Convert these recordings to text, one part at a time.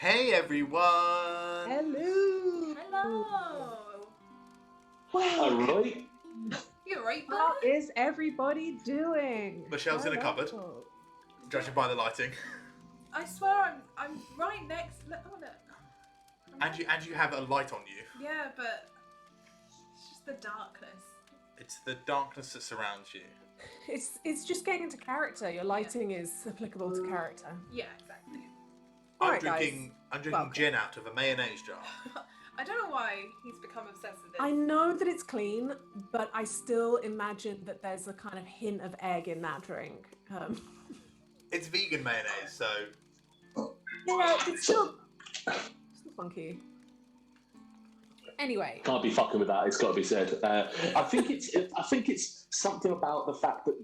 Hey everyone! Hello. Hello. Well, Alright. You right, bud? how is everybody doing? Michelle's in a cupboard. Hello. Judging by the lighting. I swear I'm right next. Look, oh look. And you have a light on you. Yeah, but it's just the darkness. It's the darkness that surrounds you. It's just getting into character. Your lighting is applicable to character. Yeah, exactly. I'm Alright, drinking Welcome. gin out of a mayonnaise jar. I don't know why he's become obsessed with this. I know that it's clean, but I still imagine that there's a kind of hint of egg in that drink. It's vegan mayonnaise, so Yeah, it's still funky. Anyway, Can't be fucking with that. It's got to be said. I think it's something about the fact that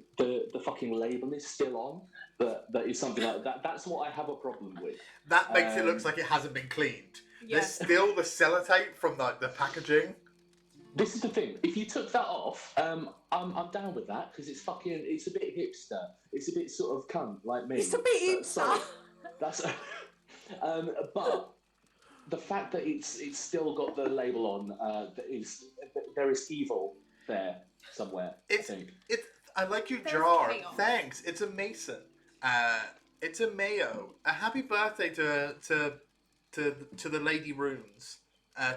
the fucking label is still on. That is something like that. That's what I have a problem with. that makes it look like it hasn't been cleaned. Yeah. There's still the sellotape from the packaging. This is the thing. If you took that off, I'm down with that because it's a bit hipster. It's a bit sort of cunt like me. it's a bit So- hipster. That's but the fact that it's still got the label on, there is evil there somewhere. It's I think. I like your There's jar. chaos. Thanks. It's a mason. It's a mayo. A happy birthday to the Lady Runes.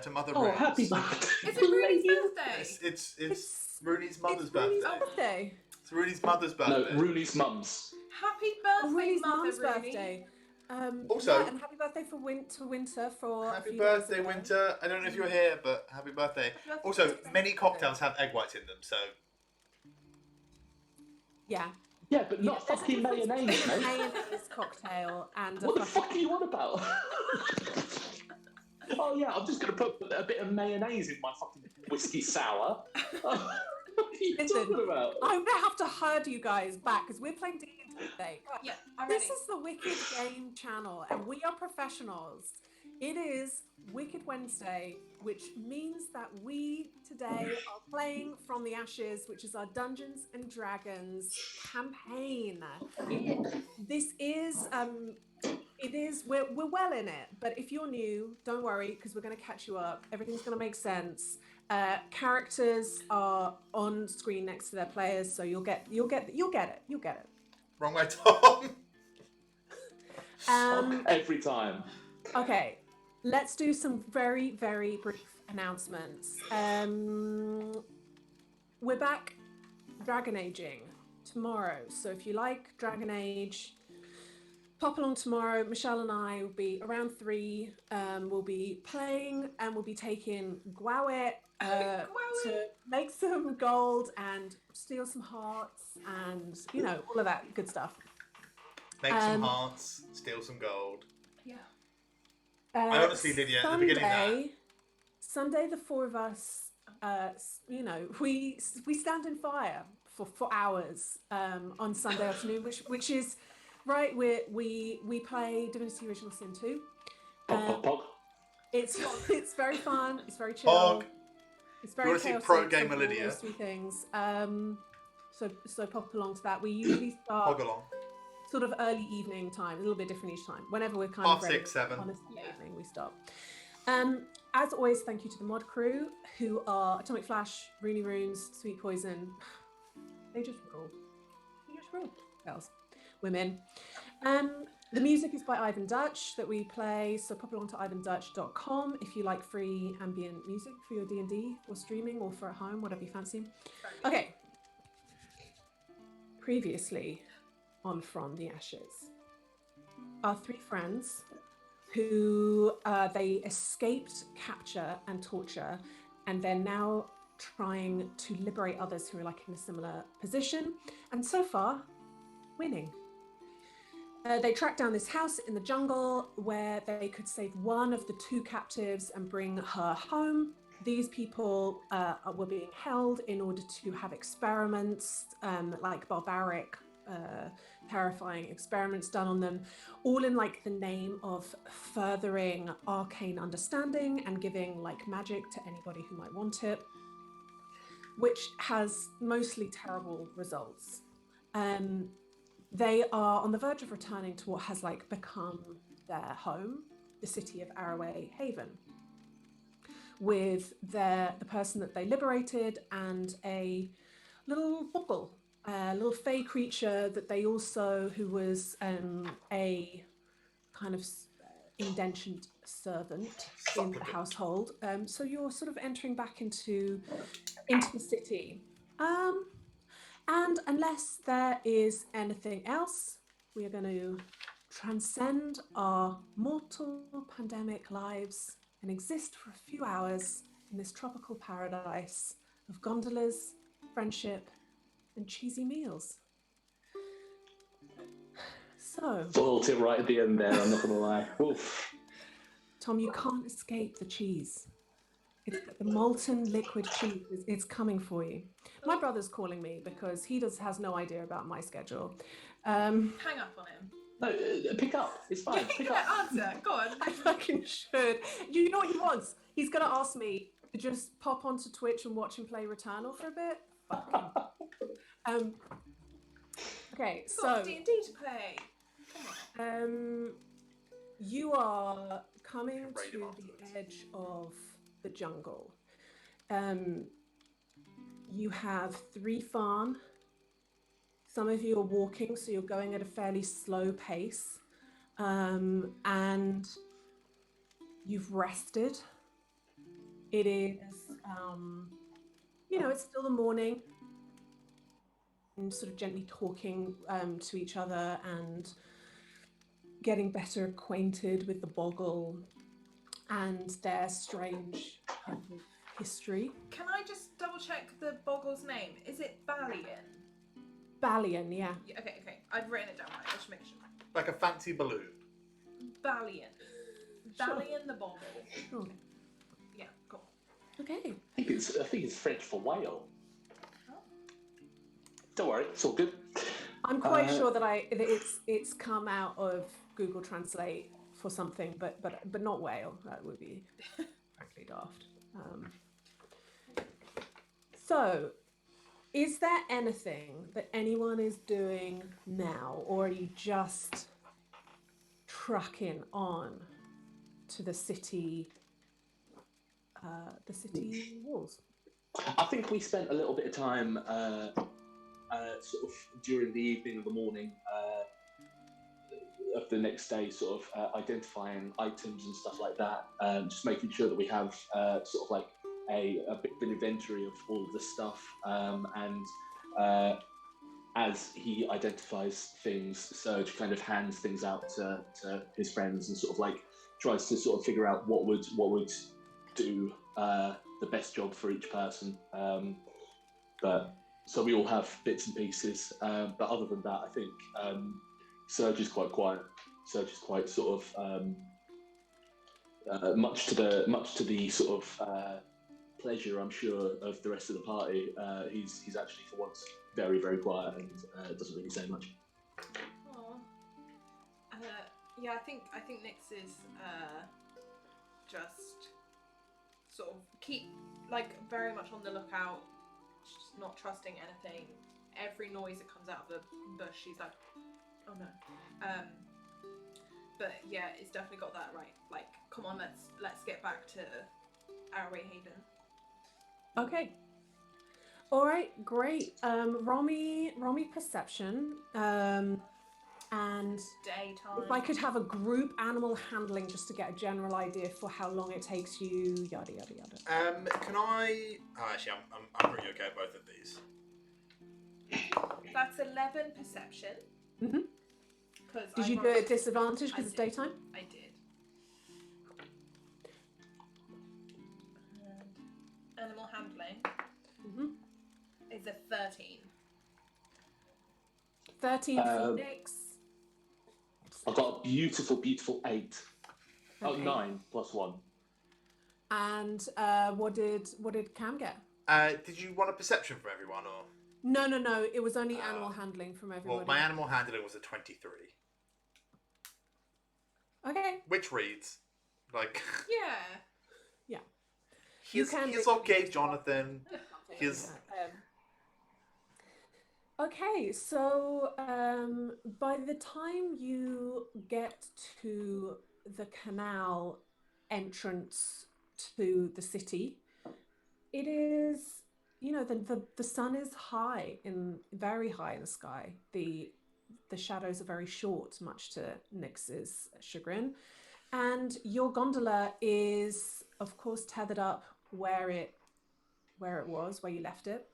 To Mother Oh, Runes. happy birthday! Is it Rudy's birthday? It's Rooney's mother's It's Rooney's birthday. birthday. It's Rooney's mother's No, birthday. Rooney's mum's. Happy Oh, birthday, Rooney's Mother mum's Rooney. birthday. Also- yeah, and happy birthday for Winter for a Happy few birthday, days ago. Winter. I don't know if you're here, but happy birthday. birthday, Also, Winter. many cocktails have egg whites in them, so Yeah. Yeah, but not There's a fucking difference mayonnaise, between a mate. mayonnaise cocktail and What a the fucking... fuck are you on about? Oh yeah, I'm just gonna put a bit of mayonnaise in my fucking whiskey sour. What are you Listen, talking about? I'm gonna have to herd you guys back because we're playing D&D today. Yeah, I'm ready. This is the Wicked Game channel, and we are professionals. It is Wicked Wednesday, which means that we today are playing From the Ashes, which is our Dungeons and Dragons campaign. This is we're well in it, but if you're new, don't worry because we're going to catch you up. Everything's going to make sense. Characters are on screen next to their players, so you'll get it. wrong way, Tom. Every time. Okay, let's do some very, very brief announcements. We're back Dragon Aging tomorrow. So if you like Dragon Age, pop along tomorrow. Michelle and I will be around 3. We'll be playing and we'll be taking Gwawit to make some gold and steal some hearts and, all of that good stuff. Make some hearts, steal some gold. Yeah. I honestly did, yeah, at the beginning of that. Sunday, the 4 of us, we stand in fire for hours on Sunday afternoon, which is right. We play Divinity Original Sin 2. Pog. It's very fun. It's very chill. Pog. It's very You wanna see chaotic. pro gamer so all Lydia? those 3 things. So pop along to that. We usually start Pog along. sort of early evening time, a little bit different each time. Whenever we're kind Half of ready, 6, 7. on a Sunday Yeah. evening, we start. As always, thank you to the mod crew who are Atomic Flash, Rooney Runes, Sweet Poison. They just rule. Girls, women. The music is by Ivan Dutch that we play, so pop along to ivandutch.com if you like free ambient music for your D&D or streaming or for at home, whatever you fancy. Okay. Previously on From the Ashes, our 3 friends who they escaped capture and torture, and they're now trying to liberate others who are like in a similar position, and so far winning. They tracked down this house in the jungle where they could save one of the 2 captives and bring her home. These people were being held in order to have experiments, like barbaric, terrifying experiments done on them, all in like the name of furthering arcane understanding and giving like magic to anybody who might want it, which has mostly terrible results. They are on the verge of returning to what has like become their home, the city of Arroway Haven with the person that they liberated and a little boggle, a little fey creature that they also, who was a kind of indentured servant in the household. So you're sort of entering back into the city. And unless there is anything else, we are going to transcend our mortal pandemic lives and exist for a few hours in this tropical paradise of gondolas, friendship, and cheesy meals. So, Spoiled it right at the end there, I'm not going to lie. Oof. Tom, you can't escape the cheese. It's the molten liquid cheese. It's coming for you. My brother's calling me because he has no idea about my schedule. Hang up on him. No, pick up. It's fine. Pick up. Answer. Go on. I fucking should. You know what he wants? He's going to ask me to just pop onto Twitch and watch him play Returnal for a bit. Fuck him. Okay, so D&D to play. Come on. You are coming to the edge of the jungle. You have 3 farm. Some of you are walking, so you're going at a fairly slow pace. And you've rested. It is, it's still the morning. And sort of gently talking to each other and getting better acquainted with the boggle and their strange kind of history. Can I just double check the boggle's name? Is it Balian? Balian, yeah. Okay. I've written it down right. I should make sure. Like a fancy balloon. Balian. Balian the boggle. Sure. Yeah, cool. Okay. I think it's French for whale. Don't worry, it's all good. I'm quite sure that it's come out of Google Translate for something, but not whale. That would be frankly daft. So, is there anything that anyone is doing now, or are you just trucking on to the city walls? I think we spent a little bit of time sort of during the evening or the morning of the next day, sort of identifying items and stuff like that, just making sure that we have sort of like a bit of inventory of all of the stuff, and as he identifies things, Serge kind of hands things out to his friends and sort of like tries to sort of figure out what would do the best job for each person. But so we all have bits and pieces, but other than that, I think Serge is quite quiet. Serge is quite sort of much to the sort of pleasure, I'm sure, of the rest of the party. He's actually for once very, very quiet and doesn't really say much. Yeah, I think Nyx is just sort of keep like very much on the lookout, just not trusting anything. Every noise that comes out of the bush, she's like, oh no. But yeah, it's definitely got that right. Like, come on, let's get back to Arroway Haven. Okay. All right, great. Roll me perception. And Daytime. if I could have a group animal handling just to get a general idea for how long it takes you, yada yada yada. Can I? Oh, actually, I'm pretty okay at both of these. That's 11 perception. Mm-hmm. Did you do it at disadvantage because it's daytime? I did. And animal handling is a 13. 13 for Nyx. I've got a beautiful, beautiful 8. Oh, Okay. 9 plus 1. And what did Cam get? Did you want a perception from everyone, or? No. It was only animal handling from everybody. Well, my animal handling was a 23. Okay. Which reads like. Yeah. He's okay, Jonathan. He's. Okay, so by the time you get to the canal entrance to the city. It is, the sun is very high in the sky. The shadows are very short, much to Nyx's chagrin. And your gondola is, of course, tethered up where it where you left it.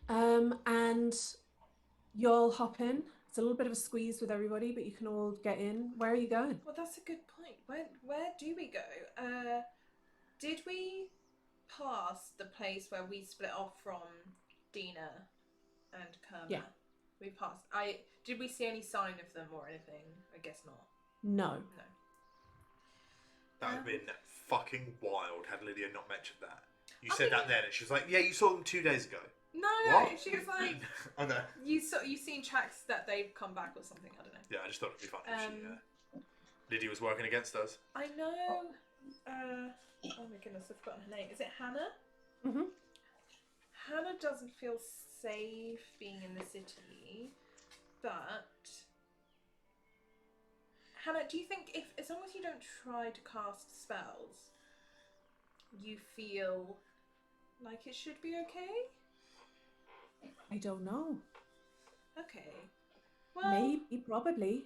And you'll hop in. It's a little bit of a squeeze with everybody, but you can all get in. Where are you going? Well, that's a good point. Where do we go? Did we pass the place where we split off from Dina and Kerma? Yeah. We passed. Did we see any sign of them or anything? I guess not. No. No. That would have been fucking wild had Lydia not mentioned that. You said that then, and she was like, "Yeah, you saw them 2 days ago." No, What? she was like, I know. you seen tracks that they've come back or something. I don't know. Yeah, I just thought it'd be funny if Lydia was working against us. I know. Oh my goodness, I've forgotten her name. Is it Hannah? Mm-hmm. Hannah doesn't feel safe being in the city, but Hannah, do you think if as long as you don't try to cast spells, you feel like it should be okay? I don't know. Okay. Well, Maybe, probably.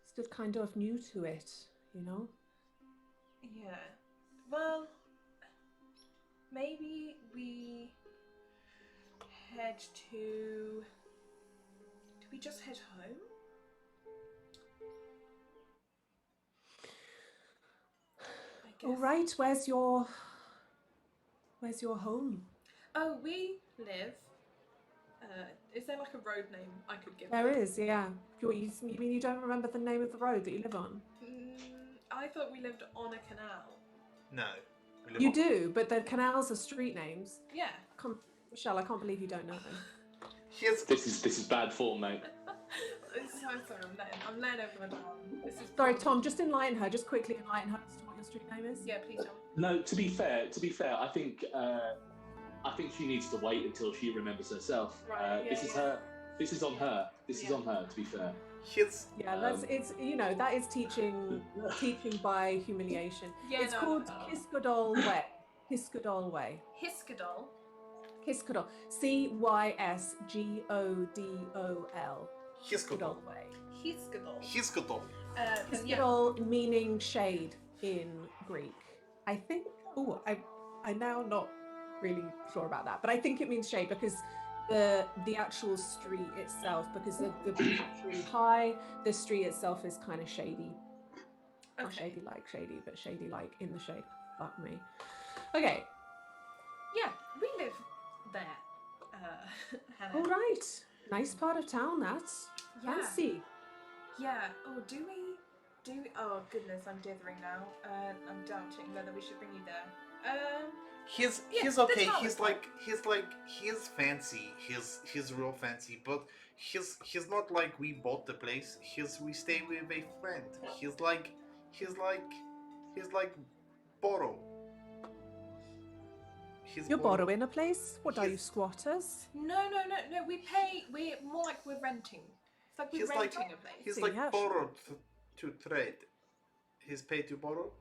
Still kind of new to it, you know? yeah. Well, maybe we head to... Do we just head home? I guess. All right, where's your home? Oh, we live... is there like a road name I could give? There is, yeah. You mean you don't remember the name of the road that you live on? I thought we lived on a canal. No. You do, but the canals are street names. Yeah. Michelle, I can't believe you don't know them. This is bad form, mate. I'm so sorry, I'm laying over my arm. This is Sorry, Tom, just enlighten her. Just quickly enlighten her as to what your street name is. Yeah, please, Tom. No, to be fair, I think she needs to wait until she remembers herself. Right, This is on her. This is on her. To be fair. That is teaching by humiliation. Yeah, it's called Hiskodol Way. Hiskodol Way. Hiskodol. Hiskodol. Cysgodol. Hiskodol. Way. Hiskodol. Hiskodol. Hiskodol meaning shade in Greek. I think. Oh, I'm now not really sure about that, but I think it means shade because the actual street itself, because the beach is really high, the street itself is kind of shady. Not shady like shady, but shady like in the shade. Fuck me. Okay. Yeah, we live there. Hannah. All right. Nice part of town, that's fancy. Yeah. Oh, do we? Oh goodness, I'm dithering now. I'm doubting whether we should bring you there. He's okay. He's fancy. He's real fancy, but he's not like we bought the place. We stay with a friend. He's like Boro. You're borrowing a place? What are you, squatters? No. We pay. We're more like we're renting. It's like we're renting a place. He's like borrowed to trade. He's paid to borrow.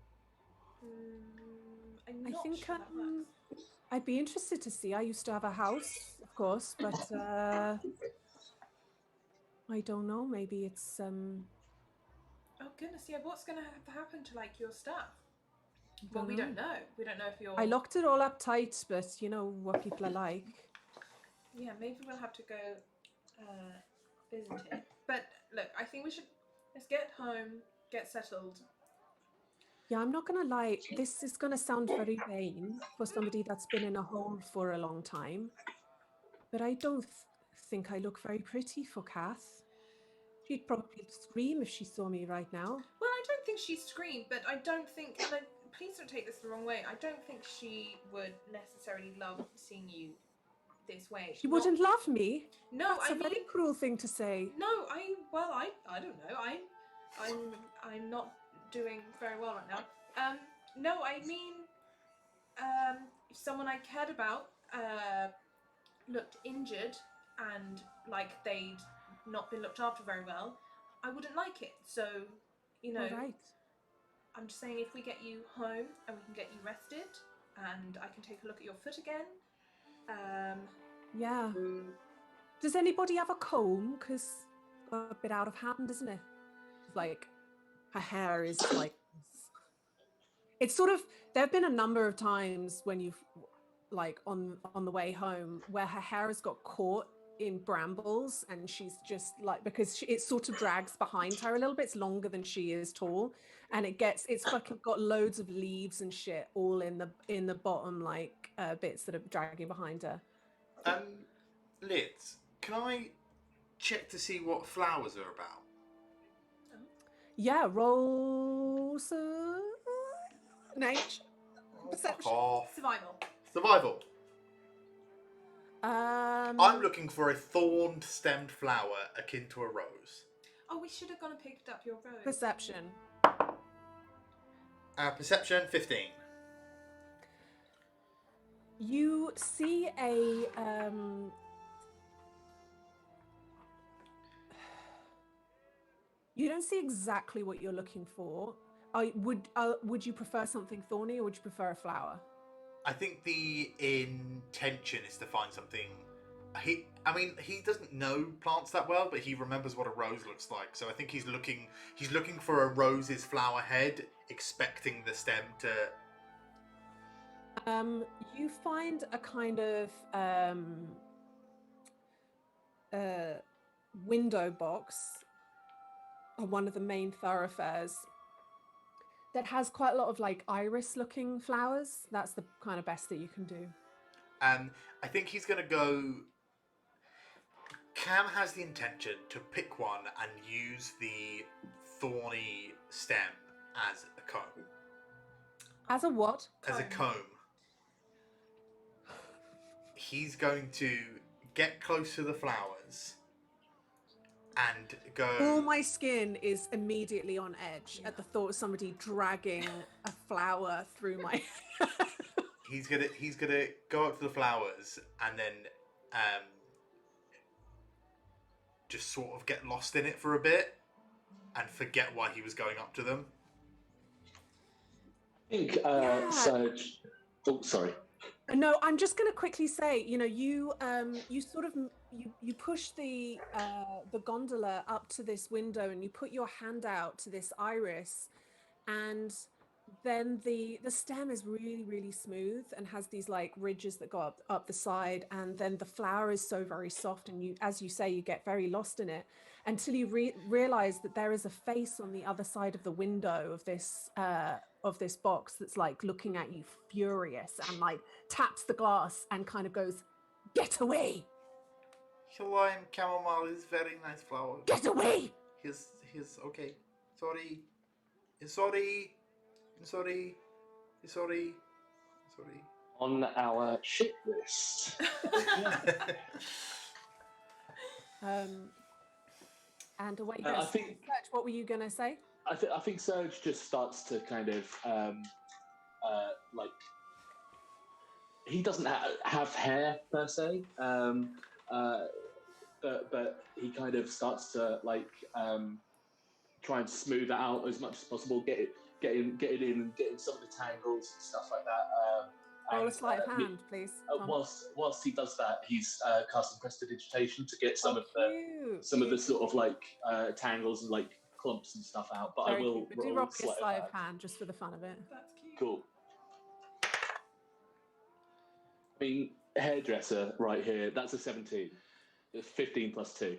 I'm I not think sure that works. I'd be interested to see. I used to have a house, of course, but I don't know. Maybe it's Oh goodness, yeah. What's going to happen to like your stuff? Well, we don't know. We don't know if you're. I locked it all up tight, but you know what people are like. Yeah, maybe we'll have to go visit it. But look, I think let's get home, get settled. Yeah, I'm not gonna lie. This is gonna sound very vain for somebody that's been in a hole for a long time, but I don't think I look very pretty for Kath. She'd probably scream if she saw me right now. Well, I don't think she screamed, but I don't think, and please don't take this the wrong way, I don't think she would necessarily love seeing you this way. She wouldn't love me? No, That's a very cruel thing to say. No, I don't know. I'm not doing very well right now. No, I mean, if someone I cared about looked injured and like they'd not been looked after very well, I wouldn't like it. So, you know, All right. I'm just saying if we get you home and we can get you rested and I can take a look at your foot again. Yeah. Does anybody have a comb? Because a bit out of hand, isn't it? Like, her hair is like, it's sort of, there have been a number of times when you've, like, on the way home where her hair has got caught in brambles and she's just like, because it sort of drags behind her a little bit. It's longer than she is tall, and it's fucking got loads of leaves and shit all in the bottom, like, bits that are dragging behind her. Liz, can I check to see what flowers are about? Yeah, roll nature. Perception. Off. Survival. I'm looking for a thorned stemmed flower akin to a rose. Oh, we should have gone and picked up your rose. Perception. Perception 15. You see a you don't see exactly what you're looking for. Would you prefer something thorny, or would you prefer a flower? I think the intention is to find something. He doesn't know plants that well, but he remembers what a rose looks like. So I think he's looking for a rose's flower head, expecting the stem to. You find a kind of window box on one of the main thoroughfares that has quite a lot of like iris looking flowers. That's the kind of best that you can do. I think he's going to go. Cam has the intention to pick one and use the thorny stem as a comb. As a what? As a comb. He's going to get close to the flowers and go. All my skin is immediately on edge at the thought of somebody dragging a flower through my. He's gonna go up to the flowers and then just sort of get lost in it for a bit and forget why he was going up to them. I think Serge. Oh, sorry. No, I'm just going to quickly say, you sort of you push the gondola up to this window and you put your hand out to this iris, and then the stem is really, really smooth and has these like ridges that go up the side, and then the flower is so very soft, and you, as you say, you get very lost in it until you realize that there is a face on the other side of the window of this box that's like looking at you furious and like taps the glass and kind of goes, "Get away!" Lime chamomile is very nice flower. Get away! He's okay. Sorry. On our ship list. And away I goes. think. Serge, what were you gonna say? I think Serge just starts to kind of like he doesn't have hair per se, but he kind of starts to like try and smooth it out as much as possible, get it in, and get in some of the tangles and stuff like that. Roll a sleight of hand, please. Whilst he does that, he's casting prestidigitation to get some of cute. the sort of like tangles and like clumps and stuff out. But Very I will cute. But do roll a sleight of hand just for the fun of it. That's cute. Cool. I mean, hairdresser right here. That's a 17. It's 15 plus 2.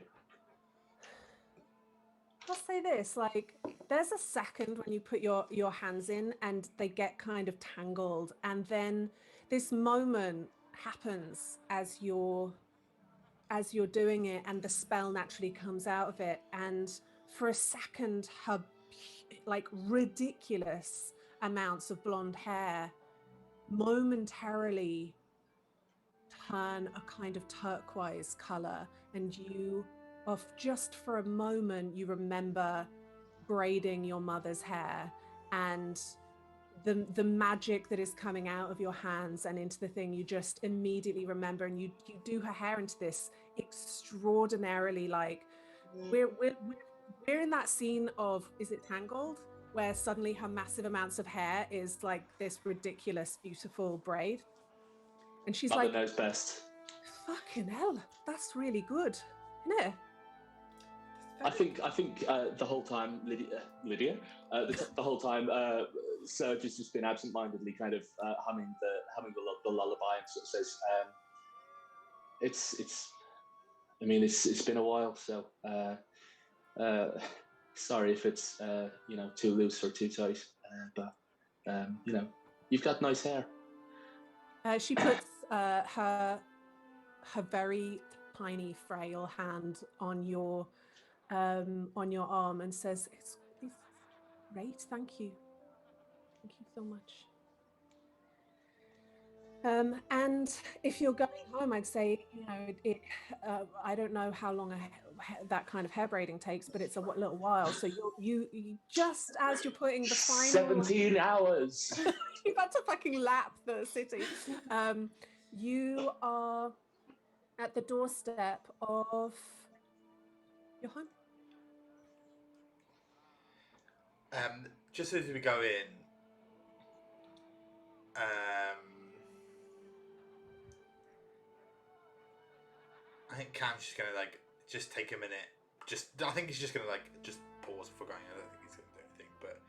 I'll say this, like, there's a second when you put your hands in and they get kind of tangled, and then this moment happens as you're doing it, and the spell naturally comes out of it, and for a second her like ridiculous amounts of blonde hair momentarily turn a kind of turquoise color, and you, just for a moment, you remember braiding your mother's hair and the magic that is coming out of your hands and into the thing. You just immediately remember, and you do her hair into this extraordinarily like we're we're in that scene of, is it Tangled? Where suddenly her massive amounts of hair is like this ridiculous, beautiful braid. And she's Mother like, knows best. fucking hell, that's really good, isn't it? I think the whole time Lydia, the whole time Serge has just been absent-mindedly kind of humming the lullaby and sort of says, it's I mean it's been a while, so sorry if it's too loose or too tight, but you've got nice hair. She puts her very tiny, frail hand on your arm and says, "It's great, thank you so much." And if you're going home, I'd say, I don't know how long that kind of hair braiding takes, but it's a little while. So you just as you're putting the final 17 hours. you're about to fucking lap the city. You are at the doorstep of your home. Just as we go in, I think Cam's just gonna just take a minute. I think he's just gonna just pause before going. I don't think he's gonna do anything, but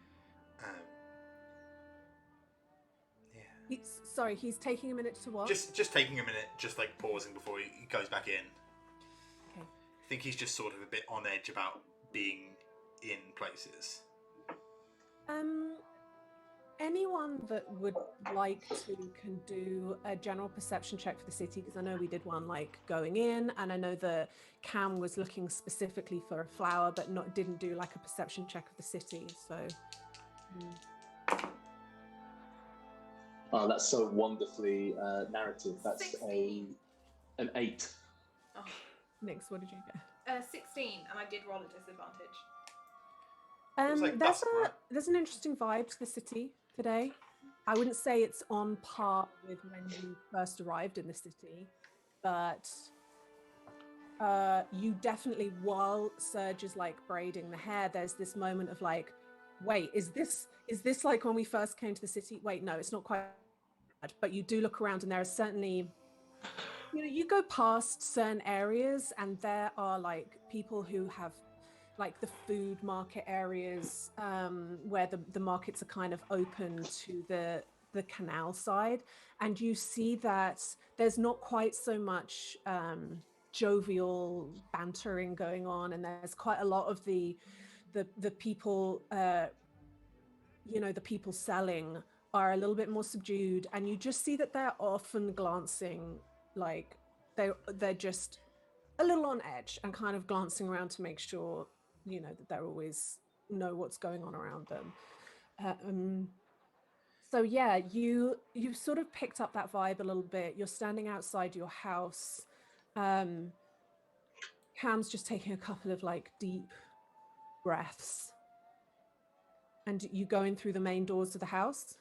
yeah. He's taking a minute to what? Just taking a minute, just pausing before he goes back in. Okay. I think he's just sort of a bit on edge about being in places. Anyone that would like to can do a general perception check for the city, because I know we did one going in, and I know that Cam was looking specifically for a flower, but didn't do a perception check of the city. So. Oh, that's so wonderfully narrative. That's 16. an 8. Oh. Nix, what did you get? 16, and I did roll a disadvantage. There's an interesting vibe to the city today. I wouldn't say it's on par with when you first arrived in the city, but you definitely, while Serge is braiding the hair, there's this moment of wait, is this like when we first came to the city? Wait, no, it's not quite. But you do look around, and there are certainly, you go past certain areas, and there are people who have the food market areas, where the markets are kind of open to the canal side, and you see that there's not quite so much jovial bantering going on, and there's quite a lot of the people, the people selling are a little bit more subdued, and you just see that they're often glancing they're just a little on edge and kind of glancing around to make sure that they always know what's going on around them. So yeah, you've sort of picked up that vibe a little bit. You're standing outside your house. Cam's just taking a couple of deep breaths, and you go in through the main doors of the house.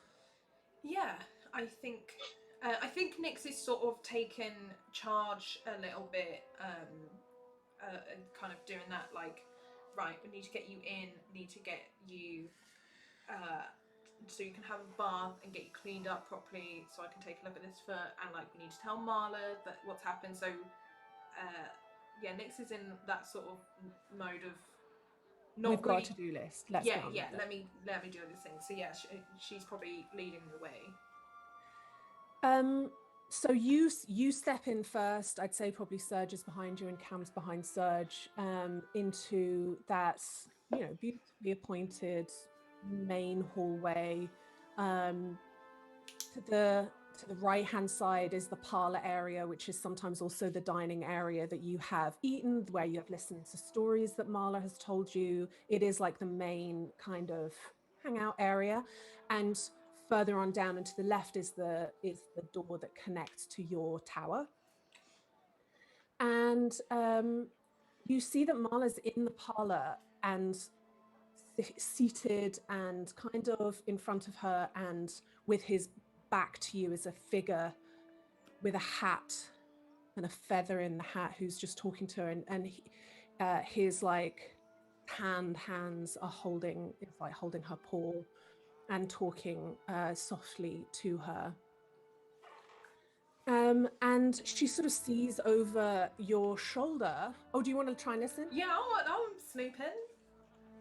Yeah, I think Nyx is sort of taken charge a little bit, and kind of doing that right, we need to get you in, need to get you so you can have a bath and get you cleaned up properly so I can take a look at this foot, and we need to tell Marla that what's happened. So yeah, Nyx is in that sort of mode of not We've got really... a to-do list. Let's yeah, get on yeah. with it. Let me do this thing. So yeah, she's probably leading the way. So you step in first. I'd say probably Serge is behind you and Cam's behind Serge, into that beautifully appointed main hallway. To the right hand side is the parlor area, which is sometimes also the dining area that you have eaten, where you have listened to stories that Marla has told you. It is the main kind of hangout area, and further on down and to the left is the door that connects to your tower. And you see that Marla's in the parlor and seated and kind of in front of her, and with his back to you is a figure with a hat and a feather in the hat who's just talking to her, and his tanned hands are holding her paw and talking softly to her. And she sort of sees over your shoulder. Oh, do you want to try and listen? Yeah, I'm snooping.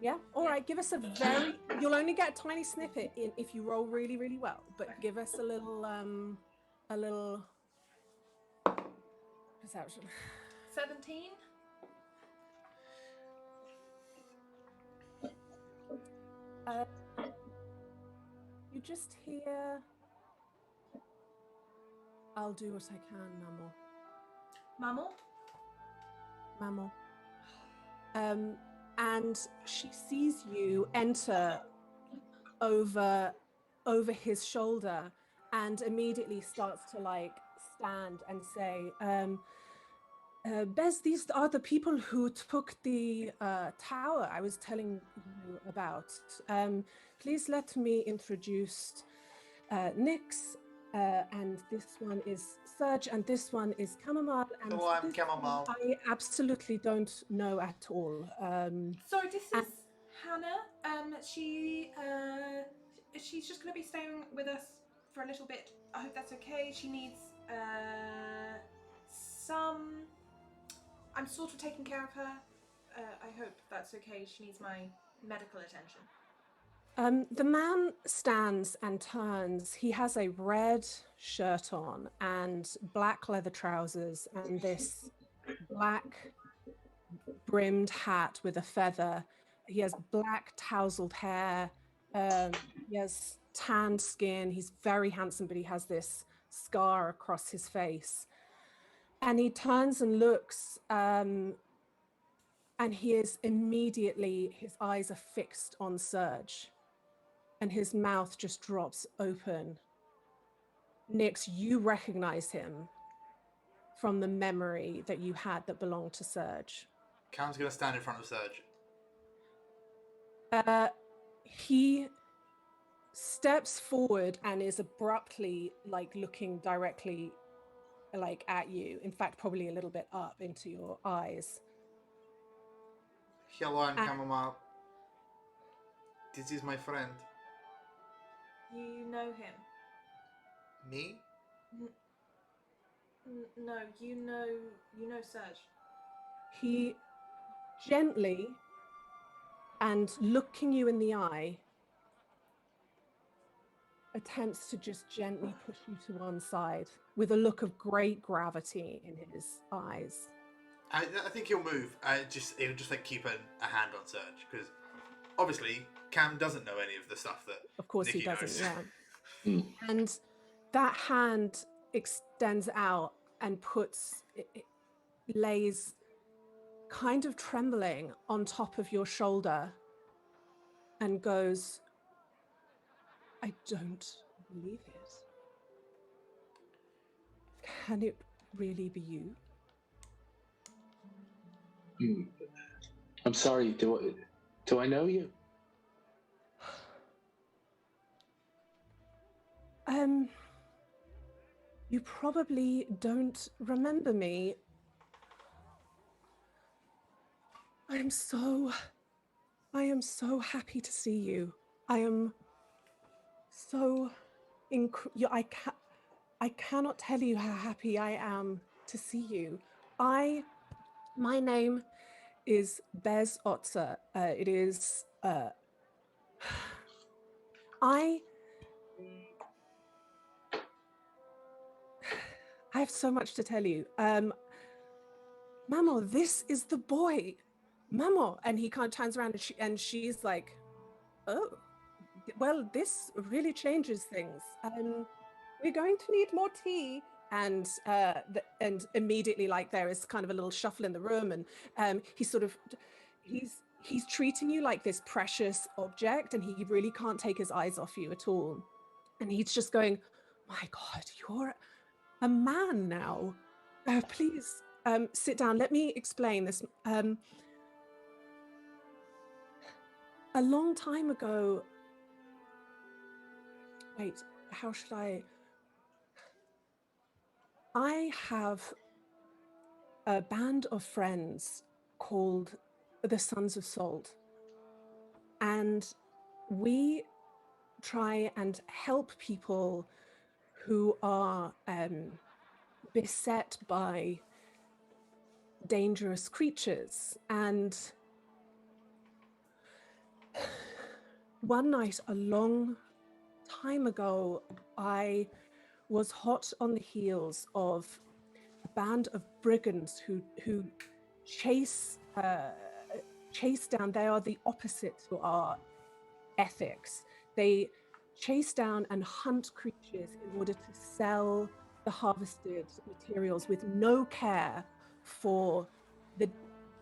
Yeah. All Yeah. right. Give us a very. You'll only get a tiny snippet if you roll really, really well. But give us a little perception. 17. You just hear. I'll do what I can, Mammal? Mammal. And she sees you enter over his shoulder and immediately starts to like stand and say, Bez, these are the people who took the tower I was telling you about. Please let me introduce Nyx, and this one is Serge, and this one is Chamomile, and Hello, I'm this Chamomile. one I absolutely don't know at all. Sorry, this and- is Hannah. She's just going to be staying with us for a little bit. I hope that's okay. She needs some. I'm sort of taking care of her. I hope that's okay. She needs my medical attention. The man stands and turns. He has a red shirt on and black leather trousers and this black brimmed hat with a feather. He has black tousled hair. He has tanned skin. He's very handsome, but he has this scar across his face. And he turns and looks, and he is immediately, his eyes are fixed on Serge, and his mouth just drops open. Nyx, you recognize him from the memory that you had that belonged to Serge. Cam's gonna stand in front of Serge. He steps forward and is abruptly like looking directly like at you. In fact, probably a little bit up into your eyes. Hello, I'm Chamomile. This is my friend. You know him? Me? No, you know Serge. He gently and looking you in the eye attempts to just gently push you to one side with a look of great gravity in his eyes. I think he'll move. He'll just like keep a hand on Serge because obviously Cam doesn't know any of the stuff that. Of course Nikki he doesn't, knows. yeah. And that hand extends out and lays kind of trembling on top of your shoulder and goes, I don't believe it. Can it really be you? I'm sorry. Do I know you? You probably don't remember me. I am so happy to see you. I am so I cannot tell you how happy I am to see you. My name is Bez Otzer. It is I have so much to tell you. Mamo, this is the boy. Mamo. And he kind of turns around and she's like, oh, well, this really changes things. We're going to need more tea. And immediately, like, there is kind of a little shuffle in the room, and he's treating you like this precious object, and he really can't take his eyes off you at all. And he's just going, my God, you're a man now. Please sit down. Let me explain this. A long time ago, wait, how should I have a band of friends called the Sons of Salt. And we try and help people who are beset by dangerous creatures. And one night, a long time ago, I was hot on the heels of a band of brigands who chase down. They are the opposite to our ethics. They chase down and hunt creatures in order to sell the harvested materials with no care for the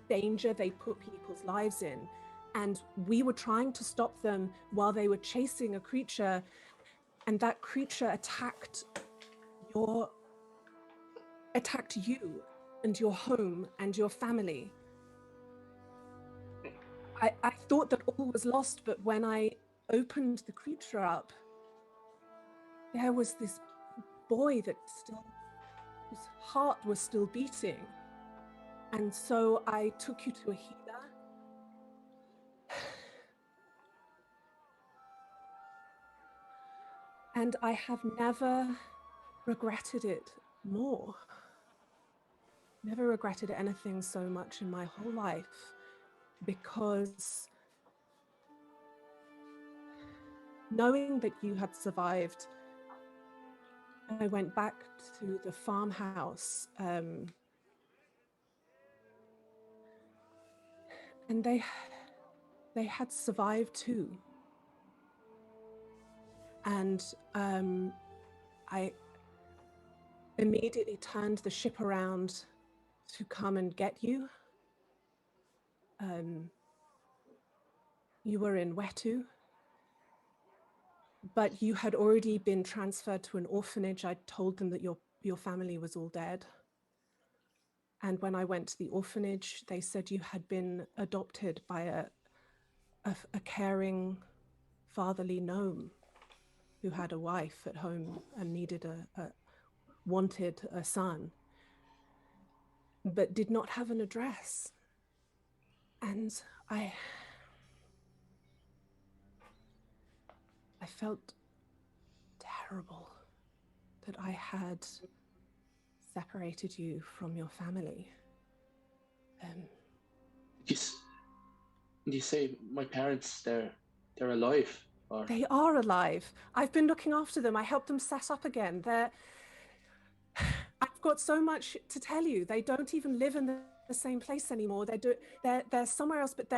danger they put people's lives in. And we were trying to stop them while they were chasing a creature, and that creature attacked you and your home and your family. I thought that all was lost, but when I opened the creature up, there was this boy whose heart was still beating. And so I took you to a healer. And I have never regretted it more. Never regretted anything so much in my whole life, because knowing that you had survived, I went back to the farmhouse, and they had survived too. And I immediately turned the ship around to come and get you. You were in Wetu, but you had already been transferred to an orphanage. I told them that your family was all dead. And when I went to the orphanage, they said you had been adopted by a caring, fatherly gnome who had a wife at home and wanted a son, but did not have an address. And I felt terrible that I had separated you from your family. You say my parents, they're alive? Or... They are alive. I've been looking after them. I helped them set up again. I've got so much to tell you. They don't even live in the same place anymore. They're somewhere else, but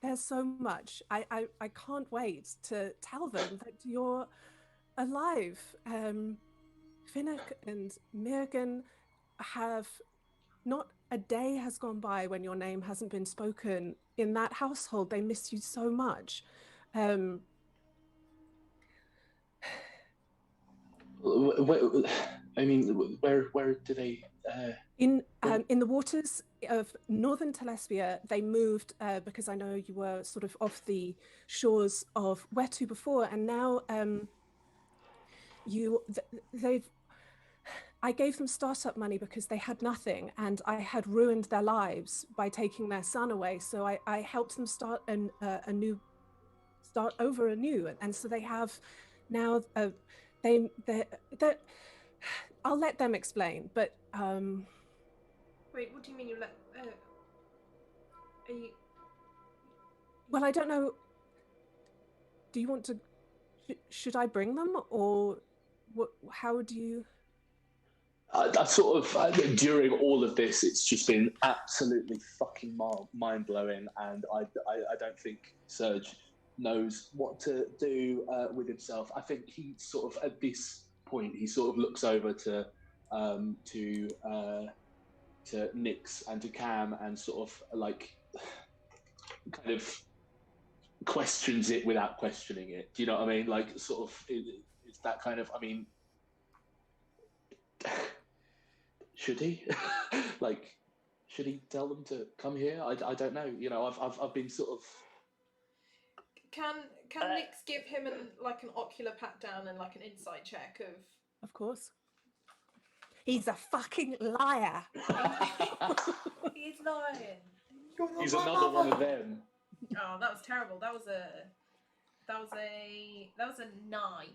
there's so much. I can't wait to tell them that you're alive. Finnick and Mirgan have not a day has gone by when your name hasn't been spoken in that household. They miss you so much. I mean, where do they? In the waters of northern Telespia, they moved because I know you were sort of off the shores of Wetu before, and now I gave them startup money because they had nothing, and I had ruined their lives by taking their son away. So I helped them start over anew, and so they have now. I'll let them explain, but Wait, what do you mean you let? Are you? Well, I don't know. Do you want to? Should I bring them, or what? How do you? I sort of during all of this, it's just been absolutely fucking mind blowing, and I don't think Serge knows what to do with himself. I think he sort of at this point he sort of looks over to Nix and to Cam and sort of like kind of questions it without questioning it. Do you know what I mean? Like sort of it's that kind of. I mean. Should he? Like, should he tell them to come here? I don't know. You know, I've been sort of. Can Nix give him an ocular pat down and like an insight check of? Of course. He's a fucking liar. He's lying. You're not He's my another one of mother. them. Oh, that was terrible. That was a 9,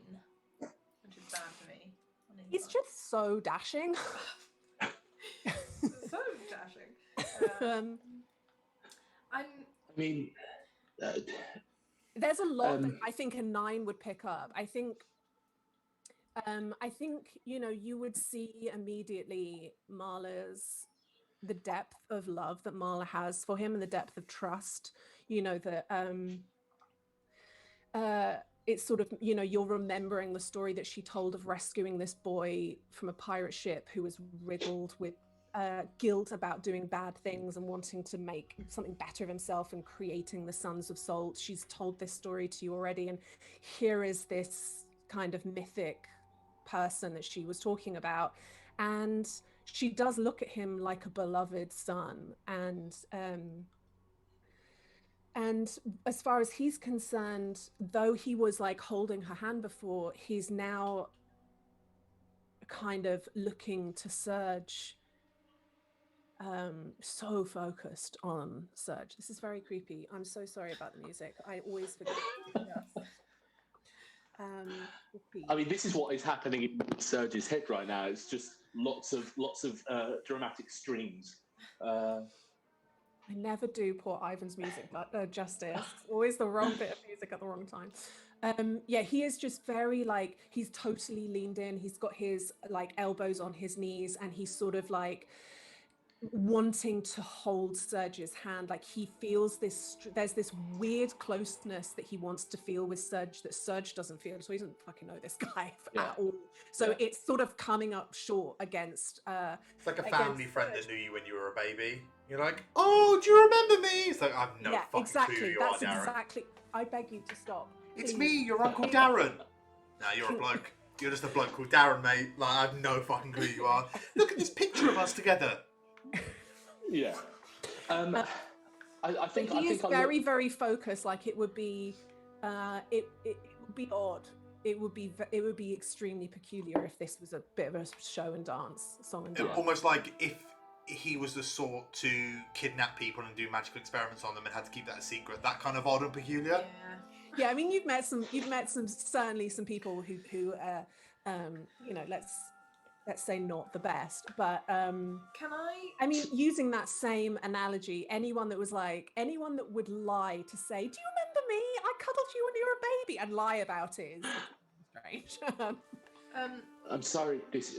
which is bad for me. on He's insight. just so dashing. So dashing. Um, I'm. I mean, there's a lot that I think a 9 would pick up. I think you would see immediately the depth of love that Marla has for him and the depth of trust. That it's sort of, you're remembering the story that she told of rescuing this boy from a pirate ship who was riddled with guilt about doing bad things and wanting to make something better of himself and creating the Sons of Salt. She's told this story to you already, and here is this kind of mythic person that she was talking about, and she does look at him like a beloved son. And as far as he's concerned, though he was like holding her hand before, he's now kind of looking to Serge, so focused on Serge. This is very creepy. I'm so sorry about the music. I always forget. I mean, this is what is happening in Serge's head right now. It's just lots of dramatic strings. I never do poor Ivan's music justice. It's always the wrong bit of music at the wrong time. He is just very like, he's totally leaned in. He's got his like elbows on his knees, and he's sort of like wanting to hold Serge's hand. Like he feels there's this weird closeness that he wants to feel with Serge that Serge doesn't feel. So he doesn't fucking know this guy at all. So it's sort of coming up short against. It's like a family friend that knew you when you were a baby. You're like, oh, do you remember me? It's like, I've no fucking clue who you are, Darren. Exactly. I beg you to stop. It's Please. me, your Uncle Darren. No, you're a bloke. You're just a bloke called Darren, mate. Like, I have no fucking clue who you are. Look at this picture of us together. Yeah. I think he is very focused. Like it would be, it would be odd. It would be extremely peculiar if this was a bit of a show and dance, song and dance. Almost like if he was the sort to kidnap people and do magical experiments on them and had to keep that a secret. That kind of odd and peculiar. Yeah. I mean, you've met some certainly some people who let's say not the best, but Can I mean, using that same analogy, anyone that would lie to say, do you remember me? I cuddled you when you were a baby, and lie about it is strange. I'm sorry, this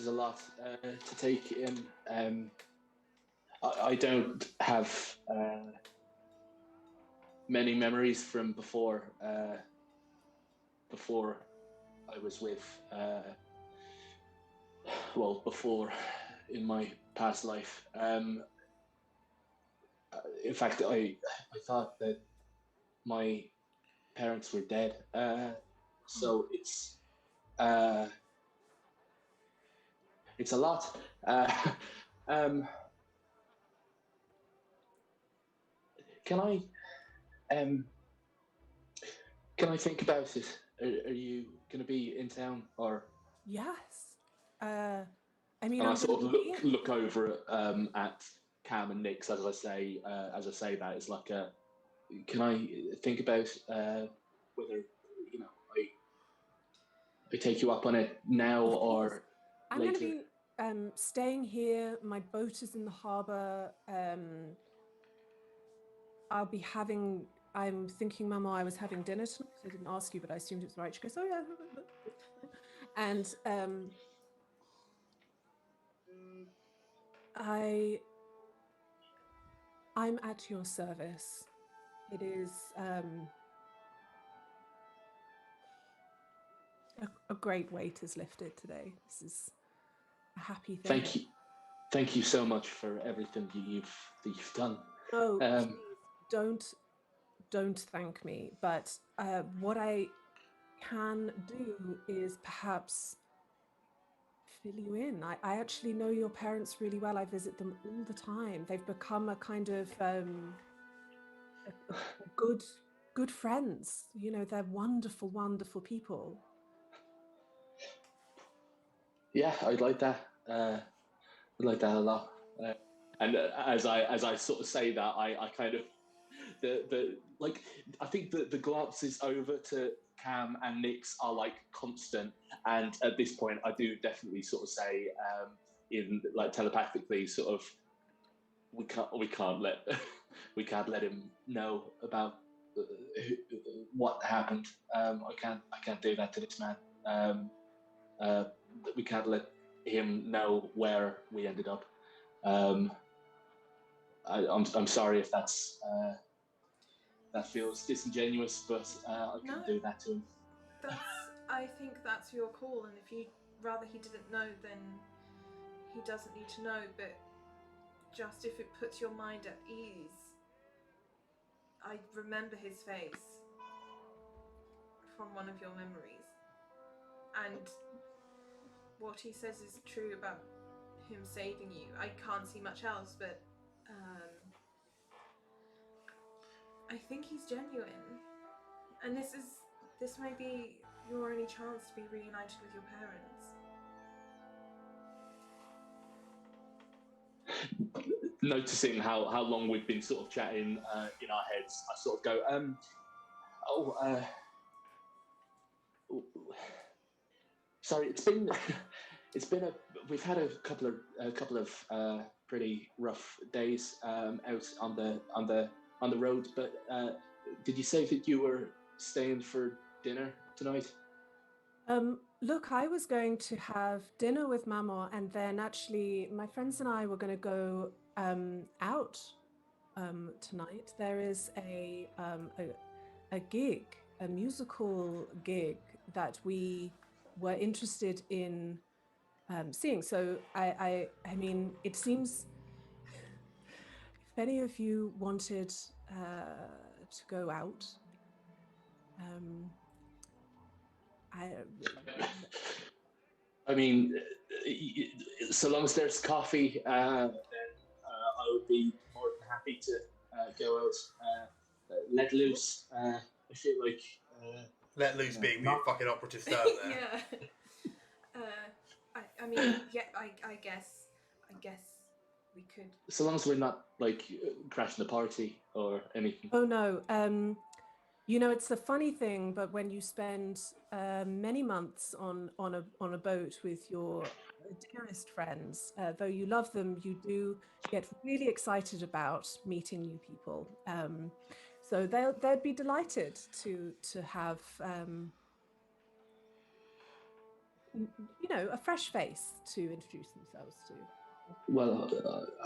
is a lot to take in. I don't have many memories from before I was with, before in my past life. In fact, I thought that my parents were dead. So it's a lot. Can I think about it? Are you going to be in town or? Yes. I mean, and I sort of look over at Cam and Nix as I say that. It's like can I think about whether I take you up on it now or I'm later? going to be staying here. My boat is in the harbour. I'm thinking, Mama, I was having dinner tonight. I didn't ask you, but I assumed it was right. She goes, oh yeah. And I'm at your service. It is a great weight is lifted today. This is a happy thing. Thank you so much for everything that you've done. No, please don't thank me. But what I can do is perhaps fill you in. I actually know your parents really well. I visit them all the time. They've become a kind of good friends. They're wonderful, wonderful people. Yeah, I'd like that. I'd like that a lot. And as I sort of say that, I kind of the like I think the glances over to Cam and Nix are like constant, and at this point I do definitely sort of say in like telepathically sort of we can't let we can't let him know about what happened. I can't do that to this man. Uh, we can't let him know where we ended up. I'm sorry if that feels disingenuous, but I couldn't do that to him. I think that's your call, and if you rather he didn't know, then he doesn't need to know. But just if it puts your mind at ease, I remember his face from one of your memories, and what he says is true about him saving you. I can't see much else, but I think he's genuine, and this may be your only chance to be reunited with your parents. Noticing how long we've been sort of chatting in our heads, I sort of go, sorry, we've had a couple of pretty rough days out on the road. But did you say that you were staying for dinner tonight? Look, I was going to have dinner with Mama, and then actually my friends and I were going to go out tonight. There is a gig, a musical gig that we were interested in seeing. So I mean, it seems if any of you wanted to go out, I mean, so long as there's coffee, then I would be more than happy to go out, let loose. I feel like let loose being the fucking operative term there. Yeah. I mean, yeah. I guess we could. So long as we're not like crashing the party or anything. Oh no. You know, it's a funny thing, but when you spend many months on a boat with your dearest friends, though you love them, you do get really excited about meeting new people. So they'd be delighted to have you know, a fresh face to introduce themselves to. Well,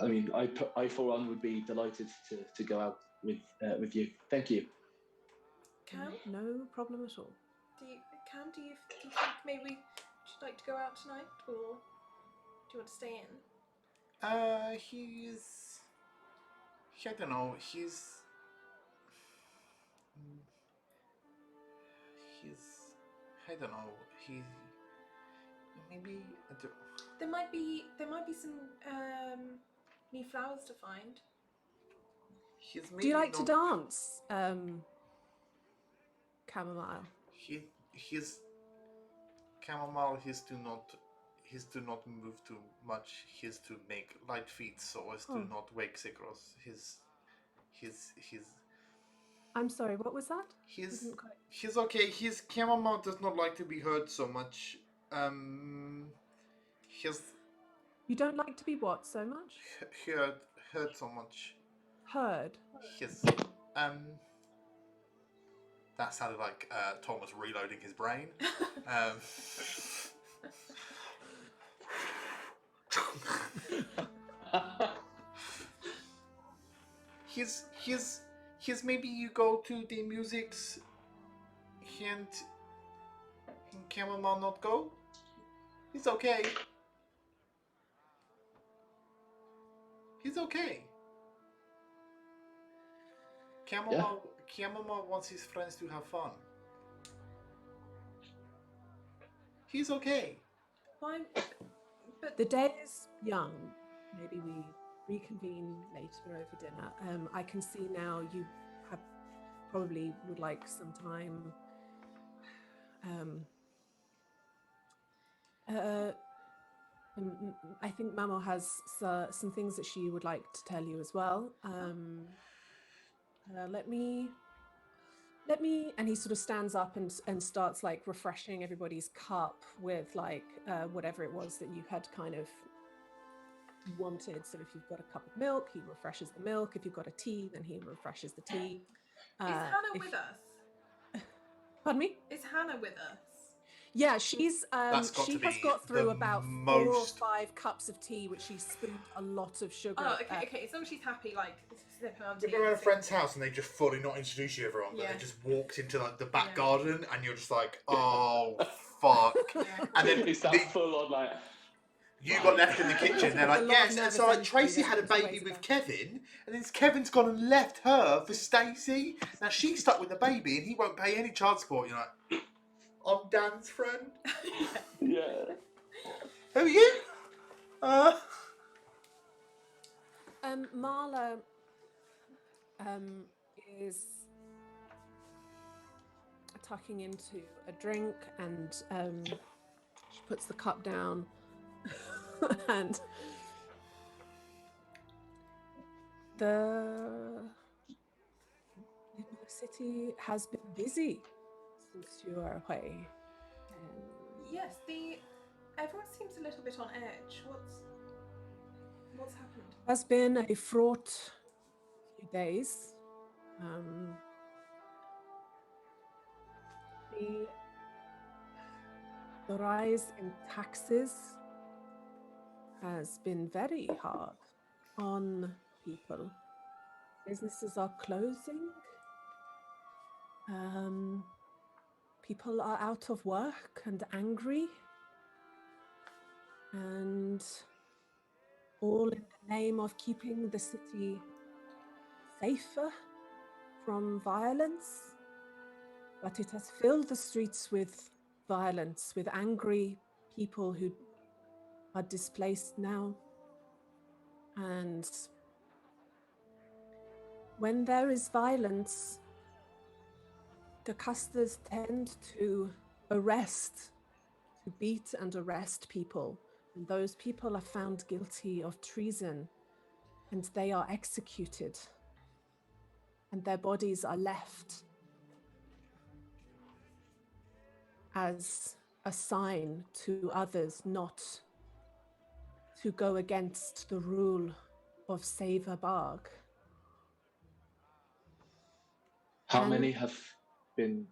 I mean, I for one would be delighted to go out with you. Thank you. Cam? No problem at all. Do you think maybe we should like to go out tonight, or do you want to stay in? I don't know. I don't know. Maybe There might be some new flowers to find. Do you like to dance, Chamomile? His chamomile. He's to not move too much. He's to make light feet so as to not wake Sikros. His. I'm sorry. What was that? He's okay. His chamomile does not like to be heard so much. You don't like to be what so much? Heard so much. Heard. Yes. That sounded like Thomas reloading his brain. He's maybe you go to the musics and chamomile not go. He's okay. He's okay. Chamomile wants his friends to have fun. He's okay. Why? But the day is young. Maybe we reconvene later over dinner. I can see now you have probably would like some time. I think Mamo has some things that she would like to tell you as well. Let me, and he sort of stands up and starts like refreshing everybody's cup with like whatever it was that you had kind of wanted. So if you've got a cup of milk, he refreshes the milk. If you've got a tea, then he refreshes the tea. Is Hannah with us? Pardon me? Is Hannah with us? Yeah, she's She has got through about 4 or 5 cups of tea, which she spooned a lot of sugar. Oh, okay. As long as she's happy, like sipping on tea. You've been at a friend's house and they just fully not introduce you to everyone, but they just walked into like the back garden and you're just like, oh fuck. And then it's that full on like. You got left in the kitchen. They're like, yes. So like Tracy had a baby with Kevin, and then Kevin's gone and left her for Stacey. Now she's stuck with the baby, and he won't pay any child support. You're like, I'm Dan's friend. Yeah. Who are you? Marla is tucking into a drink, and she puts the cup down. And the city has been busy since you are away. Yes, everyone seems a little bit on edge. What's happened? It has been a fraught few days. The rise in taxes has been very hard on people. Businesses are closing. People are out of work and angry. And all in the name of keeping the city safer from violence. But it has filled the streets with violence, with angry people who are displaced now. And when there is violence, the custers tend to beat and arrest people. And those people are found guilty of treason, and they are executed. And their bodies are left as a sign to others not to go against the rule of Saver Barg. How many have been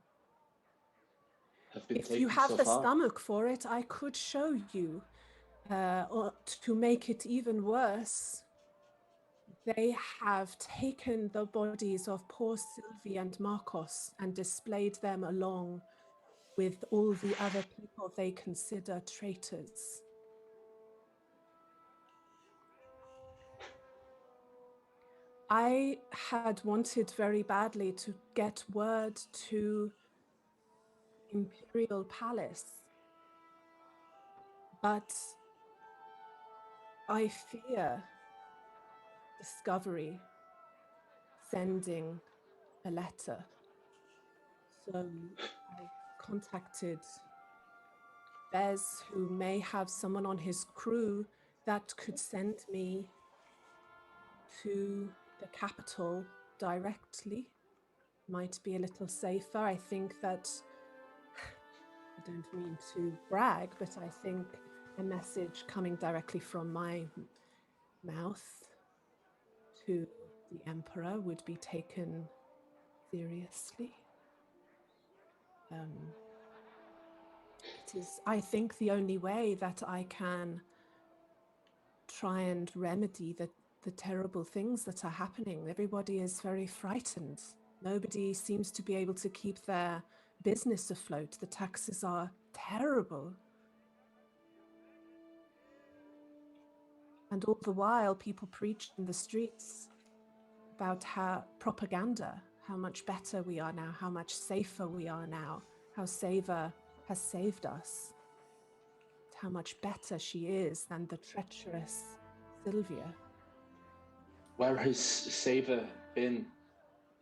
if taken you have so the far? stomach for it, I could show you. Or to make it even worse, they have taken the bodies of poor Sylvie and Marcos and displayed them along with all the other people they consider traitors. I had wanted very badly to get word to Imperial Palace, but I fear Discovery sending a letter. So I contacted Bez, who may have someone on his crew that could send me to the capital directly. Might be a little safer. I think that, I don't mean to brag, but I think a message coming directly from my mouth to the Emperor would be taken seriously. It is, I think, the only way that I can try and remedy the terrible things that are happening. Everybody is very frightened. Nobody seems to be able to keep their business afloat. The taxes are terrible. And all the while, people preach in the streets about how propaganda, how much better we are now, how much safer we are now, how Saver has saved us, how much better she is than the treacherous Sylvia. Where has Saver been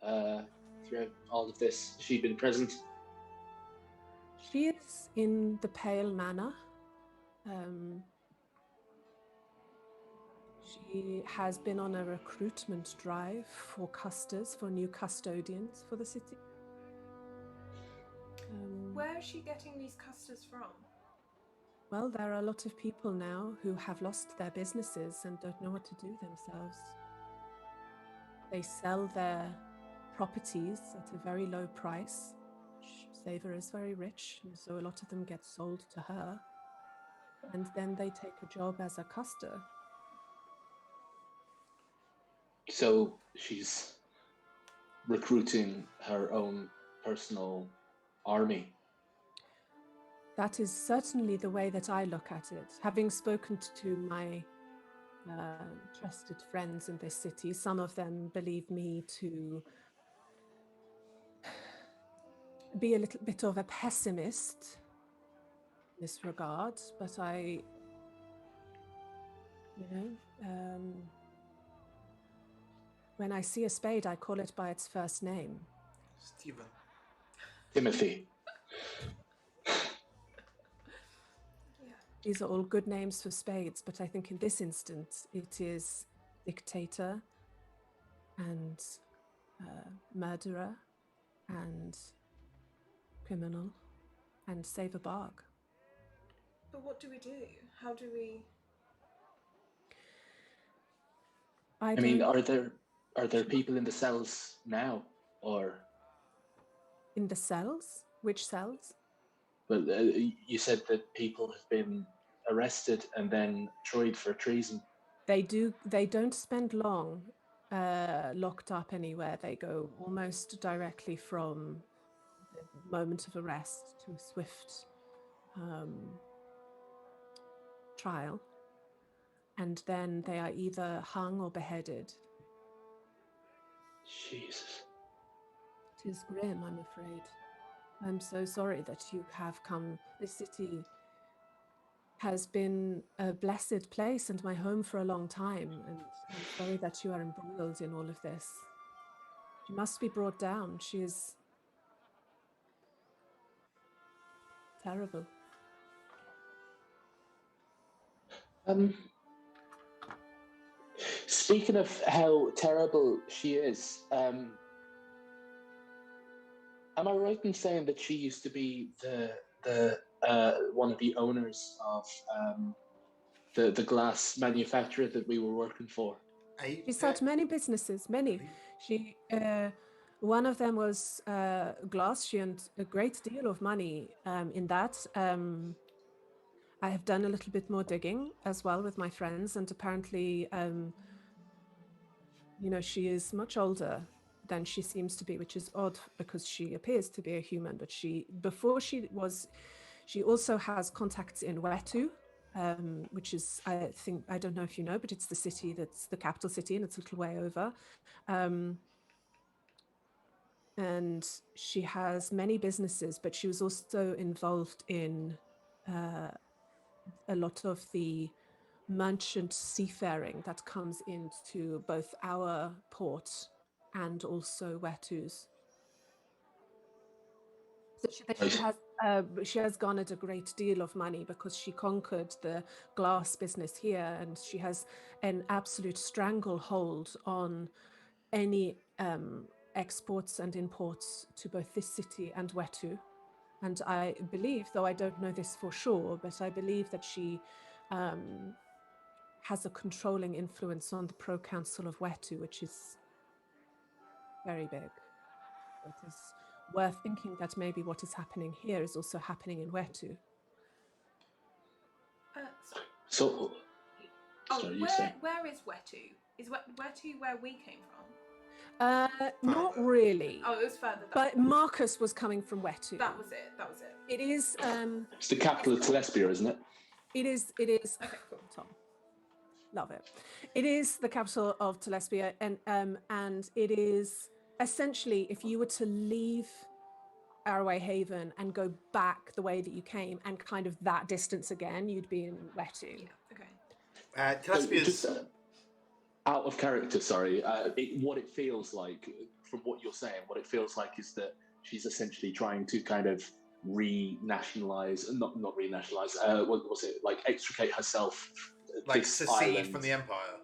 throughout all of this? Has she been present? She is in the Pale Manor. She has been on a recruitment drive for custers, for new custodians for the city. Where is she getting these custards from? Well, there are a lot of people now who have lost their businesses and don't know what to do themselves. They sell their properties at a very low price. Saver is very rich, and so a lot of them get sold to her. And then they take a job as a custer. So she's recruiting her own personal army. That is certainly the way that I look at it. Having spoken to my trusted friends in this city, some of them believe me to be a little bit of a pessimist in this regard, but when I see a spade, I call it by its first name. Stephen. Timothy. These are all good names for spades, but I think in this instance, it is dictator and murderer and criminal and save a bark. But what do we do? How do we... I mean, are there people in the cells now, or in the cells? Which cells? Well, you said that people have been arrested and then tried for treason. They don't spend long locked up anywhere. They go almost directly from the moment of arrest to a swift trial, and then they are either hung or beheaded. Jesus. It is grim, I'm afraid. I'm so sorry that you have come. This city has been a blessed place and my home for a long time, and I'm sorry that you are embroiled in all of this. She must be brought down. She is terrible. Speaking of how terrible she is, am I right in saying that she used to be the one of the owners of the glass manufacturer that we were working for? She started many businesses, many. She one of them was glass. She earned a great deal of money in that. I have done a little bit more digging as well with my friends, and apparently, she is much older than she seems to be, which is odd because she appears to be a human. But she also has contacts in Wetu, which is, I don't know if you know, but it's the city that's the capital city, and it's a little way over. And she has many businesses, but she was also involved in a lot of the merchant seafaring that comes into both our port and also Wetu's. So she has garnered a great deal of money because she conquered the glass business here, and she has an absolute stranglehold on any exports and imports to both this city and Wetu. And I believe, though I don't know this for sure, but I believe that she has a controlling influence on the Pro Council of Wetu, which is very big. It is worth thinking that maybe what is happening here is also happening in Wetu. So, sorry, where is Wetu? Is Wetu where we came from? Not really. Oh, it was further down. But Marcus was coming from Wetu. That was it. It is. It's the capital of Telespia, isn't it? It is. Okay, cool. Tom. Love it. It is the capital of Telespia, and it is essentially, if you were to leave Arroway Haven and go back the way that you came and kind of that distance again, you'd be in Wetu. Yeah, okay. Telespia's... out of character, sorry. What it feels like, from what you're saying, what it feels like is that she's essentially trying to kind of re-nationalize, not re-nationalize, what was it, like extricate herself, like secede from the Empire.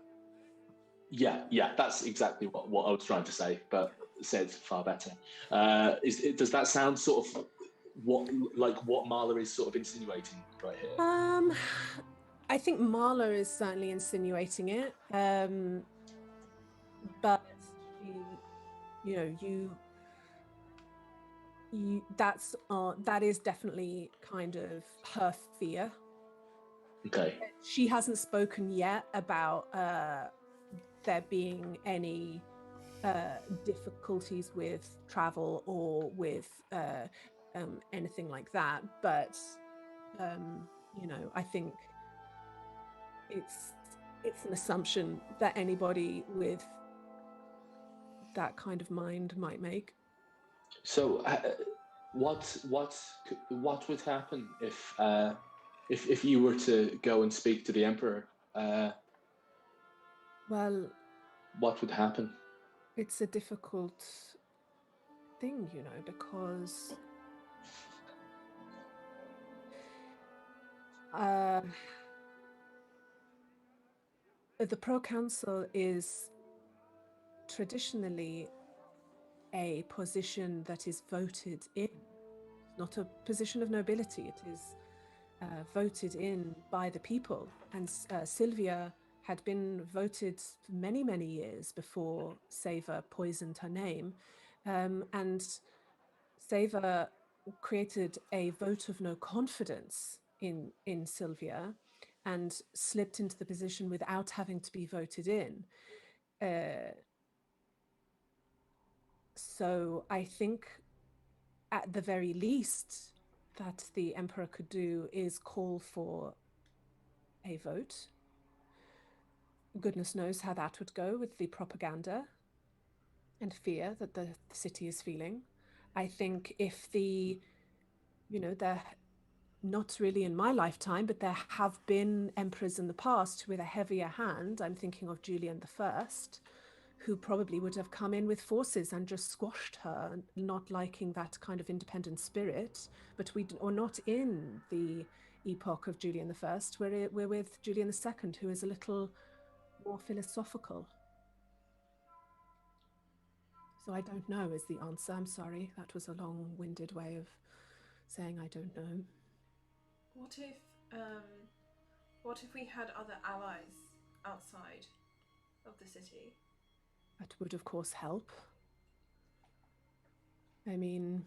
Yeah, that's exactly what I was trying to say, but said far better. Does that sound sort of what Marla is sort of insinuating right here? Um, I think Marla is certainly insinuating it. But she, you know, that is definitely kind of her fear. Okay. She hasn't spoken yet about there being any difficulties with travel or with anything like that. But I think it's an assumption that anybody with that kind of mind might make. So, what would happen if you were to go and speak to the Emperor? Well, What would happen? it's a difficult thing, because the proconsul is traditionally a position that is voted in, not a position of nobility. It is voted in by the people. And Sylvia had been voted many, many years before Saver poisoned her name. And Saver created a vote of no confidence in Sylvia and slipped into the position without having to be voted in. So I think at the very least that the emperor could do is call for a vote. Goodness knows how that would go with the propaganda and fear that the city is feeling. I think if they're not really in my lifetime, but there have been emperors in the past with a heavier hand. I'm thinking of Julian I, who probably would have come in with forces and just squashed her, not liking that kind of independent spirit. But we are not in the epoch of Julian I. We're with Julian II, who is a little more philosophical. So I don't know is the answer. I'm sorry. That was a long-winded way of saying I don't know. What if we had other allies outside of the city? That would, of course, help. I mean,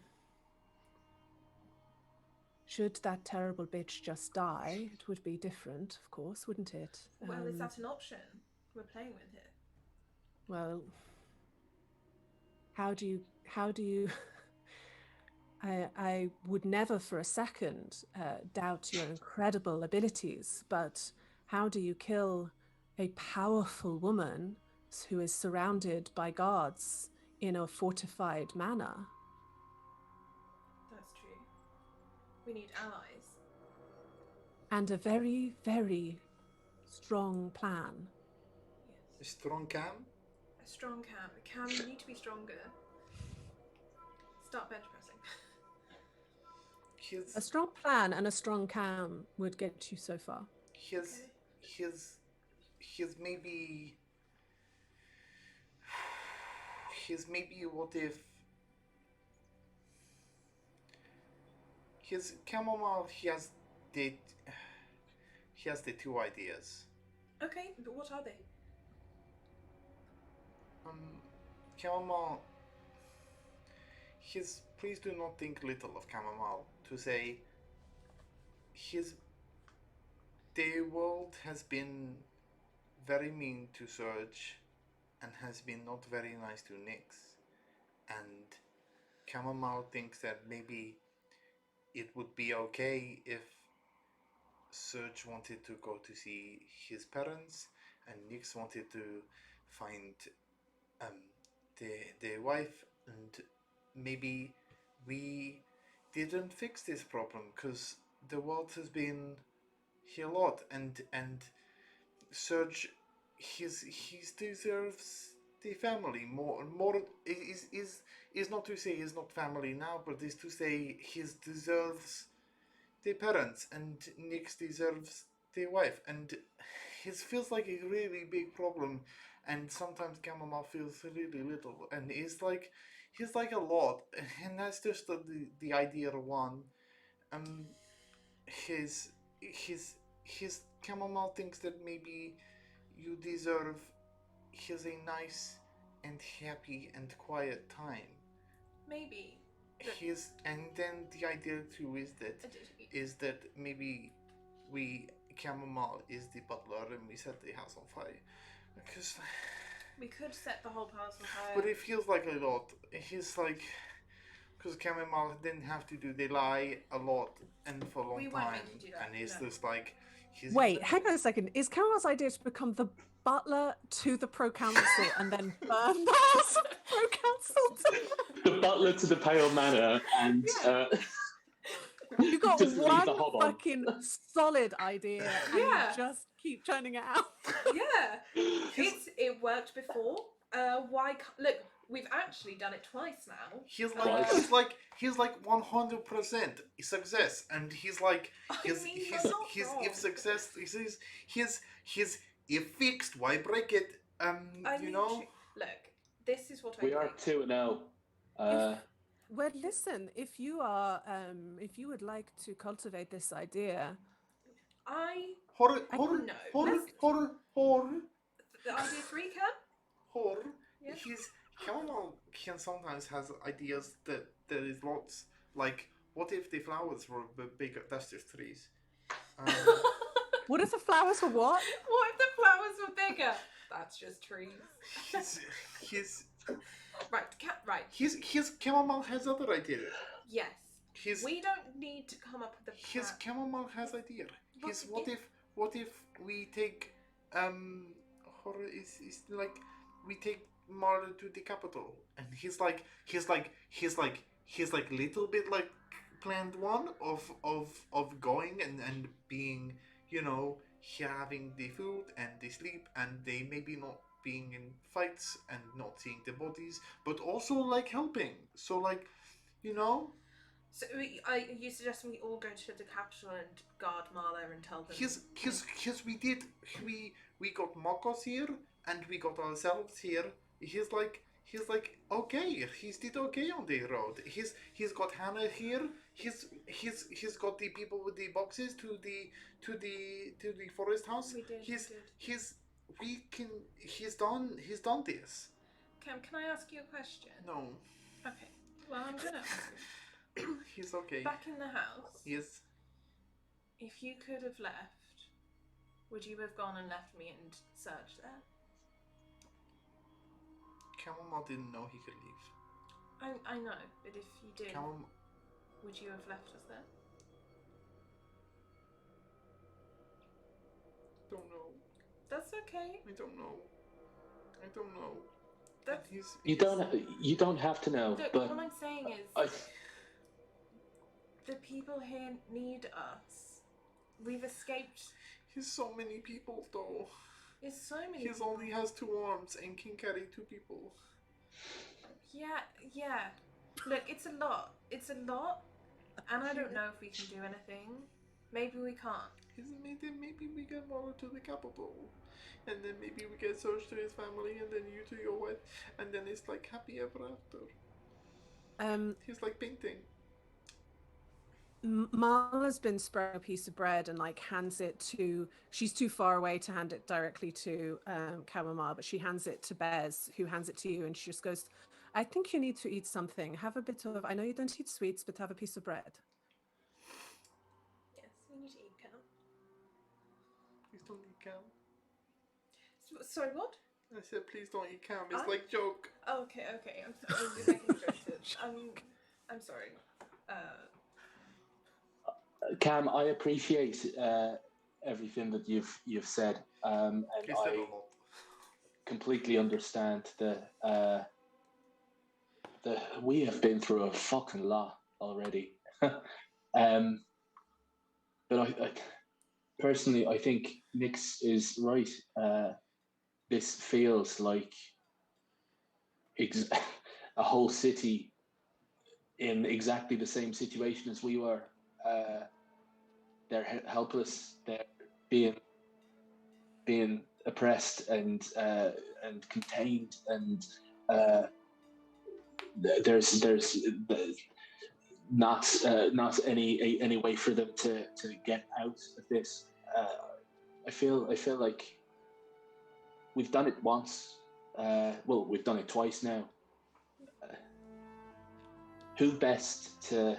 should that terrible bitch just die, it would be different, of course, wouldn't it? Well, is that an option? We're playing with it. Well, how do you I would never for a second doubt your incredible abilities, but how do you kill a powerful woman who is surrounded by guards in a fortified manner? That's true. We need allies. And a very, very strong plan. A Yes. strong cam? A strong Cam. Cam, you need to be stronger. Start bench pressing. A His strong plan and a strong cam would get you so far. his Okay. his maybe his maybe what if his chamomile the he has the two ideas. Okay, but what are they? Chamomile his please do not think little of chamomile to say his the world has been very mean to Surge and has been not very nice to Nyx. And Chamomile thinks that maybe it would be okay if Surge wanted to go to see his parents and Nyx wanted to find um, the wife, and maybe we didn't fix this problem because the world has been here a lot, and Surge he deserves the family more is not to say he's not family now, but is to say he deserves the parents, and Nyx deserves the wife, and it feels like a really big problem, and sometimes chamomile feels really little, and he's like a lot, and that's just the idea of one. Um, his his chamomile thinks that maybe you deserve his a nice and happy and quiet time. Maybe. Look, His and then the idea too is that maybe we chamomile is the butler and we set the house on fire because we could set the whole house on fire. but it feels like a lot. He's like because chamomile didn't have to do they lie a lot and for a long We won't time make you do that, and it's no. just like he's Wait, hang on a second. Is Caramel's idea to become the butler to the pro-council and then burn the house of the pro-council? The butler to the Pale Manor, and You got just leave one the hob on. fucking solid idea and Yeah. you just keep churning it out. Yeah, it worked before. Why? Look, we've actually done it twice now. He's Twice. like 100% success, and he's like You're not if wrong. success he's if fixed, why break it? You know. Look, this is what I We think. are 2-0. Well, listen, if you would like to cultivate this idea, Horror, I horror, don't know. horror, Let's- horror, horror, The idea 3 can? horror. Yeah. Chamomile can sometimes has ideas that there is lots. Like, what if the flowers were bigger? That's just trees. what if the flowers were what? What if the flowers were bigger? That's just trees. His Right. chamomile has other ideas. Yes. His We don't need to come up with a plan. his chamomile has idea. His But what if we take horror is like we take Marlon to the capital and he's like little bit like planned one of going and being, you know, having the food and the sleep and they maybe not being in fights and not seeing the bodies, but also like helping. So like, you know, So you suggesting we all go to the capital and guard Marlow and tell them? His we got Marcos here and we got ourselves here. He's like okay. He's did okay on the road. He's got Hannah here. He's got the people with the boxes to the forest house. We did. He's done this. Cam, can I ask you a question? No, Okay. Well, I'm gonna ask you. he's okay. Back in the house, Yes. if you could have left, would you have gone and left me and searched there? Chamomile didn't know he could leave. I know, but if you did, would you have left us there? Don't know. That's okay. I don't know. That's You don't have to know, Look, but what I'm saying is, I, the people here need us. We've escaped. He's so many people though. There's so many. He people. only has 2 arms and can carry 2 people. Yeah. Look, it's a lot. And I don't know if we can do anything. Maybe we can't. Maybe we get Marlow to the capital. And then maybe we get Serge to his family and then you to your wife. And then it's like happy ever after. He's like painting. Marla's been spreading a piece of bread and like hands it to. She's too far away to hand it directly to Chamomile, but she hands it to Bez, who hands it to you, and she just goes, "I think you need to eat something. Have a bit of. I know you don't eat sweets, but have a piece of bread." Yes, we need to eat, Cam. Please don't eat Cam. Sorry, what? I said please don't eat Cam. It's I- like joke. Oh, okay. I'm sorry. I'm just making jokes. I'm sorry. Cam, I appreciate everything that you've said, and He said a I lot. completely understand the we have been through a fucking lot already. But I personally, I think Nix is right. This feels like a whole city in exactly the same situation as we were. They're helpless. They're being oppressed and contained, and there's not any way for them to get out of this. I feel like we've done it once. Well, we've done it twice now. Who best to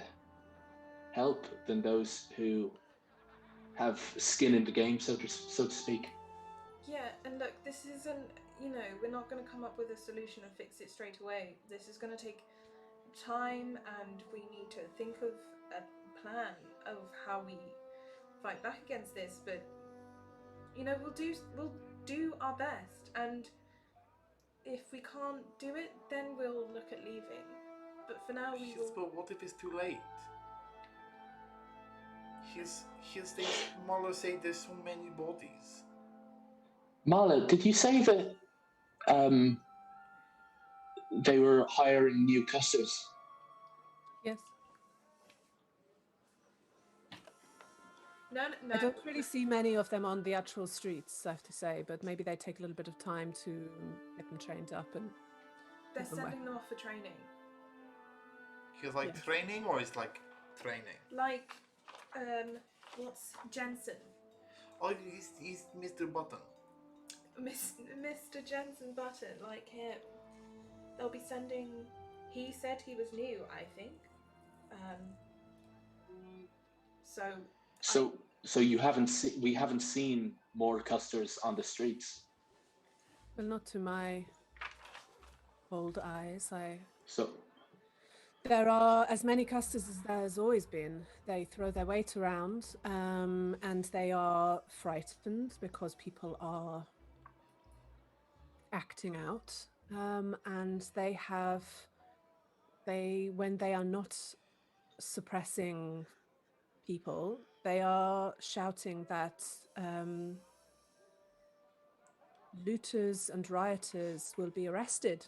help than those who have skin in the game, so to speak? Yeah, and look, this isn't, we're not going to come up with a solution and fix it straight away. This is going to take time, and we need to think of a plan of how we fight back against this. But we'll do our best, and if we can't do it, then we'll look at leaving. But for now, we will. But what if it's too late? Marlo said there's so many bodies. Marla, did you say that they were hiring new customers? Yes. No. I don't really see many of them on the actual streets, I have to say, but maybe they take a little bit of time to get them trained up and. They're sending them off for training. He's like training, or is like training? Like, what's Jensen? Oh, he's Mr. Button. Mr. Jensen Button, like him. They'll be sending. He said he was new, I think. So you haven't we haven't seen more customers on the streets. Well, not to my old eyes. So there are as many customers as there has always been. They throw their weight around, and they are frightened because people are acting out, and when they are not suppressing people, they are shouting that looters and rioters will be arrested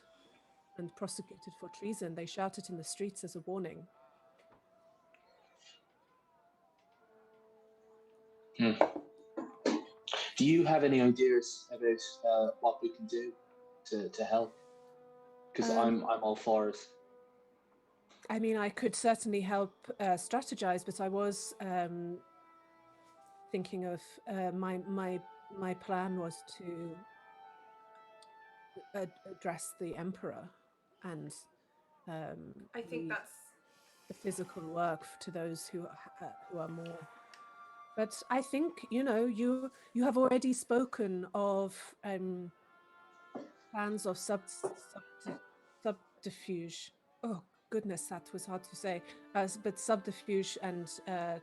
and prosecuted for treason. They shout it in the streets as a warning. Do you have any ideas about what we can do to help? Because I'm all for it. I mean, I could certainly help strategize, but I was thinking of my plan was to address the emperor and I think that's the physical work to those who are more. But I think you have already spoken of plans of subterfuge. Oh goodness, that was hard to say. But subterfuge and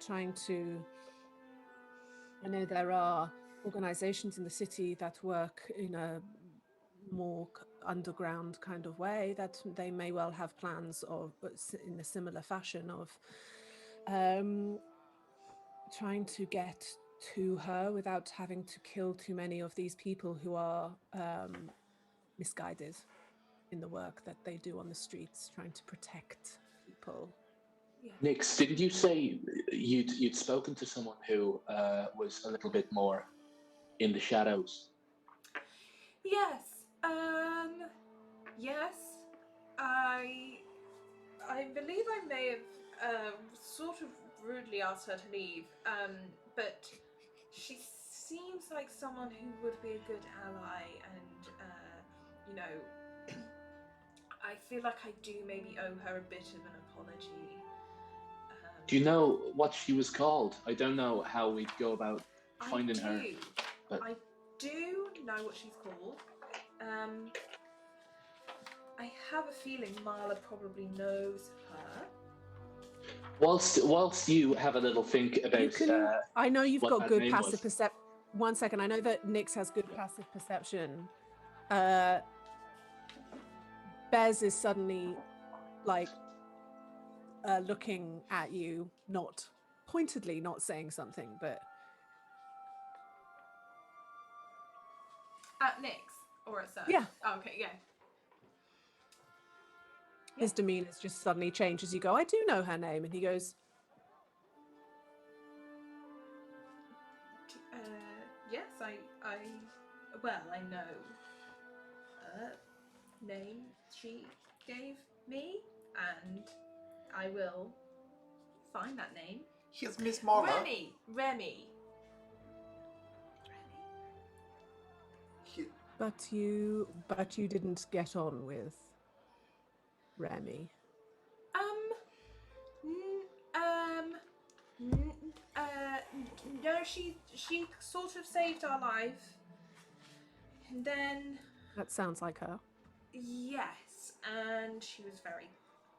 trying to. I know there are organizations in the city that work in a more underground kind of way, that they may well have plans of, in a similar fashion, of trying to get to her without having to kill too many of these people who are misguided in the work that they do on the streets, trying to protect people. Yeah. Nix, didn't you say you'd spoken to someone who was a little bit more in the shadows? Yes. Yes. I believe I may have sort of rudely asked her to leave. But she seems like someone who would be a good ally, and I feel like I do maybe owe her a bit of an apology. Do you know what she was called? I don't know how we'd go about finding her. But I do know what she's called. I have a feeling Marla probably knows her. Whilst you have a little think about, I know you've got good passive was. perception. 1 second, I know that Nix has good passive perception. Bez is suddenly like looking at you, not pointedly, not saying something, but At Nix or at Sir? Yeah. Oh, okay, yeah. his demeanor's just suddenly changed as you go, I do know her name, and he goes, Yes, I Well, I know a name she gave me, and I will find that name. Here's Miss Mara. Remy. But you didn't get on with Remy. No, she sort of saved our life, and then That sounds like her. yes, and she was very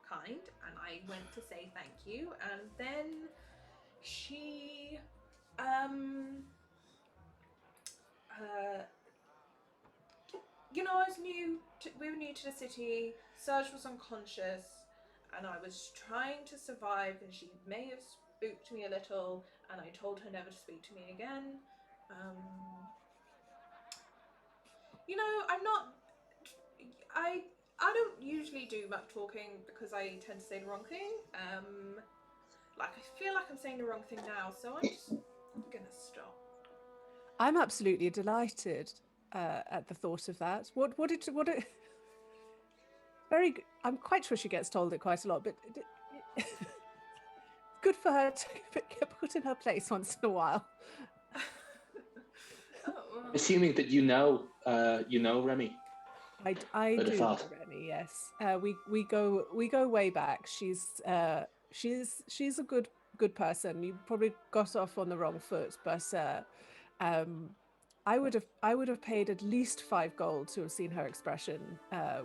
kind, and I went to say thank you, and then she I was we were new to the city. Serge was unconscious, and I was trying to survive, and she may have spooked me a little, and I told her never to speak to me again. I'm not. I don't usually do much talking because I tend to say the wrong thing. I feel like I'm saying the wrong thing now, so I'm just gonna stop. I'm absolutely delighted at the thought of that. Very. I'm quite sure she gets told it quite a lot, but good for her to get put in her place once in a while. Assuming that you know Remy. I do know Remy. Yes, we go way back. She's a good person. You probably got off on the wrong foot, but I would have paid at least 5 gold to have seen her expression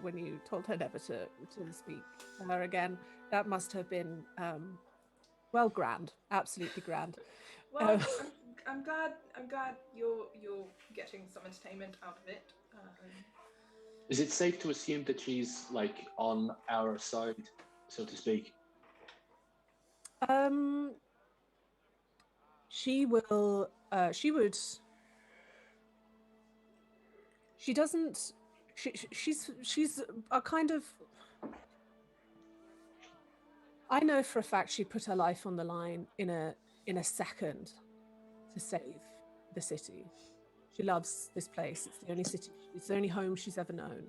when you told her never to speak to her again. That must have been grand, absolutely grand. Well, I'm glad you're getting some entertainment out of it. Is it safe to assume that she's like on our side, so to speak? She will. She would. She doesn't. She's a kind of. I know for a fact she put her life on the line in a second to save the city. She loves this place. It's the only city. It's the only home she's ever known.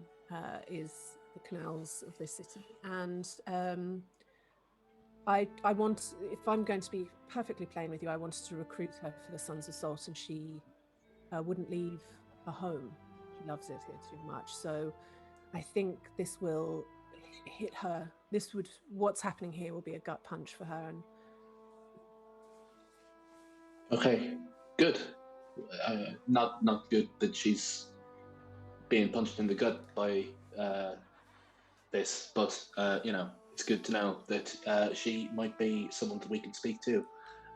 Is the canals of this city, and I want. If I'm going to be perfectly plain with you, I wanted to recruit her for the Sons of Salt, and she wouldn't leave her home. She loves it here too much. So I think this will hit her. What's happening here will be a gut punch for her. And okay, good. Not good that she's being punched in the gut by this, but it's good to know that she might be someone that we can speak to.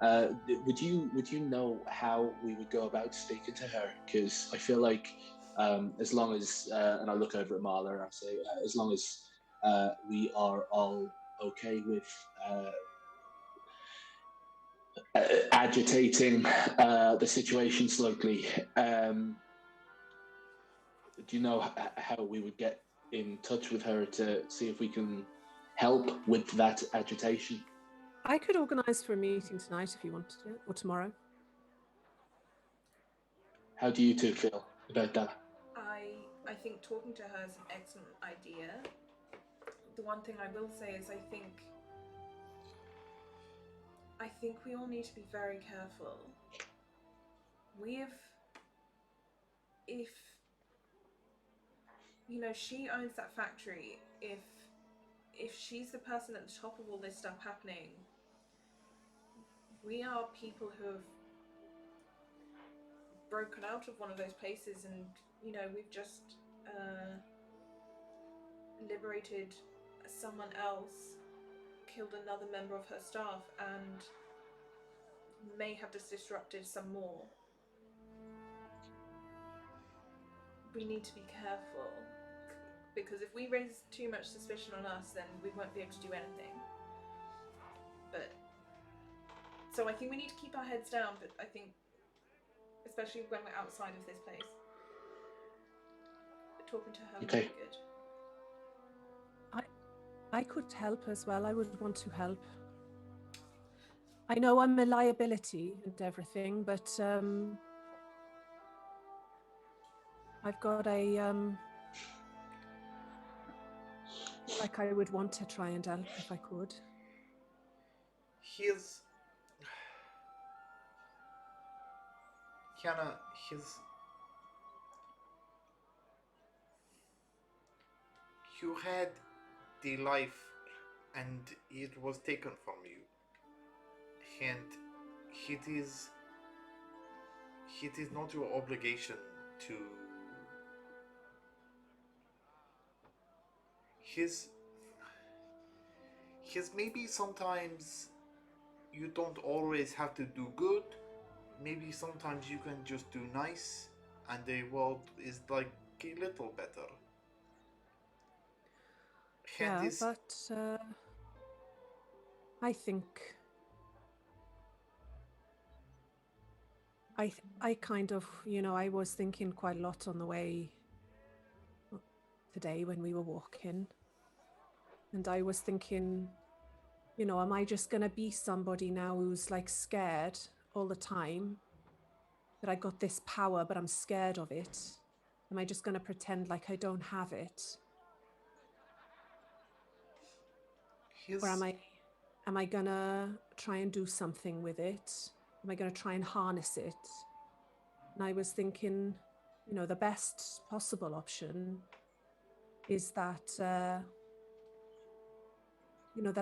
Would you know how we would go about speaking to her? Because I feel like as long as and I look over at Marla and I say as long as we are all okay with agitating the situation slowly. Do you know how we would get in touch with her to see if we can help with that agitation? I could organise for a meeting tonight if you wanted to, or tomorrow. How do you two feel about that? I think talking to her is an excellent idea. The one thing I will say is I think we all need to be very careful. If she owns that factory, if she's the person at the top of all this stuff happening, we are people who have broken out of one of those places, and we've just liberated someone else, killed another member of her staff, and may have just disrupted some more. We need to be careful, because if we raise too much suspicion on us, then we won't be able to do anything. So I think we need to keep our heads down, but I think especially when we're outside of this place, talking to her would be good. I could help as well. I would want to help. I know I'm a liability and everything, but I've got a like I would want to try and help if I could. He's Kiana. He's you had the life, and it was taken from you, and it is it is not your obligation to his maybe sometimes you don't always have to do good. Maybe sometimes you can just do nice, and the world is like a little better. And Yeah, this but I think I kind of, I was thinking quite a lot on the way today when we were walking, and I was thinking, am I just going to be somebody now who's like scared all the time that I got this power, but I'm scared of it? Am I just going to pretend like I don't have it? Or his am I going to try and do something with it? Am I going to try and harness it? And I was thinking, the best possible option is that, that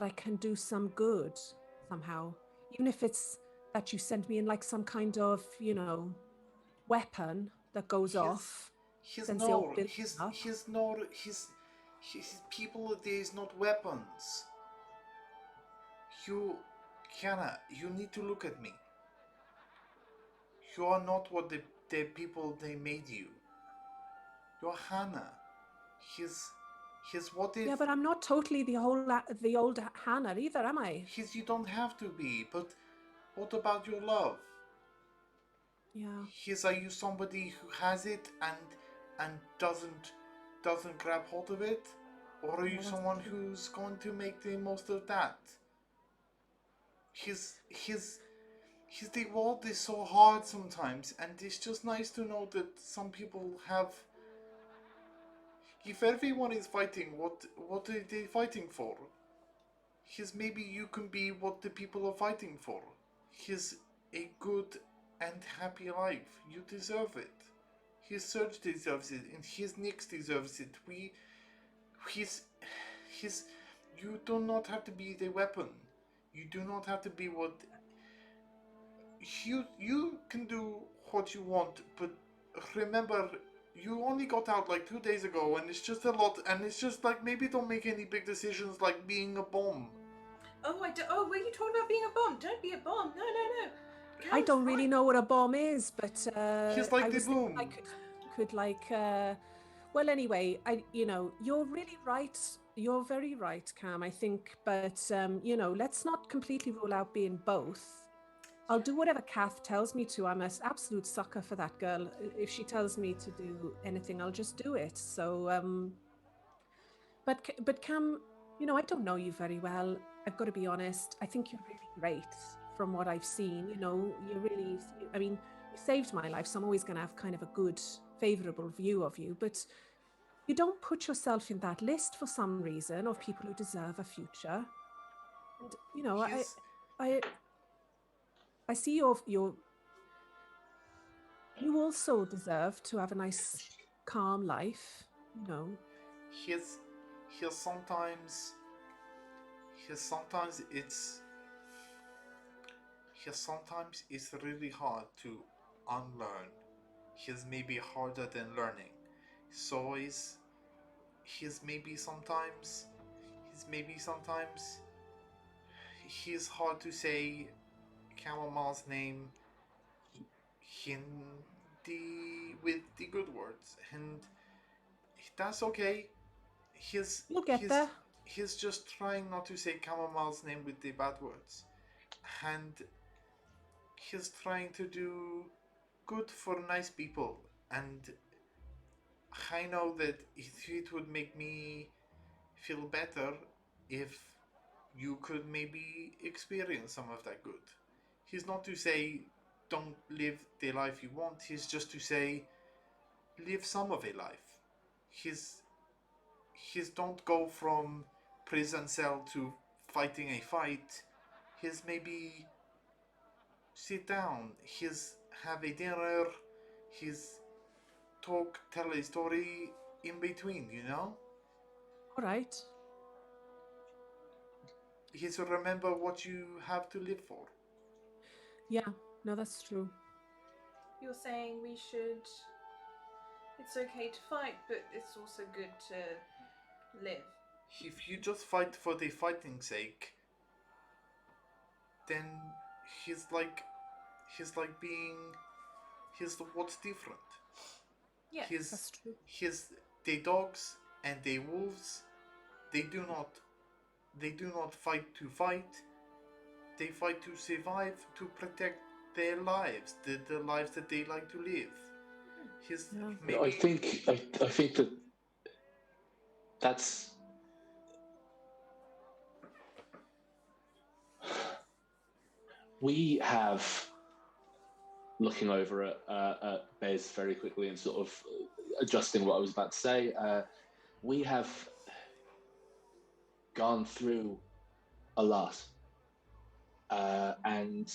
I can do some good somehow, even if it's that you send me in like some kind of, weapon that goes his off, sends the old building up. his people. There's not weapons. You, Kiana, you need to look at me. You are not what the people they made you. You're Hannah. He's what if Yeah, but I'm not totally the old Hannah either, am I? you don't have to be, but what about your love? Yeah. Are you somebody who has it and doesn't grab hold of it? Or are Yeah, you that's someone true. who's going to make the most of that? His the world is so hard sometimes, and it's just nice to know that some people have. If everyone is fighting, what are they fighting for? His maybe you can be what the people are fighting for. His a good and happy life. You deserve it. His Surge deserves it, and his Nyx deserves it. His, his. You do not have to be the weapon. You do not have to be what. You can do what you want, but remember, you only got out like 2 days ago, and it's just a lot. And it's just like maybe don't make any big decisions like being a bomb. Oh, were you talking about being a bomb? Don't be a bomb. No, no, no. I Cam's don't really fine. know what a bomb is, but He's like I the was thinking I boom. could like well anyway, you're really right. You're very right, Cam, I think, but let's not completely rule out being both. I'll do whatever Kath tells me to. I'm an absolute sucker for that girl. If she tells me to do anything, I'll just do it. So but Cam, I don't know you very well. I've got to be honest. I think you're really great from what I've seen. You're really, I mean, you saved my life, so I'm always going to have kind of a good, favorable view of you. But you don't put yourself in that list for some reason of people who deserve a future. And He's I, I see you also deserve to have a nice, calm life. he's he's sometimes sometimes it's really hard to unlearn. He's maybe harder than learning. So he's maybe sometimes he's hard to say Camomile's name in with the good words, and that's okay. You'll get there. He's just trying not to say Camomile's name with the bad words, and he's trying to do good for nice people. And I know that it would make me feel better if you could maybe experience some of that good. He's not to say don't live the life you want, he's just to say live some of a life. His don't go from prison cell to fighting a fight. His maybe sit down. His have a dinner. His talk, tell a story in between. You know. All right. His remember what you have to live for. Yeah, no, that's true. You're saying we should. It's okay to fight, but it's also good to live. If you just fight for the fighting sake, then he's like he's like being he's the what's different. Yeah. His That's true. his the dogs and the wolves they do not fight to fight. They fight to survive, to protect their lives, the lives that they like to live. His Yeah. maybe I think that that's we have looking over at Bez very quickly and sort of adjusting what I was about to say. We have gone through a lot, and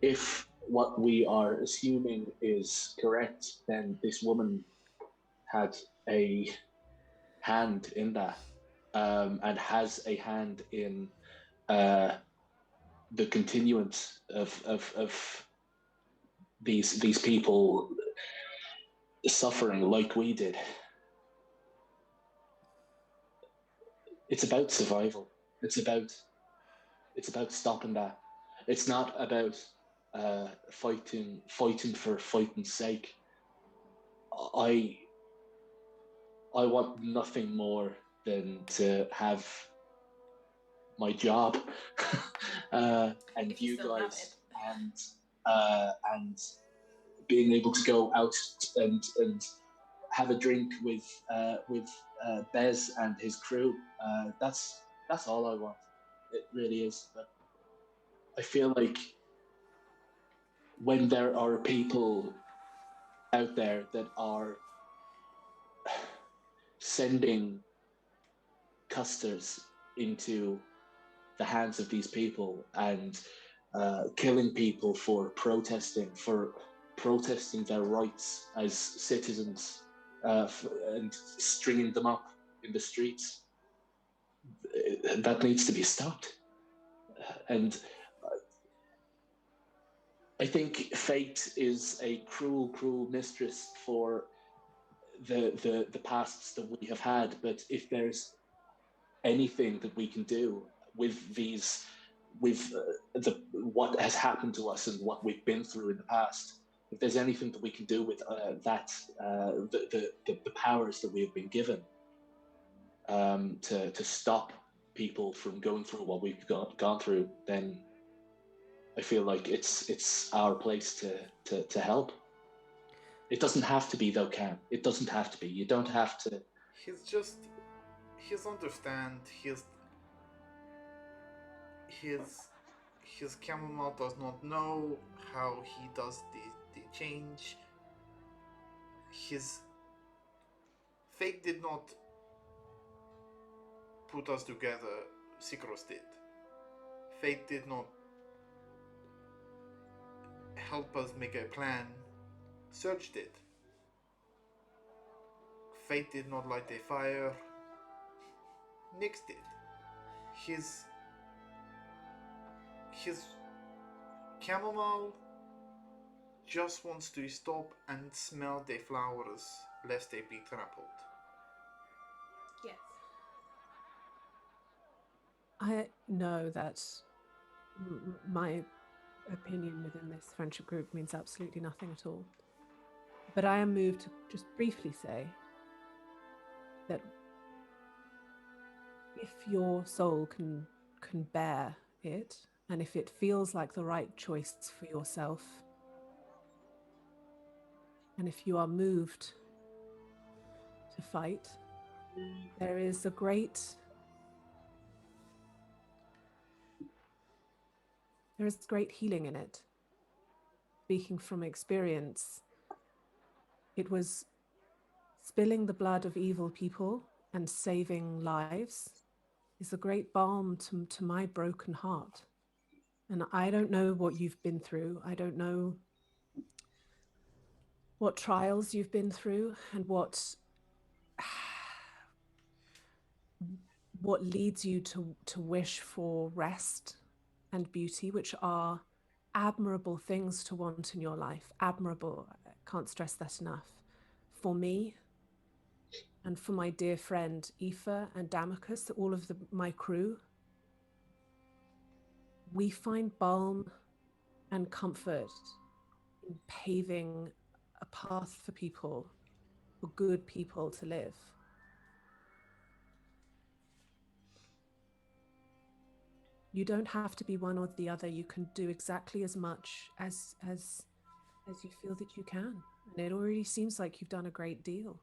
if what we are assuming is correct, then this woman had a hand in that, and has a hand in uh, the continuance of these people suffering like we did. It's about survival. It's about stopping that. It's not about fighting for fighting's sake. I I want nothing more than to have my job, and If you you still have guys, it. and being able to go out and have a drink with Bez and his crew. That's all I want. It really is. But I feel like when there are people out there that are sending custers into the hands of these people and killing people for protesting their rights as citizens, and stringing them up in the streets. That needs to be stopped. And I think fate is a cruel, cruel mistress for the pasts that we have had. But if there's anything that we can do with these, with the what has happened to us and what we've been through in the past, if there's anything that we can do with the powers that we have been given, to stop people from going through what we've gone through, then I feel like it's our place to help. It doesn't have to be though, Cam. It doesn't have to be. You don't have to. he's understand his his chamomile does not know how he does the change. His fate did not put us together. Sikros did. Fate did not help us make a plan. Surge did. Fate did not light a fire. Nyx did. His chamomile just wants to stop and smell the flowers lest they be trampled. Yes. I know that my opinion within this friendship group means absolutely nothing at all. But I am moved to just briefly say that if your soul can bear it, and if it feels like the right choice for yourself, and if you are moved to fight, there is great healing in it. Speaking from experience, It was spilling the blood of evil people and saving lives is a great balm to my broken heart. And I don't know what you've been through. I don't know what trials you've been through and what leads you to wish for rest and beauty, which are admirable things to want in your life. Admirable. I can't stress that enough. For me, and for my dear friend Aoife and Damocus, all of my crew, we find balm and comfort in paving a path for people, for good people to live. You don't have to be one or the other. You can do exactly as much as you feel that you can. And it already seems like you've done a great deal.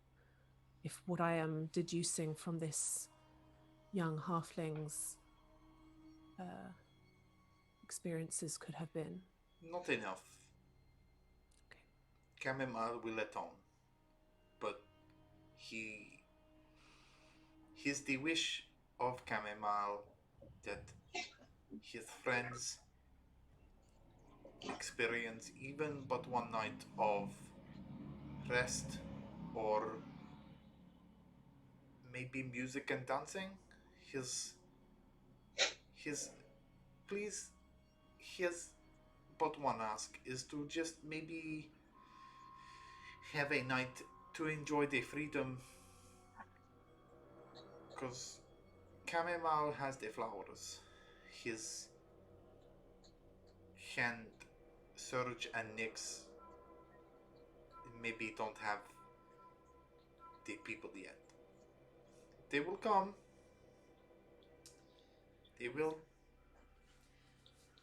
If what I am deducing from this young halfling's experiences could have been. Not enough. Okay. Chamomile will let on, but he's the wish of Chamomile that his friends experience even but one night of rest or maybe music and dancing. His please his but one ask is to just maybe have a night to enjoy the freedom, because Chamomile has the flowers. His hand, Surge and Nyx maybe don't have the people yet. They will come. They will.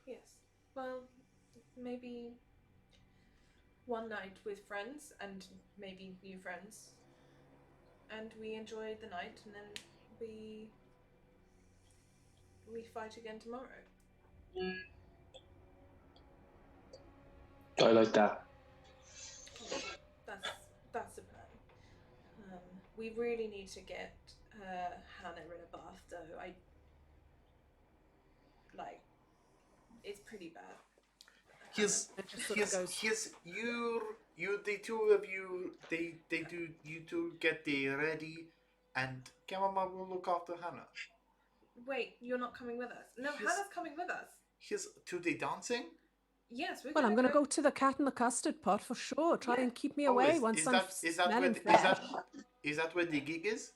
Yes. Well, maybe one night with friends and maybe new friends. And we enjoy the night and then we fight again tomorrow. I like that. That's the plan. We really need to get Hannah in a bath though. It's pretty bad. The two of you, you two get the ready, and Chamomile will look after Hannah. Wait, you're not coming with us? No, Hannah's coming with us. Here's to the dancing. Yes, we're Well, I'm going to go to the Cat and the Custard Pot for sure. Try and keep me away once I'm smelling fresh. Is that where the gig is?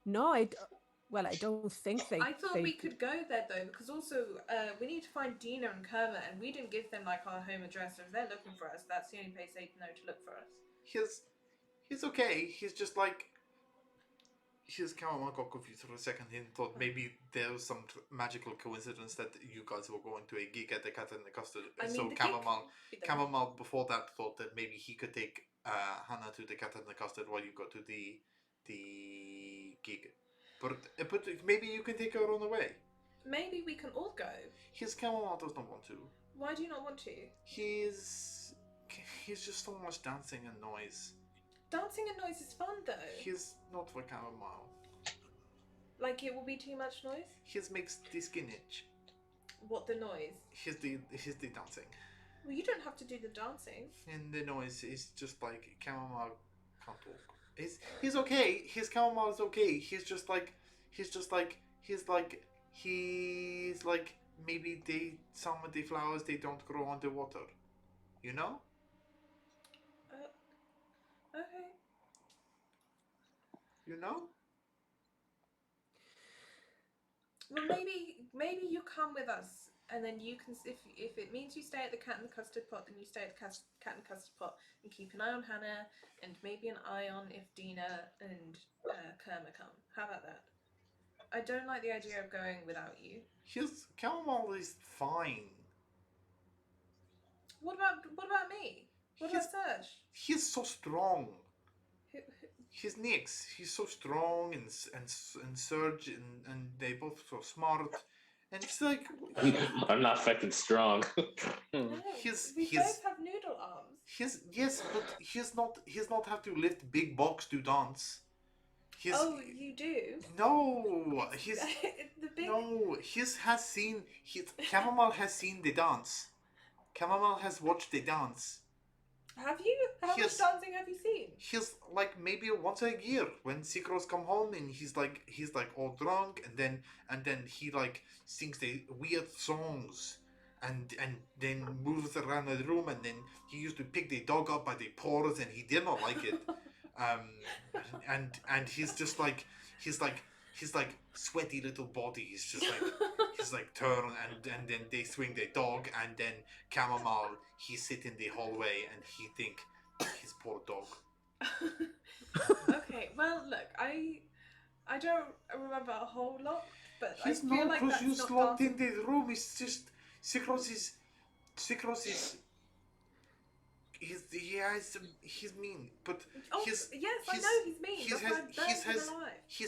No, I don't think they... I thought we could go there though, because also we need to find Dina and Kermit, and we didn't give them like our home address, so if they're looking for us, that's the only place they know to look for us. He's okay. He's just like... His Chamomile got confused for a second. He thought maybe there was some magical coincidence that you guys were going to a gig at the Cat and the Custard. So Chamomile before that thought that maybe he could take Hannah to the Cat and the Custard while you go to the gig. But maybe you can take her on the way. Maybe we can all go. His Chamomile does not want to. Why do you not want to? He's just so much dancing and noise. Dancing and noise is fun though. He's not for Chamomile. Like it will be too much noise? His makes the skin itch. What, the noise? He's the dancing. Well, you don't have to do the dancing. And the noise is just like Chamomile can't talk. He's okay. His Chamomile is okay. He's like maybe some of the flowers they don't grow underwater. You know? Okay. You know? Well, maybe you come with us, and then you can, if it means you stay at the Cat and the Custard Pot, then you stay at the Cat and Custard Pot and keep an eye on Hannah, and maybe an eye on if Dina and Kerma come. How about that? I don't like the idea of going without you. His Chamomile is fine. What about me? What about Serge? He's so strong. Who? He's Nyx. He's so strong, and Serge, and they both so smart. And it's like I'm not fucking strong. No, we both have noodle arms. Yes, but he's not have to lift big box to dance. He's Oh, you do. no, It's- he's the big. no, he's has seen his Chamomile has seen the dance. Chamomile has watched the dance. Have you? How much Yes. dancing have you seen? He's like maybe once a year when Sikros come home and he's like all drunk and then he like sings the weird songs and then moves around the room and then he used to pick the dog up by the paws and he did not like it. And he's just like he's like he's like sweaty little body. He's like turn and then they swing the dog and then Chamomile he sit in the hallway and he think his poor dog. Okay, well, look, I don't remember a whole lot, but He's I feel not like because that's you not locked in dancing. the room. It's just Sikros is he's mean, but Oh, he's yes, I he's- know he's mean. he That's has- why I'm he very has- alive. he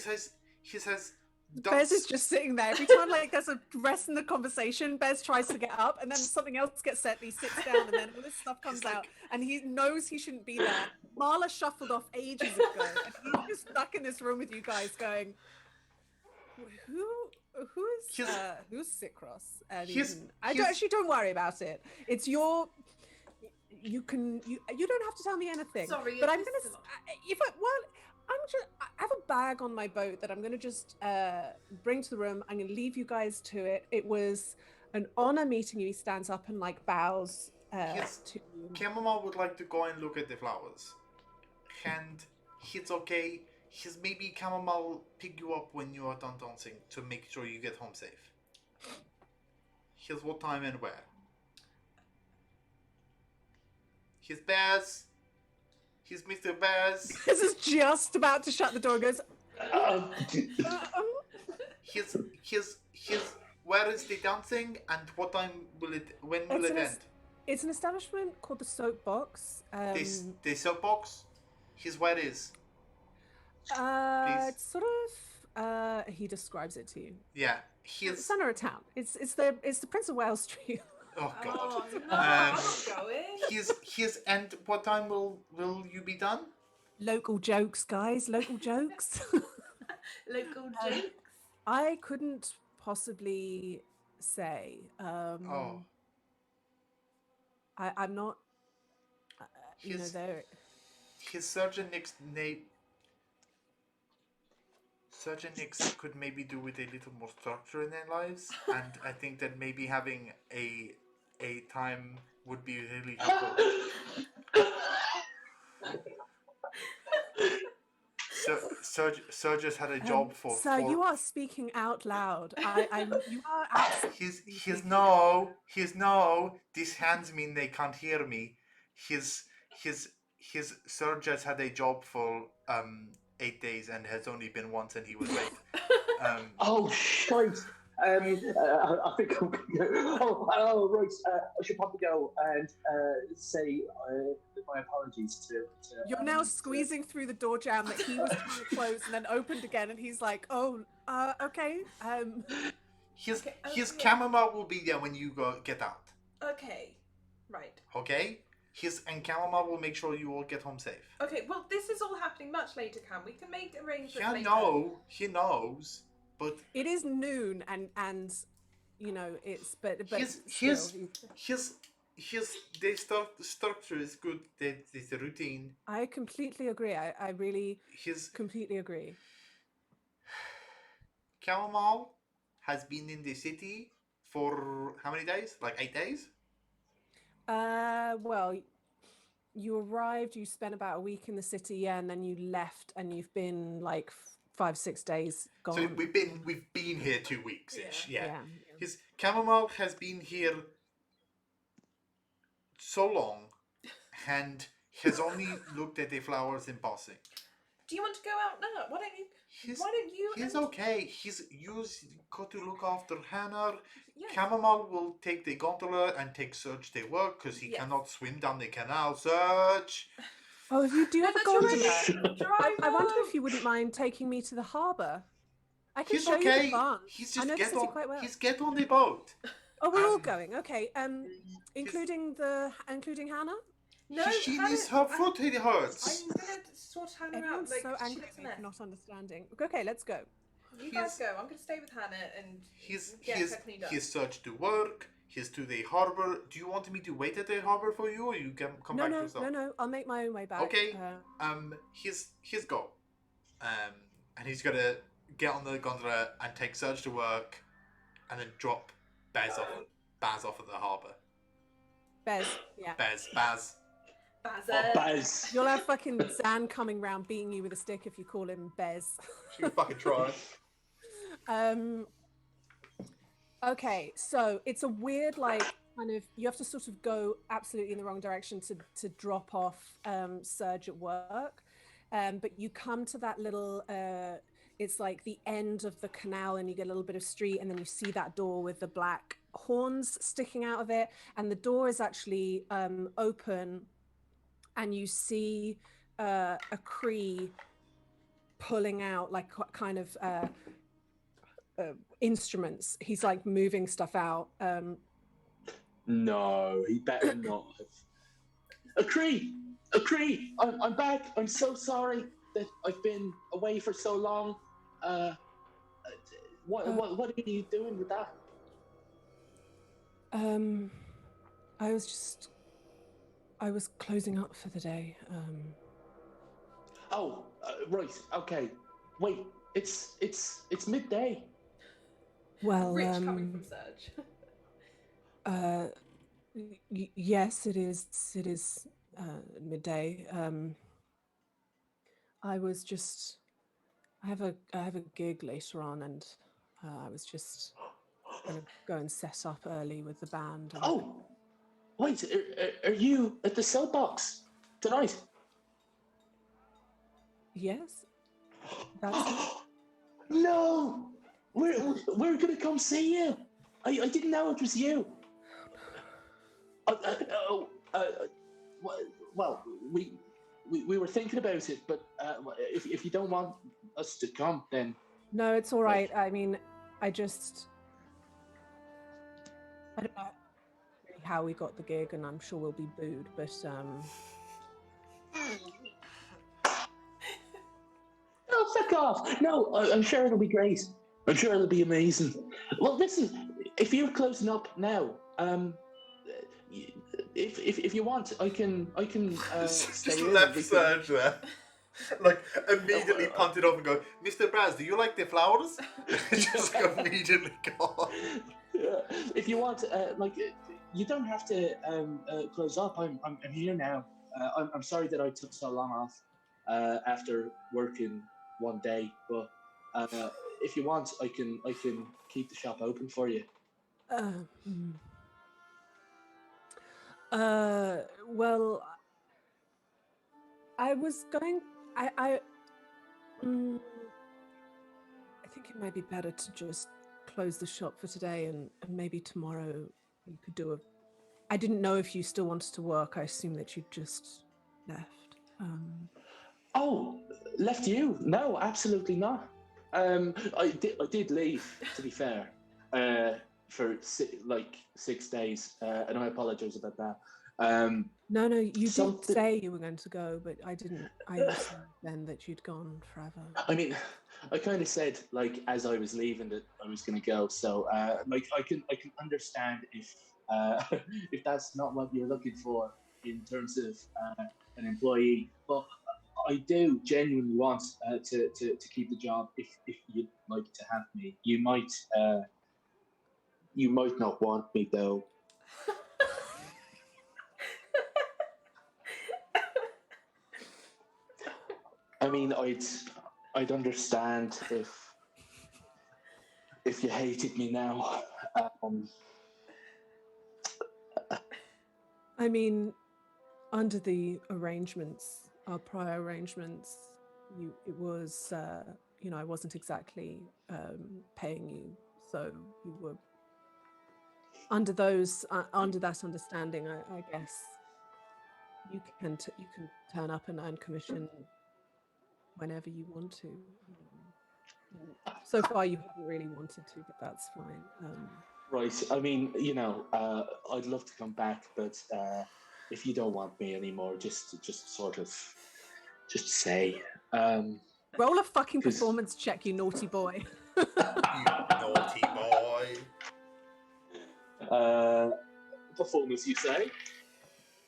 has Bez is just sitting there. Every time like there's a rest in the conversation, Bez tries to get up and then something else gets said and he sits down and then all this stuff comes He's like- out and he knows he shouldn't be there. Marla shuffled off ages ago and he's just stuck in this room with you guys going, who's Sikros? And don't worry about it. It's your you don't have to tell me anything. Sorry, but it I'm is gonna a lot. I have a bag on my boat that I'm gonna just bring to the room. I'm gonna leave you guys to it. It was an honor meeting you. He stands up and like bows Yes. to Chamomile would like to go and look at the flowers, and it's okay. He's maybe Chamomile pick you up when you are done dancing to make sure you get home safe. Here's what time and where. Here's Bears. He's Mr. Bears. This is just about to shut the door and goes, Here's where is the dancing and what time will it when will It's it an end? it's an establishment called the Soapbox. The soapbox? Here's where it is. please. It's sort of he describes it to you. Yeah. It's Here's the center of town. It's the Prince of Wales Street. oh god. Oh no, I'm not going. Here's and what time will you be done? Local jokes, guys. Local jokes. Local jokes. I couldn't possibly say. Oh. I'm not. You know, His there. his Surgeon Nicks could maybe do with a little more structure in their lives, and I think that maybe having a time would be really helpful. Sergius had a job for. Sir, you are speaking out loud. You are absolutely. He's no. These hands mean they can't hear me. His Sergius had a job for 8 days and has only been once, and he was late. Oh, shite. I think I'm going to go. Right. I should probably go and say my apologies to You're now squeezing through the door jam that he was trying to close and then opened again, and he's like, "Oh, okay." His Okay, chamomile will be there when you get out. Okay, right. Okay. And chamomile will make sure you all get home safe. Okay, well, this is all happening much later, Cam. We can make arrangements Yeah, later. no, he knows, but It is noon, and you know it's but his structure is good. There's a routine. I completely agree. I really His completely agree. chamomile has been in the city for how many days? Like 8 days? Well, you arrived, you spent about a week in the city, yeah, and then you left, and you've been like 5-6 days gone. So we've been here 2 weeks ish. Yeah. yeah. His chamomile has been here so long and has only looked at the flowers in passing. Do you want to go out now? Why don't you? He's okay. He's got to look after Hannah. Yes. Chamomile will take the gondola and take Serge to work because he Yes. cannot swim down the canal. Serge! Oh, if you do have a But you're gondola, Drive I wonder home. if you wouldn't mind taking me to the harbour. I can He's show you okay. the barn. He's I just know the get city on. quite well. He's get on the boat. Oh, we're all Um, going. Okay. Including Hannah. No, she Hannah, needs her foot. It hurts. I'm gonna sort Hannah out. Everyone's Like, so she angry needs at a me for mess. not understanding. Okay, let's go. You He's- guys go. I'm gonna stay with Hannah and He's get he's her cleaned up. he's searched to work. He's to the harbor. Do you want me to wait at the harbor for you, or you can come No, back no, yourself? no, no. I'll make my own way back. Okay. He's go. And he's gonna get on the gondola and take Serge to work, and then drop Baz off at the harbor. Bez, yeah. Baz. Bazza. Baz. You'll have fucking Zan coming round beating you with a stick if you call him Bez. She can fucking try. Okay, so it's a weird, like, kind of, you have to sort of go absolutely in the wrong direction to drop off Serge at work. But you come to that little, it's like the end of the canal, and you get a little bit of street, and then you see that door with the black horns sticking out of it. And the door is actually open, and you see a Cree pulling out like kind of instruments. He's like moving stuff out. No, he better not have. Agree. I'm back. I'm so sorry that I've been away for so long. What are you doing with that? I was closing up for the day. Oh, right. Okay. Wait. It's midday. Well, Rich coming from Serge. yes, it is. It is midday. I have a gig later on, and I was just gonna go and set up early with the band. And... Oh, wait. Are you at the soapbox tonight? Yes, that's it. No, we're gonna come see you. I didn't know it was you. Well, we were thinking about it, but if you don't want us to come, then No, it's all right. I mean, I don't know really how we got the gig, and I'm sure we'll be booed, but oh, fuck off. No, I'm sure it'll be great. I'm sure it'll be amazing. Well, listen, if you're closing up now, if you want, I can stay Just in. left We can- Serge there. Like, immediately punted off and go, Mr. Braz, do you like the flowers? Just immediately gone. Yeah. If you want, you don't have to close up. I'm here now. I'm sorry that I took so long off after working one day, but if you want, I can keep the shop open for you. Well, I was going. I think it might be better to just close the shop for today, and maybe tomorrow you could do a. I didn't know if you still wanted to work. I assume that you just left. Oh, left you? No, absolutely not. I did leave, to be fair, for 6 days, and I apologize about that. No, you did something- say you were going to go, but I didn't. I assumed then that you'd gone forever. I mean, I kind of said as I was leaving that I was going to go. So I can understand if if that's not what you're looking for in terms of an employee, but I do genuinely want to keep the job. If you'd like to have me, you might not want me though. I mean, I'd understand if you hated me now. I mean, under the arrangements, our prior arrangements, it was, I wasn't exactly paying you, so you were under that understanding. I guess you can turn up and earn commission whenever you want to. So far, you haven't really wanted to, but that's fine. Right. I mean, I'd love to come back, but if you don't want me anymore, just say. Roll a fucking 'Cause- performance check, you naughty boy. You naughty boy. Performance, you say?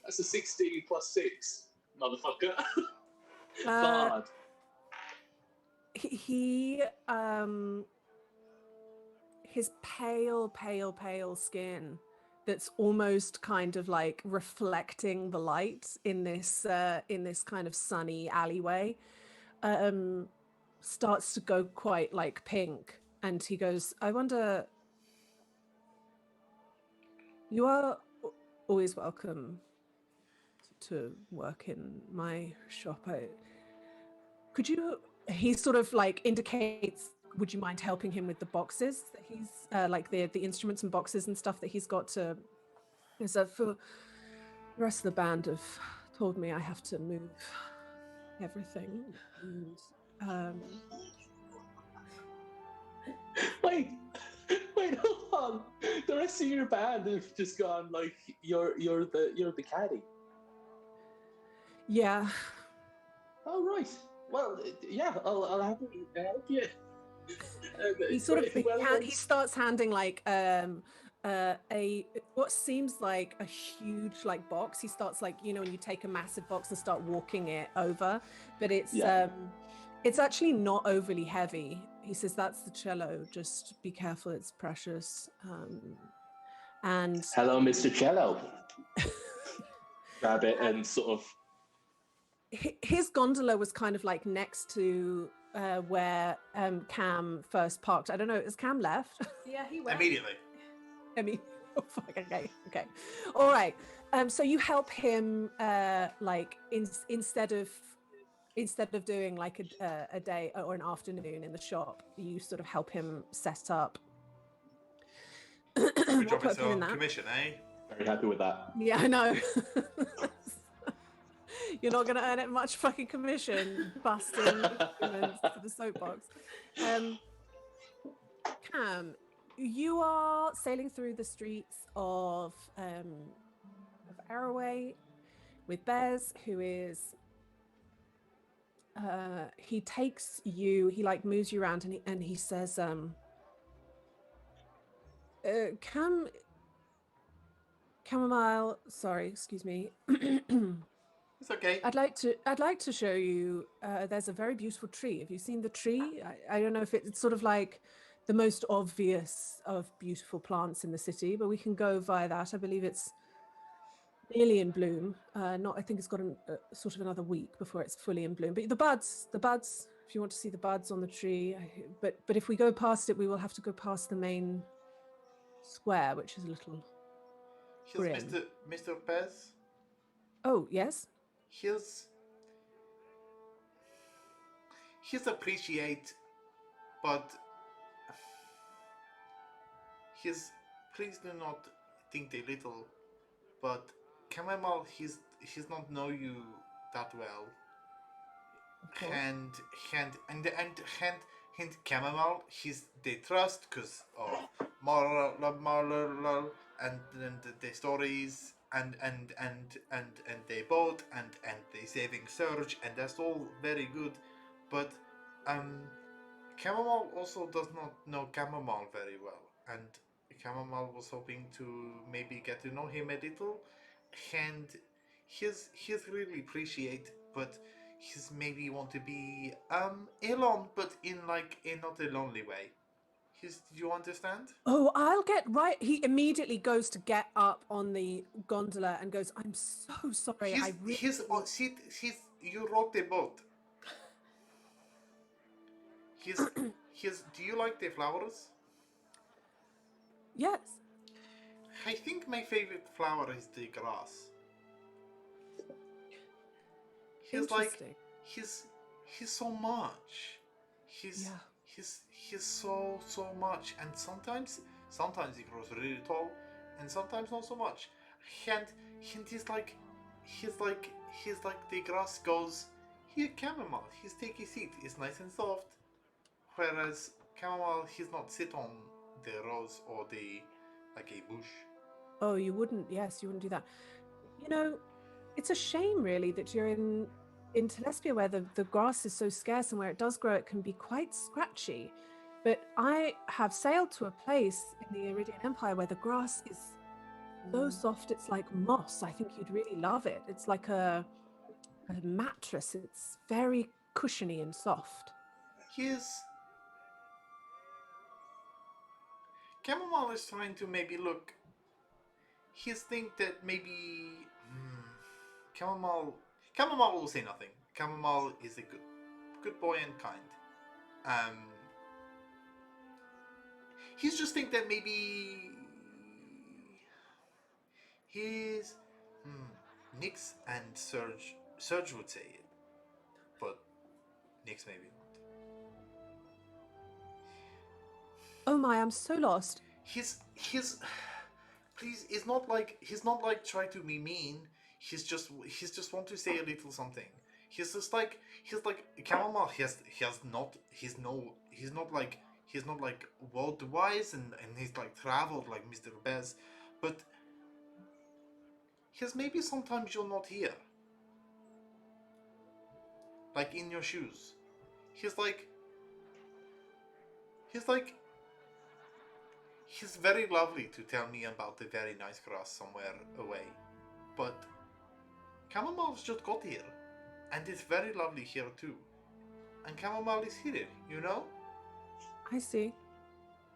That's a 16 plus 6, motherfucker. Bard. He his pale skin that's almost kind of like reflecting the light in this kind of sunny alleyway starts to go quite like pink, and he goes, I wonder, you are always welcome to work in my shop. Could you, he sort of like indicates, would you mind helping him with the boxes that he's like the instruments and boxes and stuff that he's got to, so for the rest of the band have told me I have to move everything, and Wait, hold on. The rest of your band have just gone like you're the caddy. yeah. Oh right. Well, yeah, I'll help you. He sort of Well, he starts handing like a what seems like a huge like box. He starts like, you know, when you take a massive box and start walking it over, but it's actually not overly heavy. He says, that's the cello, just be careful, it's precious. And hello, Mr. Cello. Grab it and sort of. His gondola was kind of like next to where Cam first parked. I don't know, has Cam left? Yeah, he went. Immediately. I mean, oh fuck, okay. All right. So you help him like instead of doing like a day or an afternoon in the shop, you sort of help him set up. We drop Put it him in on that. commission, eh? Very happy with that. Yeah, I know. You're not going to earn it much fucking commission busting instruments to the soapbox. Cam, you are sailing through the streets of Arroway with Bez, who is he takes you, he like moves you around, and he says, Chamomile, sorry, excuse me. It's okay. I'd like to show you, there's a very beautiful tree. Have you seen the tree? I don't know if it's sort of like the most obvious of beautiful plants in the city, but we can go via that. I believe it's nearly in bloom. I think it's got sort of another week before it's fully in bloom. But the buds, if you want to see the buds on the tree, but if we go past it, we will have to go past the main square, which is a little Here's grim. Mr. Pez. Oh, yes? Here's appreciate, but please do not think they little, but Chamomile, he's not know you that well. And Chamomile, they trust because of moral and the stories and they boat and they saving Surge, and that's all very good, but Chamomile also does not know Chamomile very well, and Chamomile was hoping to maybe get to know him a little, and he's really appreciate, but he's maybe want to be alone, but in like not a lonely way. Do you understand? Oh, I'll get right. He immediately goes to get up on the gondola and goes, I'm so sorry. You rock the boat. Do you like the flowers? Yes. I think my favorite flower is the grass. Interesting. He's so much. He's so much, and sometimes he grows really tall, and sometimes not so much. And he's like the grass goes. Here, chamomile. He's take his seat. It's nice and soft. Whereas chamomile, he's not sit on the rose or the like a bush. Oh, you wouldn't. Yes, you wouldn't do that. You know, it's a shame really that you're in Telespia where the grass is so scarce, and where it does grow it can be quite scratchy. But I have sailed to a place in the Iridian Empire where the grass is so soft it's like moss. I think you'd really love it. It's like a mattress. It's very cushiony and soft. He's Chamomile is trying to maybe look. He's think that maybe Chamomile. Chamomile will say nothing. Chamomile is a good boy and kind. Um, he's just think that maybe he's Nyx and Serge would say it, but Nyx maybe not. Oh my, I'm so lost. He's please. He's not like try to be mean. He's just want to say a little something. He's like Chamomile. He's not like world wise and he's like traveled like Mr. Bez, but he's maybe sometimes you're not here. Like in your shoes. He's like he's like He's very lovely to tell me about the very nice grass somewhere away, but Chamomile's just got here, and it's very lovely here too. And Chamomile is here, you know? I see.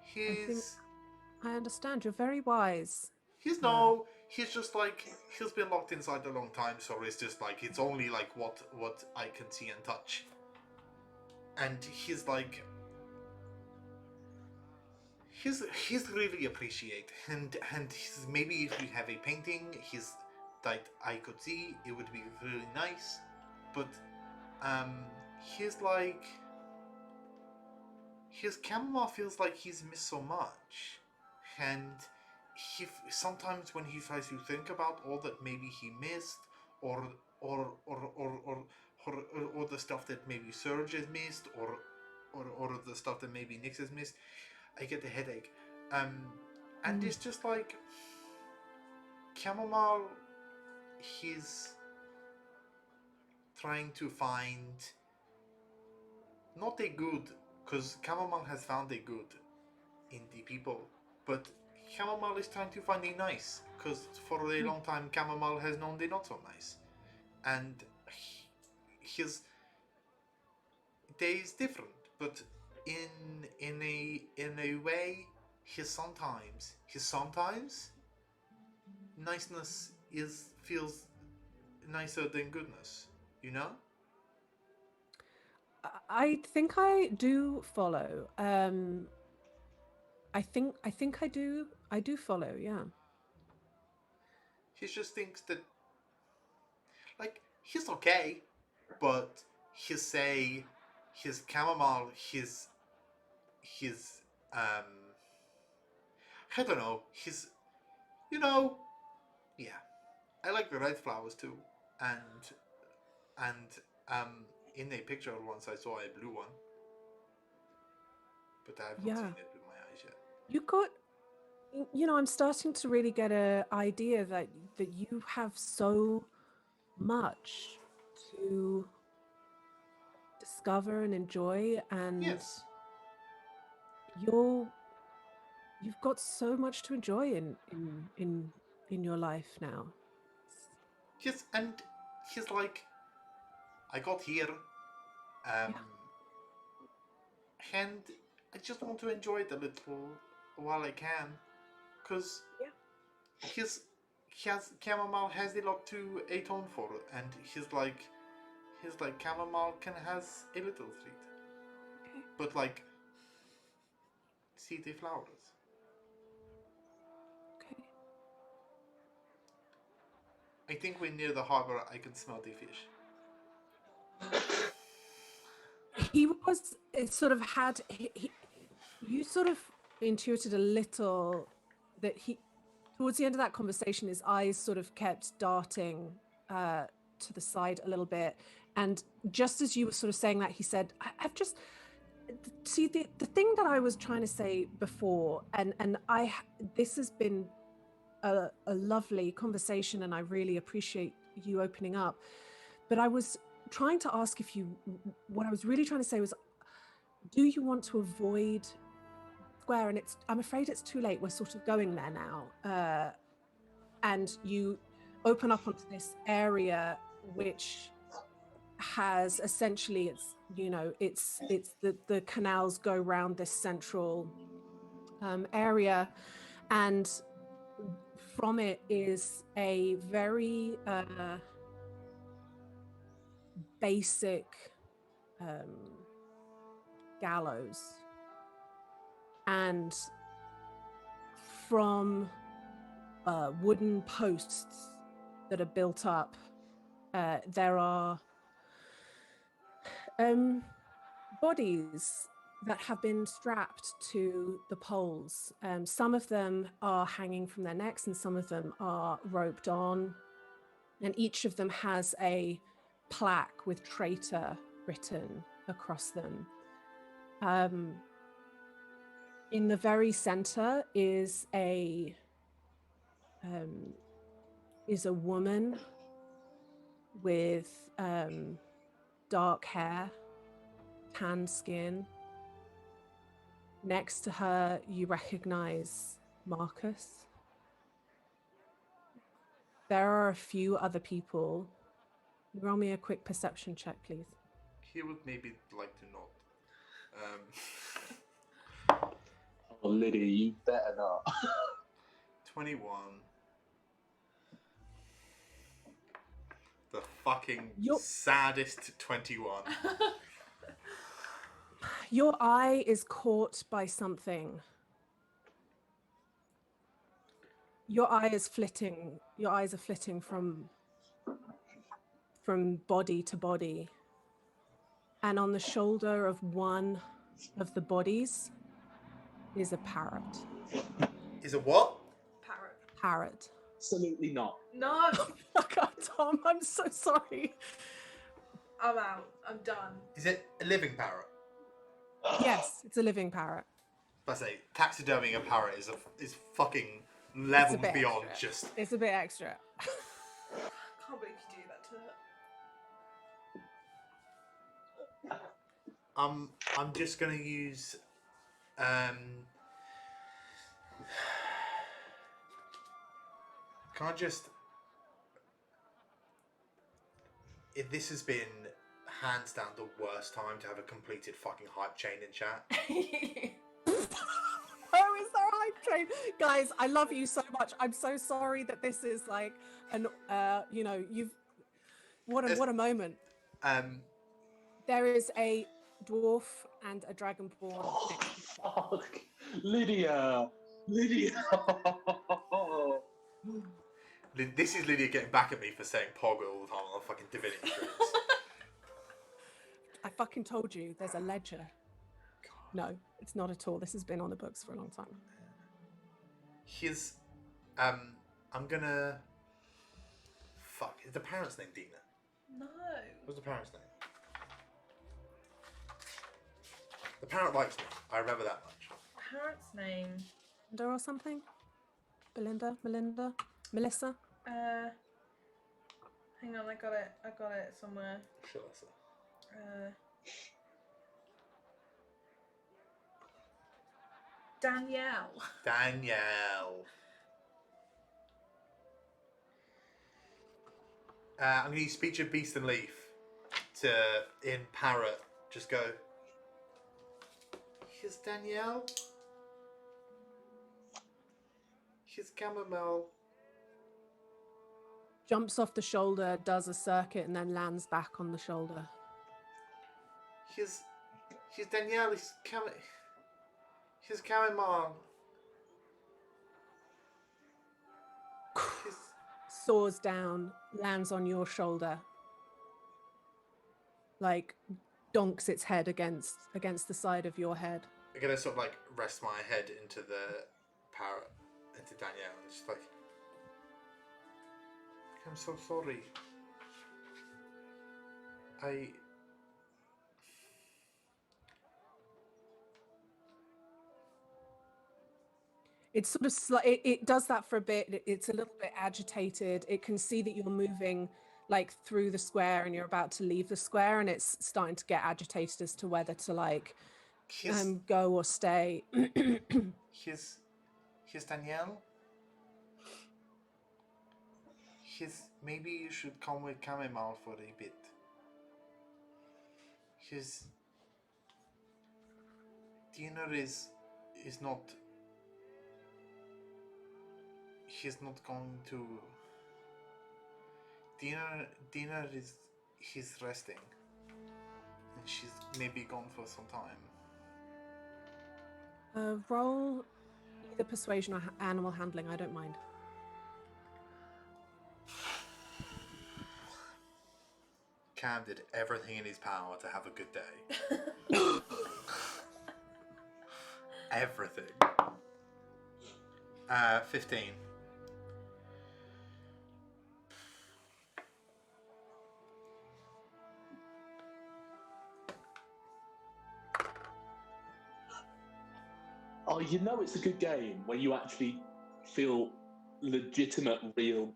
He's I understand. You're very wise. he's no he's just like he's been locked inside a long time, so it's just like it's only like what I can see and touch. And he's like he's really appreciate and maybe if we have a painting he's that I could see it would be really nice, but he's like his Chamomile feels like he's missed so much, and he sometimes when he tries to think about all that maybe he missed or or or or or or the stuff that maybe Serge has missed or the stuff that maybe Nyx has missed, I get a headache. And it's just like Chamomile, he's trying to find not a good, because Chamomile has found a good in the people, but Chamomile is trying to find a nice, because for a long time Chamomile has known the not so nice, and his day is different, but in a way, his sometimes niceness feels nicer than goodness, you know? I think I do follow. I think I do follow. Yeah. He just thinks that like he's okay, but his Chamomile, his I don't know, you know, yeah. I like the red flowers too, and in a picture once I saw a blue one, but I have not seen it with my eyes yet. You got, I'm starting to really get an idea that you have so much to discover and enjoy, and Yes. you've got so much to enjoy in your life now. Yes, and he's like, I got here, and I just want to enjoy it a little while I can, because Chamomile has a lot to atone for, and he's like Chamomile can has a little treat, but like see the flowers. Okay. I think we're near the harbor. I can smell the fish. He was sort of had you sort of intuited a little that he towards the end of that conversation his eyes sort of kept darting to the side a little bit, and just as you were sort of saying that he said, I've just see the thing that I was trying to say before, and this has been a lovely conversation, and I really appreciate you opening up. But I was trying to ask what I was really trying to say was, do you want to avoid square? And I'm afraid it's too late. We're sort of going there now. And you open up onto this area, which has essentially, it's the canals go around this central area, and from it is a very basic gallows, and from wooden posts that are built up, there are bodies that have been strapped to the poles. Some of them are hanging from their necks and some of them are roped on, and each of them has a plaque with traitor written across them. In the very center is a woman with dark hair, tan skin. Next to her, you recognize Marcus. There are a few other people. Roll me a quick perception check, please. He would maybe like to not. Oh, Lydia, you better not. 21. The fucking saddest 21. Your eye is caught by something. Your eyes are flitting from body to body. And on the shoulder of one of the bodies is a parrot. Is a what? Parrot. Absolutely not. No! Oh God, Tom, I'm so sorry. I'm out. I'm done. Is it a living parrot? Yes, it's a living parrot. I say taxiderming a parrot is fucking levels beyond extra. just. It's a bit extra. I can't believe you do that to her. I'm just gonna use can I just, if this has been hands down the worst time to have a completed fucking hype chain in chat. Oh, is there a hype train? Guys, I love you so much. I'm so sorry that this is like an what a moment. There is a dwarf and a dragonborn. Oh, fuck. Lydia! This is Lydia getting back at me for saying Pog all the time on fucking Divinity streams. I fucking told you, there's a ledger. No, it's not at all. This has been on the books for a long time. I'm gonna... Fuck, is the parent's name Dina? No. What's the parent's name? The parent likes me. I remember that much. Parrot's name. Belinda or something? Melinda? Melissa? Hang on, I got it somewhere. Shalissa. Danielle. I'm going to use Speech of Beast and Leaf to, in parrot, just go, here's Danielle. Here's Chamomile. Jumps off the shoulder, does a circuit, and then lands back on the shoulder. Here's Danielle. Here's Chamomile. Soars down, lands on your shoulder, like donks its head against the side of your head. I'm gonna sort of like rest my head into the parrot, into Danielle, and just like, I'm so sorry. It's sort of it does that for a bit. It's a little bit agitated. It can see that you're moving like through the square and you're about to leave the square, and it's starting to get agitated as to whether to like Here's go or stay. here's here's Danielle. Maybe you should come with Chamomile for a bit. His dinner is not. He's not going to. Dinner is. He's resting, and she's maybe gone for some time. Roll either persuasion or animal handling. I don't mind. Cam did everything in his power to have a good day. Everything. 15. Oh, you know it's a good game when you actually feel legitimate, real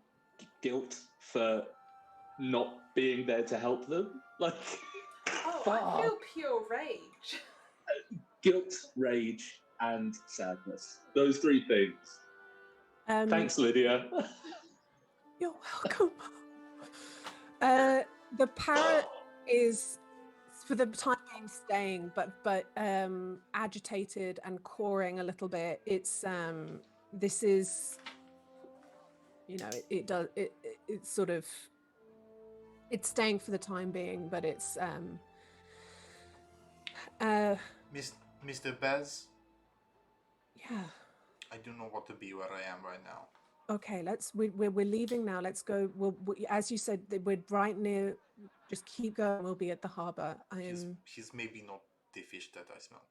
guilt for not being there to help them. Like, Oh, fuck. I feel pure rage. Guilt, rage, and sadness. Those three things. Thanks, Lydia. You're welcome. The parrot is, for the time being, staying, but agitated and cawing a little bit. It's this is, you know, it's sort of, it's staying for the time being, but it's Mr. Bez, yeah. I do not want to be where I am right now. Okay, we're leaving now. Let's go. As you said, we're right near. Just keep going. We'll be at the harbor. He's maybe not the fish that I smelled.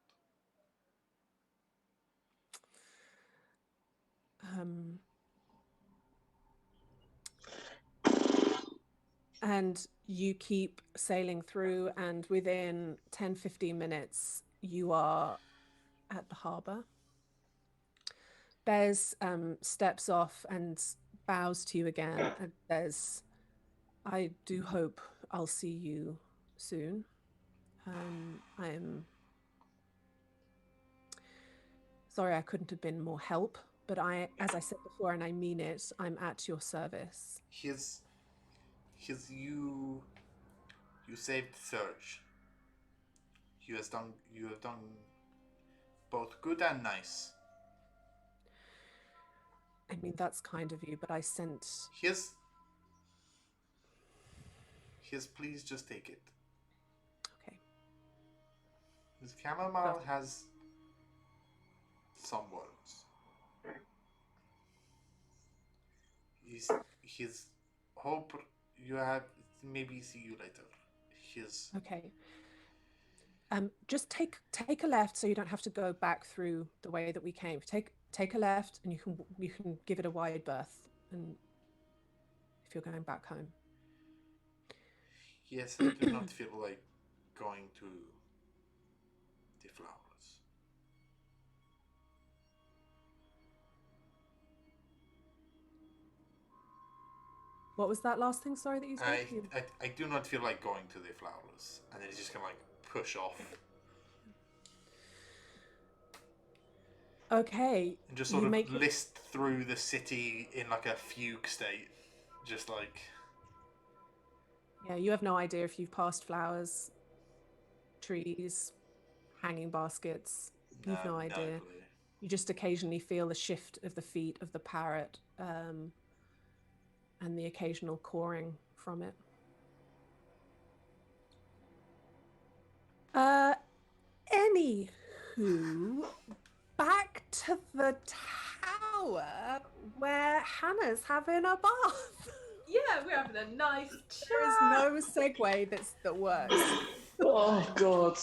And you keep sailing through, and within 10-15 minutes, you are at the harbor. Bez steps off and bows to you again and says, I do hope I'll see you soon. I'm sorry I couldn't have been more help, but as I said before, and I mean it, I'm at your service. You saved Serge. You have done both good and nice. I mean, that's kind of you, but I sent... Here's please just take it. Okay. His chamomile has some words. His hope you have maybe see you later. Okay. Just take a left so you don't have to go back through the way that we came. Take a left and you can give it a wide berth, and if you're going back home. Yes, I do not feel like going to the flowers. What was that last thing, sorry, that you said? I do not feel like going to the flowers. And then he's just gonna like push off. Okay. And just sort of list through the city in like a fugue state. Just like... Yeah, you have no idea if you've passed flowers, trees, hanging baskets. You've no idea. No. You just occasionally feel the shift of the feet of the parrot, and the occasional cawing from it. Anywho, back to the tower where Hannah's having a bath. Yeah, we're having a nice chat. There is no segue that works. Oh, God.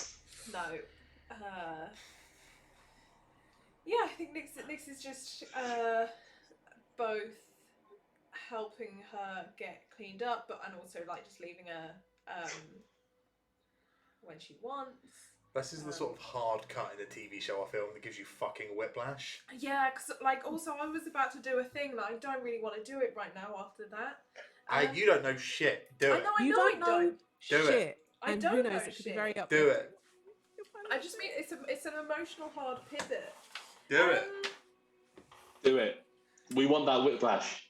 No. Yeah, I think Nix is just both helping her get cleaned up, and also like just leaving her when she wants. This is the sort of hard cut in a TV show or film that gives you fucking whiplash. Yeah, because like also I was about to do a thing that I don't really want to do it right now after that. You don't know shit. Do it. You don't know Do it. shit. I And don't who knows, know it could be shit. very uplifting. Do it. I just mean it's an emotional hard pivot. Do it. Do it. We want that whiplash.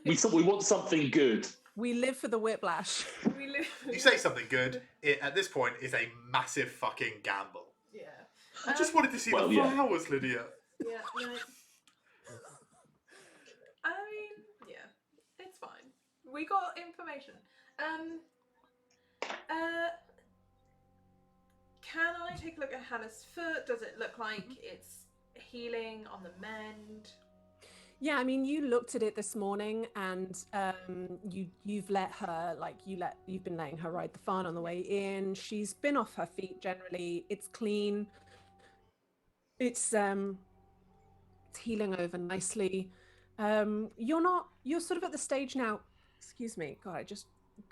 we want something good. We live for the whiplash. We live. You say something good, it, at this point, is a massive fucking gamble. Yeah. I just wanted to see the flowers, Lydia. Yeah. No. I mean, yeah, it's fine. We got information. Can I take a look at Hannah's foot? Does it look like it's healing on the mend? Yeah, I mean, you looked at it this morning, and you've let her you've been letting her ride the farm on the way in. She's been off her feet generally. It's clean. It's healing over nicely. You're sort of at the stage now. Excuse me, God, I just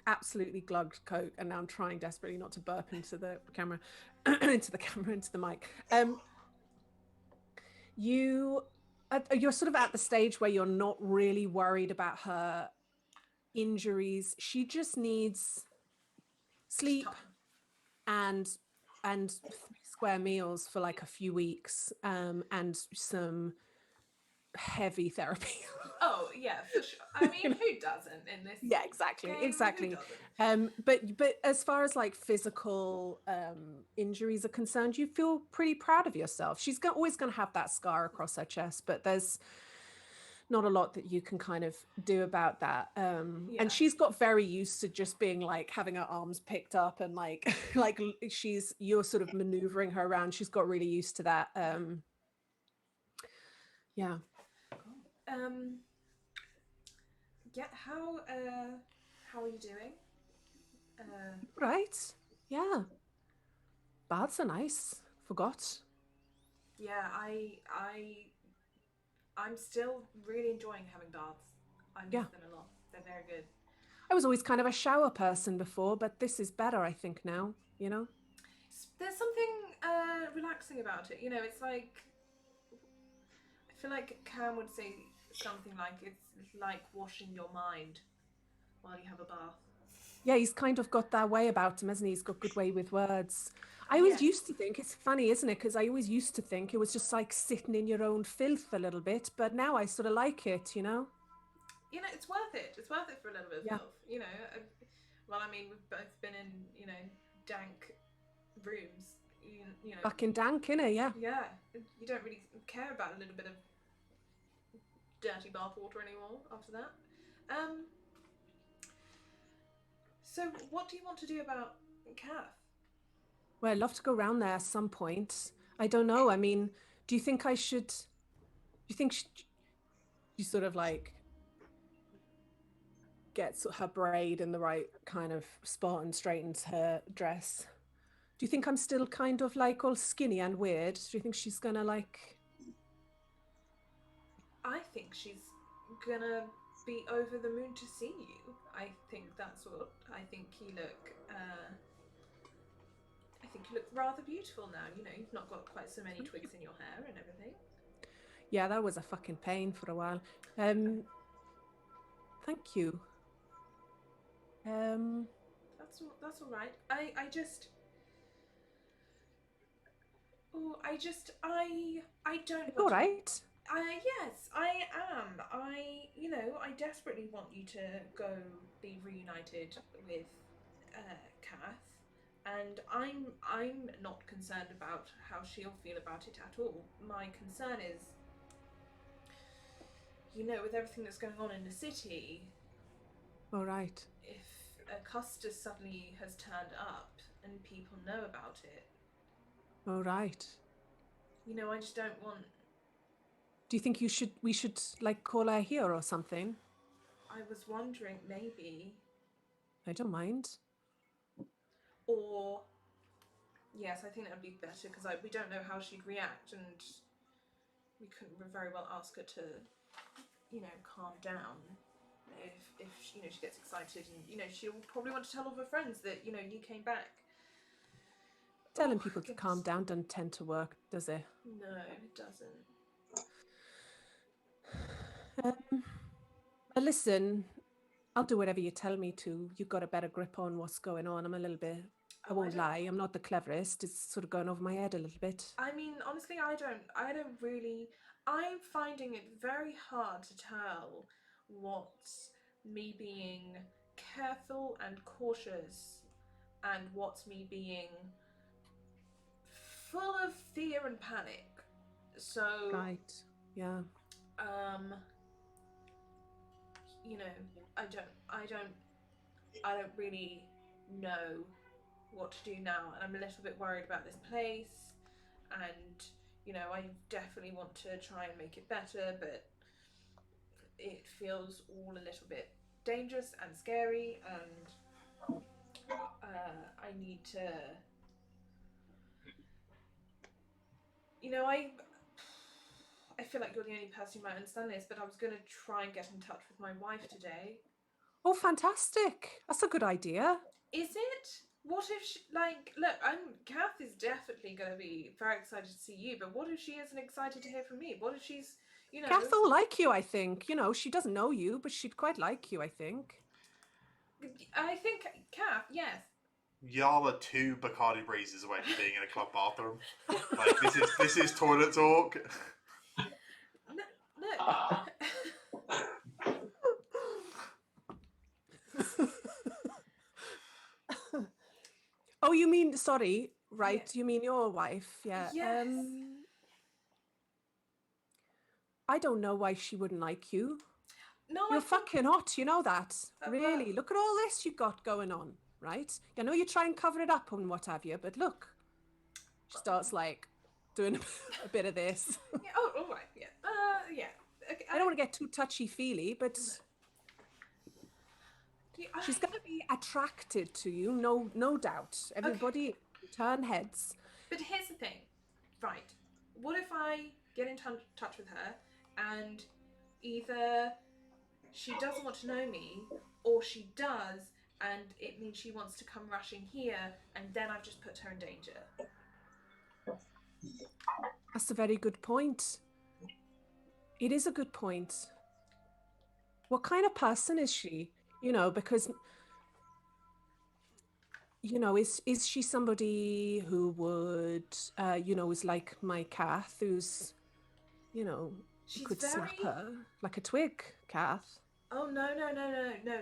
absolutely glugged Coke, and now I'm trying desperately not to burp into the camera, into the mic. You're sort of at the stage where you're not really worried about her injuries. She just needs sleep and 3 square meals for like a few weeks, and some heavy therapy. Oh yeah, for sure. I mean, who doesn't in this? Yeah, exactly, game? exactly. Who doesn't? But as far as like physical injuries are concerned, you feel pretty proud of yourself. She's always going to have that scar across her chest, but there's not a lot that you can kind of do about that. And she's got very used to just being like having her arms picked up and like you're sort of maneuvering her around. She's got really used to that. Yeah. Yeah. How are you doing? Right. Yeah. Baths are nice. Forgot. Yeah, I'm still really enjoying having baths. I miss them a lot. They're very good. I was always kind of a shower person before, but this is better, I think, now, you know? There's something relaxing about it. You know, it's like, I feel like Cam would say something like it's like washing your mind while you have a bath. Yeah, he's kind of got that way about him, hasn't he? He's got good way with words. I always used to think, it's funny, isn't it? Because I always used to think it was just like sitting in your own filth a little bit, but now I sort of like it, you know? You know, it's worth it. It's worth it for a little bit of filth. You know, well, I mean, we've both been in, you know, dank rooms. You know, fucking dank, innit? Yeah. Yeah, you don't really care about a little bit of dirty bathwater anymore after that. So what do you want to do about Kath? Well, I'd love to go around there at some point. I don't know. I mean, do you think I should... Do you think you sort of like gets her braid in the right kind of spot and straightens her dress? Do you think I'm still kind of like all skinny and weird? Do you think she's gonna like... I think she's gonna be over the moon to see you. I think that's what. I think you look rather beautiful now. You know, you've not got quite so many twigs in your hair and everything. Yeah, that was a fucking pain for a while. Thank you. That's all right. I don't. All right. Yes, I am. You know, I desperately want you to go be reunited with Kath, and I'm not concerned about how she'll feel about it at all. My concern is, you know, with everything that's going on in the city. All right. If Custis suddenly has turned up and people know about it. All right. You know, I just don't want. Do you think we should like call her here or something? I was wondering maybe. I don't mind. Or, yes, I think that would be better because we don't know how she'd react, and we couldn't very well ask her to, you know, calm down. If you know, she gets excited, and you know, she'll probably want to tell all of her friends that, you know, you came back. Telling people to calm down doesn't tend to work, does it? No, it doesn't. Well, listen, I'll do whatever you tell me to. You've got a better grip on what's going on. I'm a little bit, I won't lie, I'm not the cleverest. It's sort of going over my head a little bit. I mean, honestly, I don't really, I'm finding it very hard to tell what's me being careful and cautious and what's me being full of fear and panic. So, Right, yeah. You know, I don't really know what to do now, and I'm a little bit worried about this place, and you know, I definitely want to try and make it better, but it feels all a little bit dangerous and scary, and I need to, you know, I feel like you're the only person who might understand this, but I was going to try and get in touch with my wife today. Oh, fantastic. That's a good idea. Is it? What if she, like, look, Kath is definitely going to be very excited to see you, but what if she isn't excited to hear from me? What if she's, you know... Kath will like you, I think. You know, she doesn't know you, but she'd quite like you, I think. I think, Kath, yes. Y'all are 2 Bacardi breezes away from being in a club bathroom. Like, this is toilet talk. No. Oh, you mean, sorry, right? Yeah. You mean your wife? Yeah. Yes. I don't know why she wouldn't like you. No, You're fucking hot, you know that. Really. well- Look at all this you got going on, right? I know you try and cover it up and what have you, but look. She starts like doing a bit of this. Yeah, oh, all right, yeah. Yeah. Okay, I don't want to get too touchy-feely, but Yeah, she's going to be attracted to you, no doubt. Everybody turn heads. But here's the thing, right? What if I get in touch with her and either she doesn't want to know me or she does and it means she wants to come rushing here and then I've just put her in danger? That's a very good point. It is a good point. What kind of person is she? You know, because, you know, is she somebody who would, you know, is like my Kath, who's, you know, She's could snap very... her like a twig, Kath? Oh, no.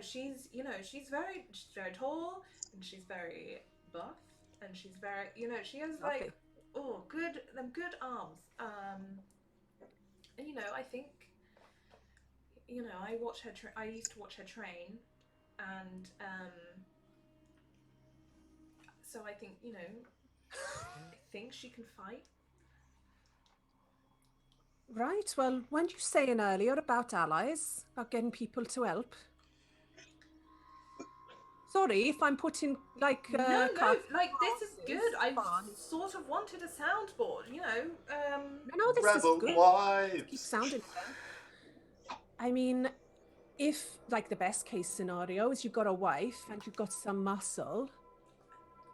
She's, you know, she's very tall and she's very buff and she's very, you know, she has like, Lovely. oh, good arms. And, you know, I think, you know, I used to watch her train and, so I think, you know, I think she can fight. Right, well, weren't you saying earlier about allies, about getting people to help? Sorry if I'm putting, like, No, cards like, this is good. I fun. sort of wanted a soundboard, you know, No, this Rebel is good. wives. Keep sounding good. I mean, if, like, the best case scenario is you've got a wife and you've got some muscle.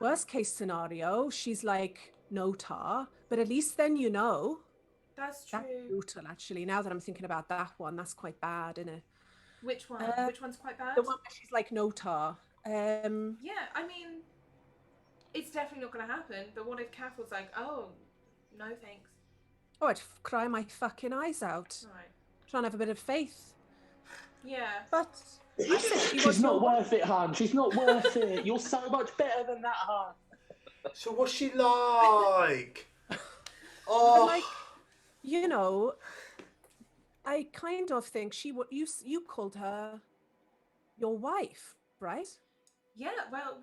Worst case scenario, she's like no tar, but at least then you know. That's true. That's brutal, actually. Now that I'm thinking about that one, that's quite bad, isn't it? Which one? Which one's quite bad? The one where she's like no tar. Yeah, I mean, it's definitely not going to happen. But what if Kath was like, "Oh, no thanks." Oh, I'd cry my fucking eyes out. Right. Trying to have a bit of faith. Yeah. But She's not worth it, hon. She's not worth it. You're so much better than that, hon. So what's she like? Oh, like, you know, I kind of think you called her your wife, right? Yeah. Well,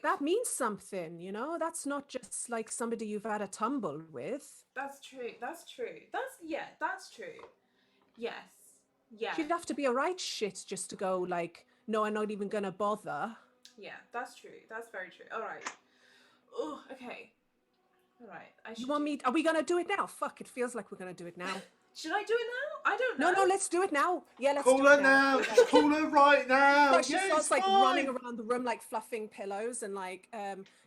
That means something, you know. That's not just like somebody you've had a tumble with. That's true. That's true. That's true. Yes. Yeah. She'd have to be a right shit just to go like, no, I'm not even gonna bother. Yeah, that's true. That's very true. All right. Oh, okay. All right. You want me? Are we gonna do it now? Fuck! It feels like we're gonna do it now. Should I do it now? I don't know. No, let's do it now. Yeah, let's Call do her it now. now. Call her right now. She Yeah, starts it's like fine. running around the room, like fluffing pillows and like.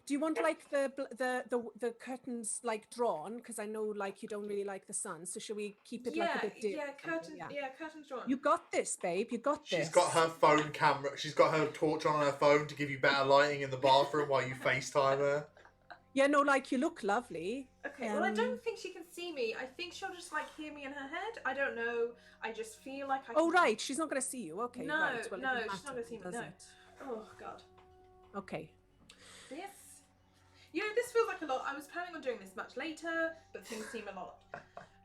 Do you want like the curtains like drawn? Because I know like you don't really like the sun. So should we keep it like a bit dim? Yeah, curtains. Yeah, curtains drawn. You got this, babe. You got this. She's got her phone camera. She's got her torch on her phone to give you better lighting in the bathroom while you FaceTime her. Yeah, no, like you look lovely. Okay, well, I don't think she can see me. I think she'll just like hear me in her head. I don't know. I just feel like I. Oh right, she's not going to see you. Okay, No, right. Well, no, it she's doesn't not going to see me. matter, No. does Oh God. it? Okay. This. You know, this feels like a lot. I was planning on doing this much later, but things seem a lot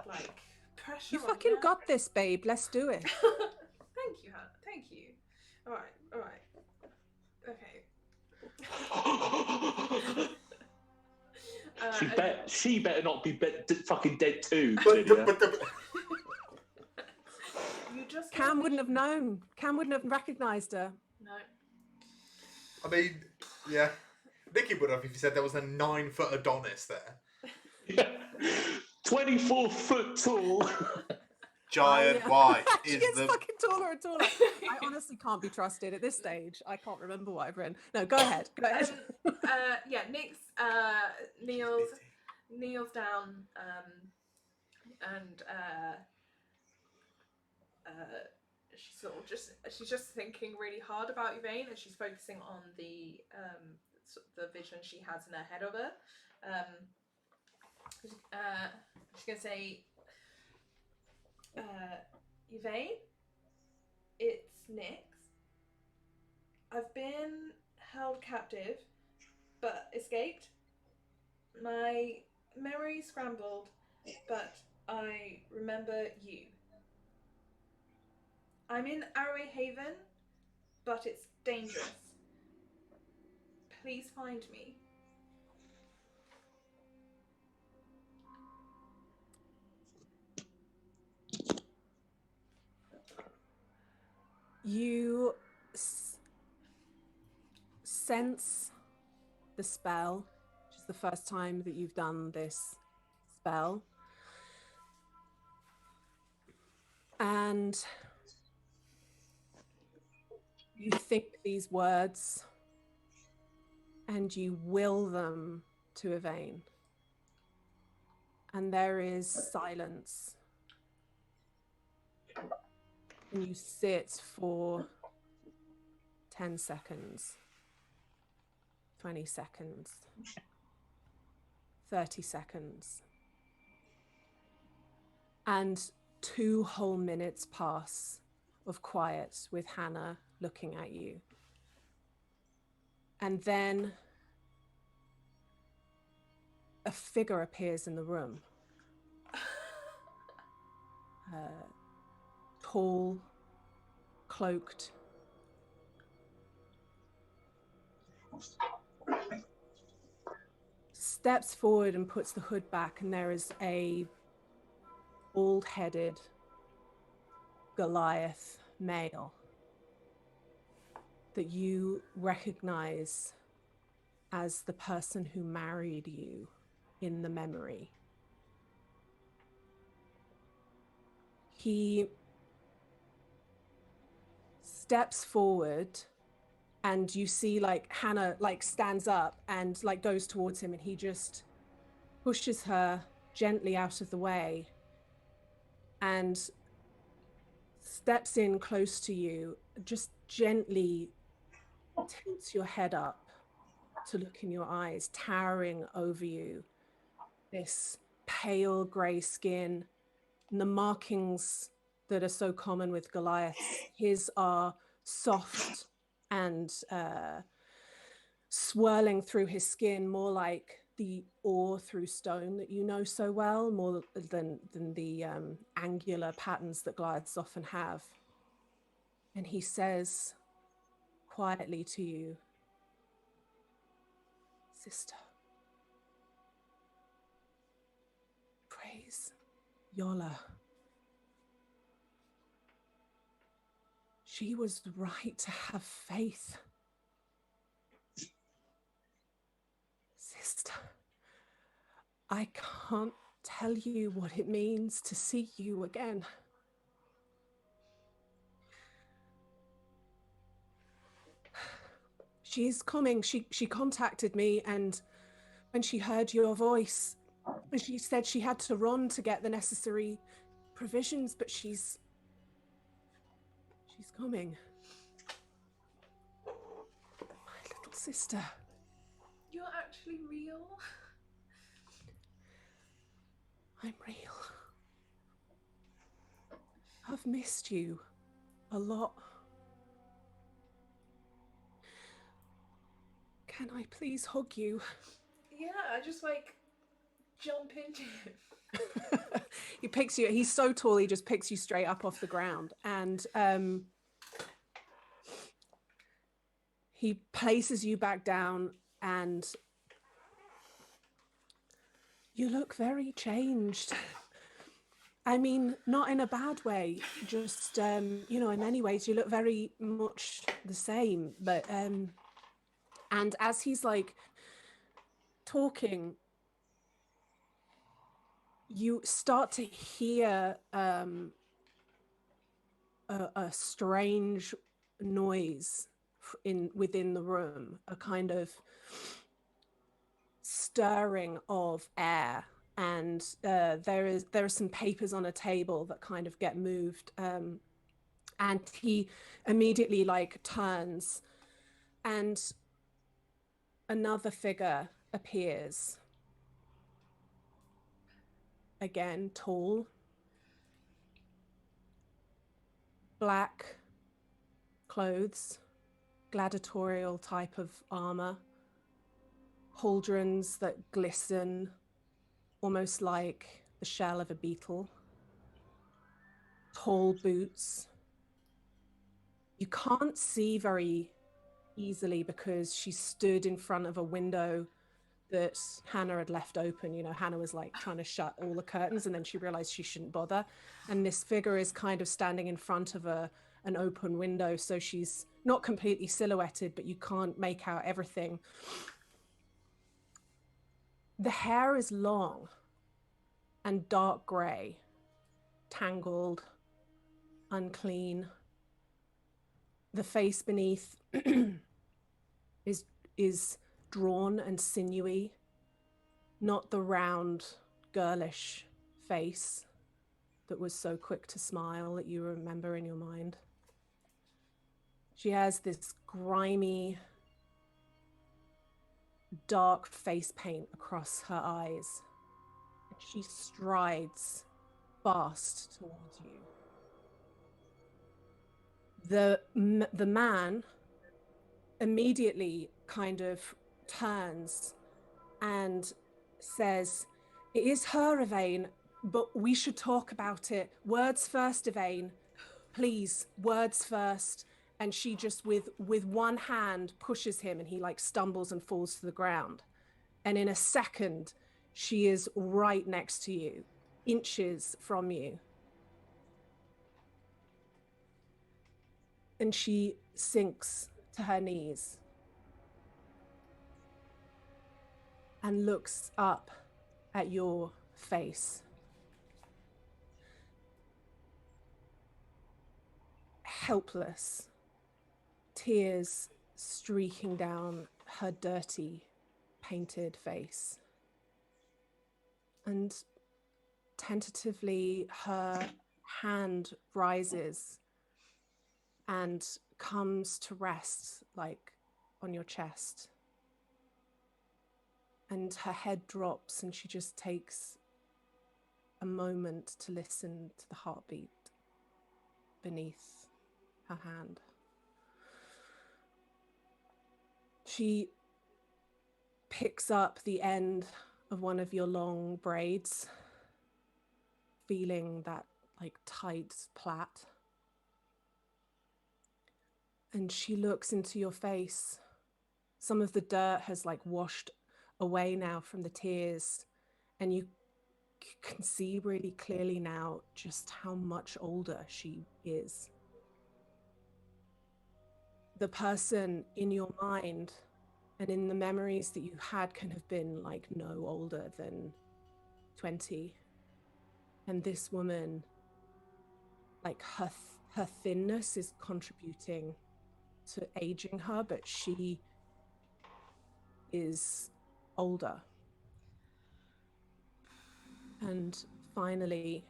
like pressure. You on fucking now. got this, babe. Let's do it. Thank you, Hannah. Thank you. All right. Okay. She better not be fucking dead too. But Lydia. You just Cam wouldn't have known. Cam wouldn't have recognised her. No. I mean, yeah. Nikki would have if you said there was a 9-foot Adonis there. 24 foot tall. Giant yeah. white She is gets the. fucking taller and taller. I honestly can't be trusted at this stage. I can't remember what I've written. No, go ahead. Go ahead. Yeah, Nick's kneels down and she's just thinking really hard about Yvain, and she's focusing on the vision she has in her head of her. She's gonna say, Yvain, it's Nyx. I've been held captive, but escaped. My memory scrambled, but I remember you. I'm in Arroway Haven, but it's dangerous. Please find me. You sense the spell, which is the first time that you've done this spell. And you think these words and you will them to Yvain. And there is silence. And you sit for 10 seconds, 20 seconds, 30 seconds. And 2 whole minutes pass of quiet with Hannah looking at you. And then a figure appears in the room. Tall, cloaked. Steps forward and puts the hood back, and there is a bald-headed Goliath male that you recognize as the person who married you in the memory. He steps forward, and you see like Hannah like stands up and like goes towards him, and he just pushes her gently out of the way and steps in close to you, just gently tilts your head up to look in your eyes, towering over you, this pale grey skin, and the markings that are so common with Goliaths. His are soft and swirling through his skin, more like the ore through stone that you know so well, more than the angular patterns that Goliaths often have. And he says quietly to you, "Sister, praise Yola. She was right to have faith. Sister, I can't tell you what it means to see you again. She's coming. She contacted me, and when she heard your voice, she said she had to run to get the necessary provisions, but she's coming. My little sister. You're actually real. I'm real. I've missed you a lot. Can I please hug you? Yeah, I just like jump into him. He picks you. He's so tall, he just picks you straight up off the ground. And he places you back down, and you look very changed. I mean, not in a bad way, just, in many ways, you look very much the same. But, and as he's like talking, you start to hear a strange noise within the room, a kind of stirring of air, and there are some papers on a table that kind of get moved, and he immediately like turns, and another figure appears, again tall, black clothes, gladiatorial type of armor, pauldrons that glisten almost like the shell of a beetle, tall boots. You can't see very easily because she stood in front of a window that Hannah had left open. Hannah was like trying to shut all the curtains, and then she realized she shouldn't bother. And this figure is kind of standing in front of an open window. So she's not completely silhouetted, but you can't make out everything. The hair is long and dark gray, tangled, unclean. The face beneath is drawn and sinewy, not the round, girlish face that was so quick to smile that you remember in your mind. She has this grimy, dark face paint across her eyes. She strides fast towards you. The man immediately kind of turns and says, "It is her, Yvain, but we should talk about it. Words first, Yvain. Please, words first." And she just with one hand pushes him, and he like stumbles and falls to the ground. And in a second, she is right next to you, inches from you. And she sinks to her knees and looks up at your face. Helpless, tears streaking down her dirty, painted face. And tentatively, her hand rises and comes to rest like on your chest. And her head drops, and she just takes a moment to listen to the heartbeat beneath her hand. She picks up the end of one of your long braids, feeling that like tight plait. And she looks into your face. Some of the dirt has like washed away now from the tears, and you can see really clearly now just how much older she is. The person in your mind and in the memories that you had can have been like no older than 20. And this woman, like her thinness is contributing to aging her, but she is older. And finally,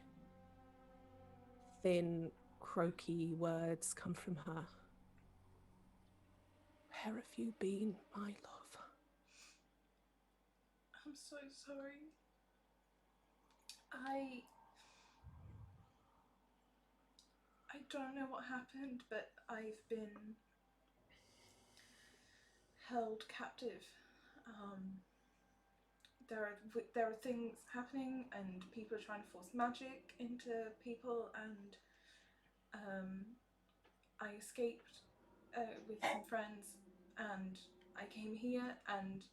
thin, croaky words come from her. Where have you been, my love? I'm so sorry. I don't know what happened, but I've been held captive. There are things happening, and people are trying to force magic into people, and I escaped with some friends, and I came here, and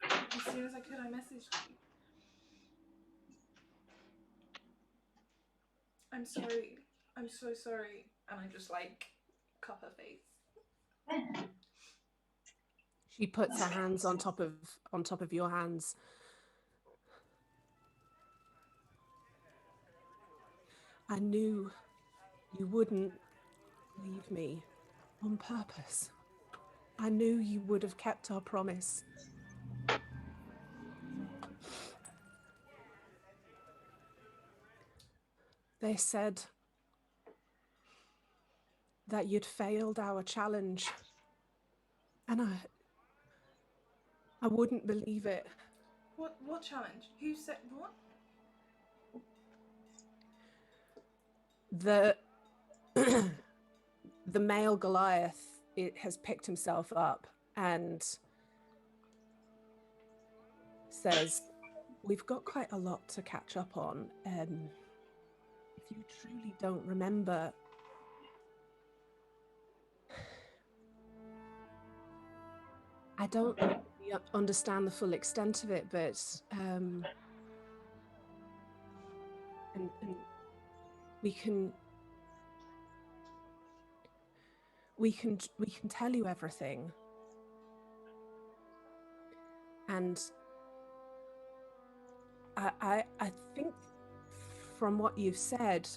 as soon as I could, I messaged you. I'm sorry. I'm so sorry. And I just like cup her face. She puts her hands on top of your hands. I knew you wouldn't leave me on purpose. I knew you would have kept our promise. They said that you'd failed our challenge. And I wouldn't believe it. What challenge? Who said what? The the male Goliath, it has picked himself up and says, we've got quite a lot to catch up on. If you truly don't remember, I don't really understand the full extent of it, but and we can tell you everything. And I think from what you've said,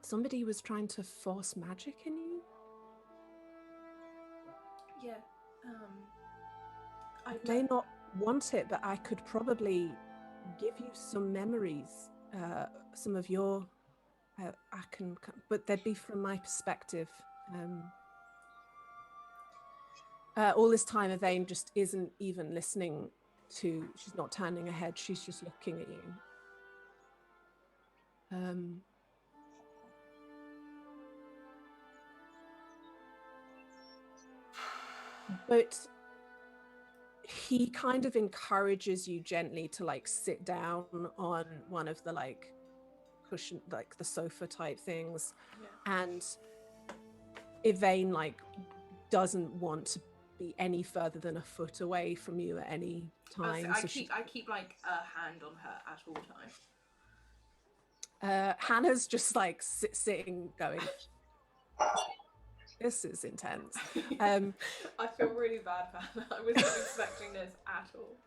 somebody was trying to force magic in you. Yeah. I may not want it, but I could probably give you some memories. Some of your, I can, but they'd be from my perspective. All this time, Yvain just isn't even listening to. She's not turning her head. She's just looking at you. But he kind of encourages you gently to like sit down on one of the like cushion, like the sofa type things. Yeah. And Yvain like doesn't want to be any further than a foot away from you at any time. I keep like a hand on her at all times. Hannah's just like sitting going, this is intense. I feel really bad for Hannah. I was not expecting this at all.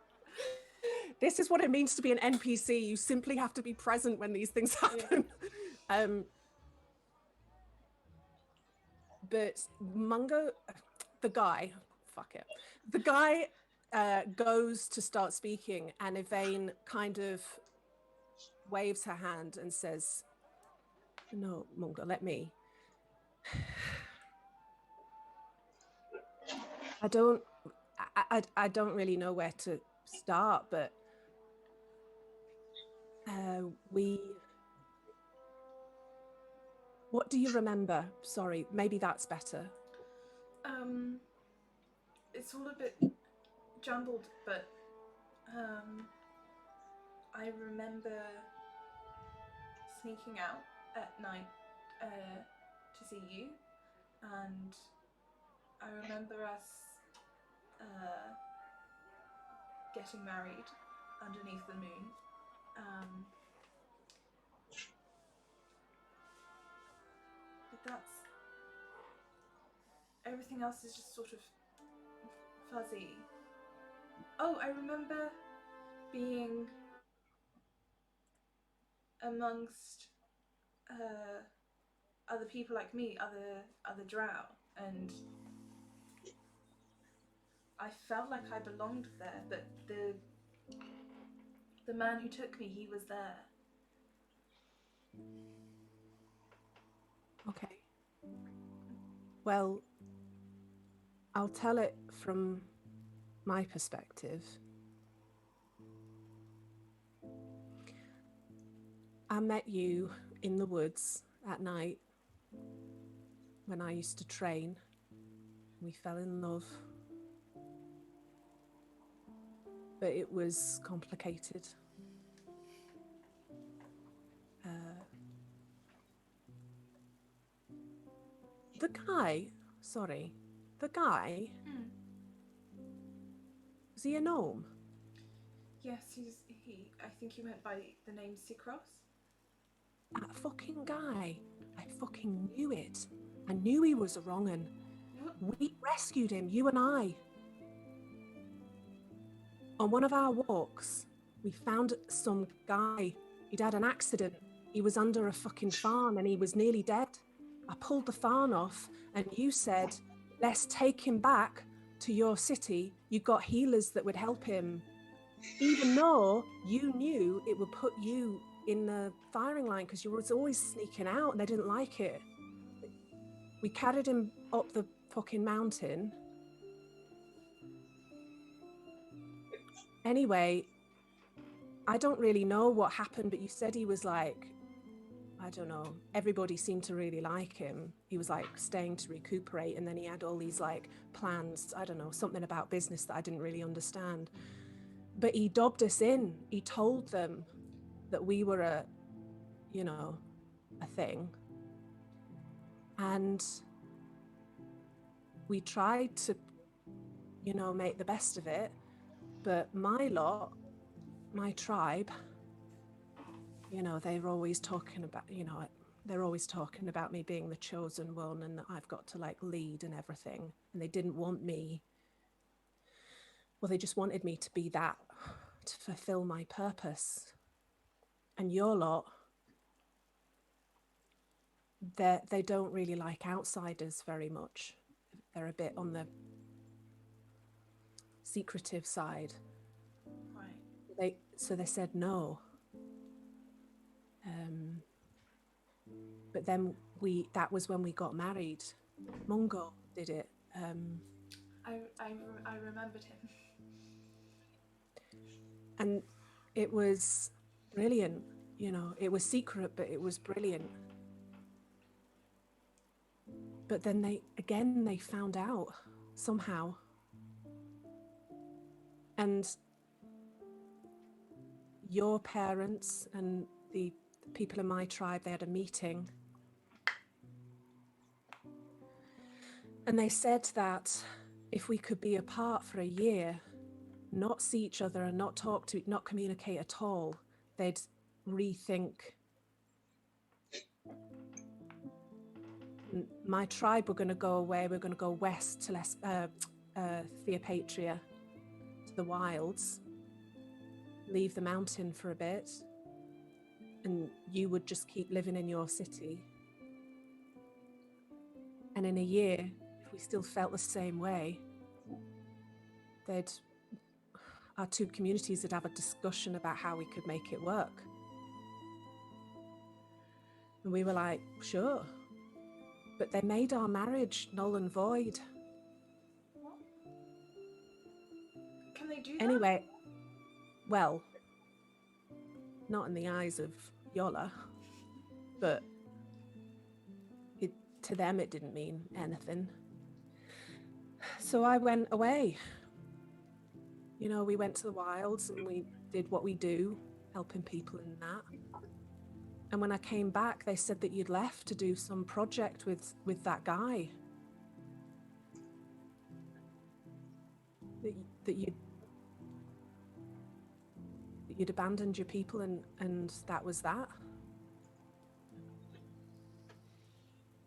This is what it means to be an NPC. You simply have to be present when these things happen. Yeah. But Mungo, the guy goes to start speaking, and Yvain kind of waves her hand and says, no, Mungo, let me. I don't really know where to start, but what do you remember? Sorry, maybe that's better. It's all a bit jumbled, but I remember sneaking out at night to see you, and I remember us getting married underneath the moon. But that's... everything else is just sort of fuzzy. Oh, I remember being amongst other people like me, other drow, and I felt like I belonged there. But the man who took me, he was there. Okay. Well, I'll tell it from my perspective. I met you in the woods at night when I used to train. We fell in love. But it was complicated. The guy, was he a gnome? Yes, he. I think he went by the name Sicros. That fucking guy. I fucking knew it. I knew he was a wrong 'un. What? We rescued him, you and I. On one of our walks, we found some guy. He'd had an accident. He was under a fucking farm and he was nearly dead. I pulled the farm off and you said, let's take him back to your city. You got healers that would help him. Even though you knew it would put you in the firing line because you was always sneaking out and they didn't like it. We carried him up the fucking mountain. Anyway, I don't really know what happened, but you said he was like, I don't know, everybody seemed to really like him. He was like staying to recuperate and then he had all these like plans, I don't know, something about business that I didn't really understand. But he dobbed us in. He told them that we were a thing. And we tried to, make the best of it. But my lot, my tribe, they're always talking about, they're always talking about me being the chosen one and that I've got to like lead and everything. And they didn't want me. Well, they just wanted me to be that, to fulfill my purpose. And your lot, they don't really like outsiders very much. They're a bit on the secretive side. Right. So they said no. But then that was when we got married. Mungo did it. I remembered him. And it was brilliant. It was secret, but it was brilliant. But then they found out somehow. And your parents and the people in my tribe, they had a meeting. And they said that if we could be apart for a year, not see each other and not communicate at all, they'd rethink. My tribe were going to go away. We're going to go west to Theopatria, to the wilds, leave the mountain for a bit, and you would just keep living in your city. And in a year, if we still felt the same way, our two communities would have a discussion about how we could make it work. And we were like, sure. But they made our marriage null and void. What? Can they do that? Anyway, well, not in the eyes of Yola, but to them it didn't mean anything. So I went away. We went to the wilds and we did what we do, helping people in that. And when I came back, they said that you'd left to do some project with that guy. That you'd abandoned your people and that was that.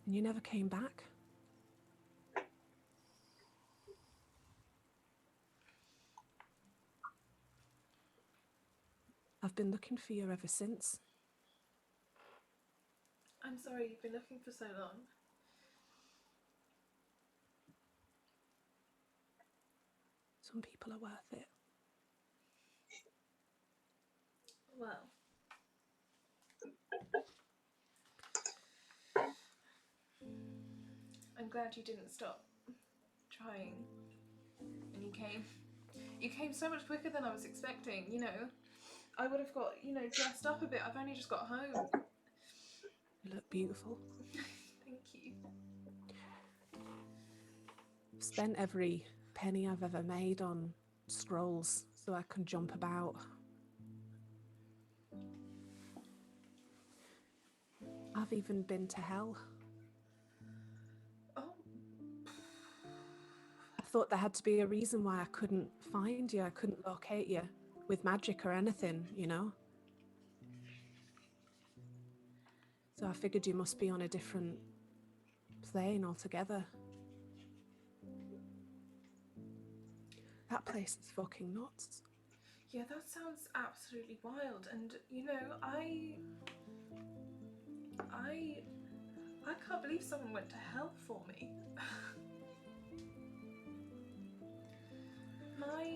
And you never came back. I've been looking for you ever since. I'm sorry you've been looking for so long. Some people are worth it. Well, I'm glad you didn't stop trying. And you came so much quicker than I was expecting, you know. I would have got, dressed up a bit. I've only just got home. You look beautiful. Thank you. I've spent every penny I've ever made on scrolls so I can jump about. I've even been to hell. Oh, I thought there had to be a reason why I couldn't find you, I couldn't locate you with magic or anything, you know? So I figured you must be on a different plane altogether. That place is fucking nuts. yeah, that sounds absolutely wild. And, I can't believe someone went to hell for me.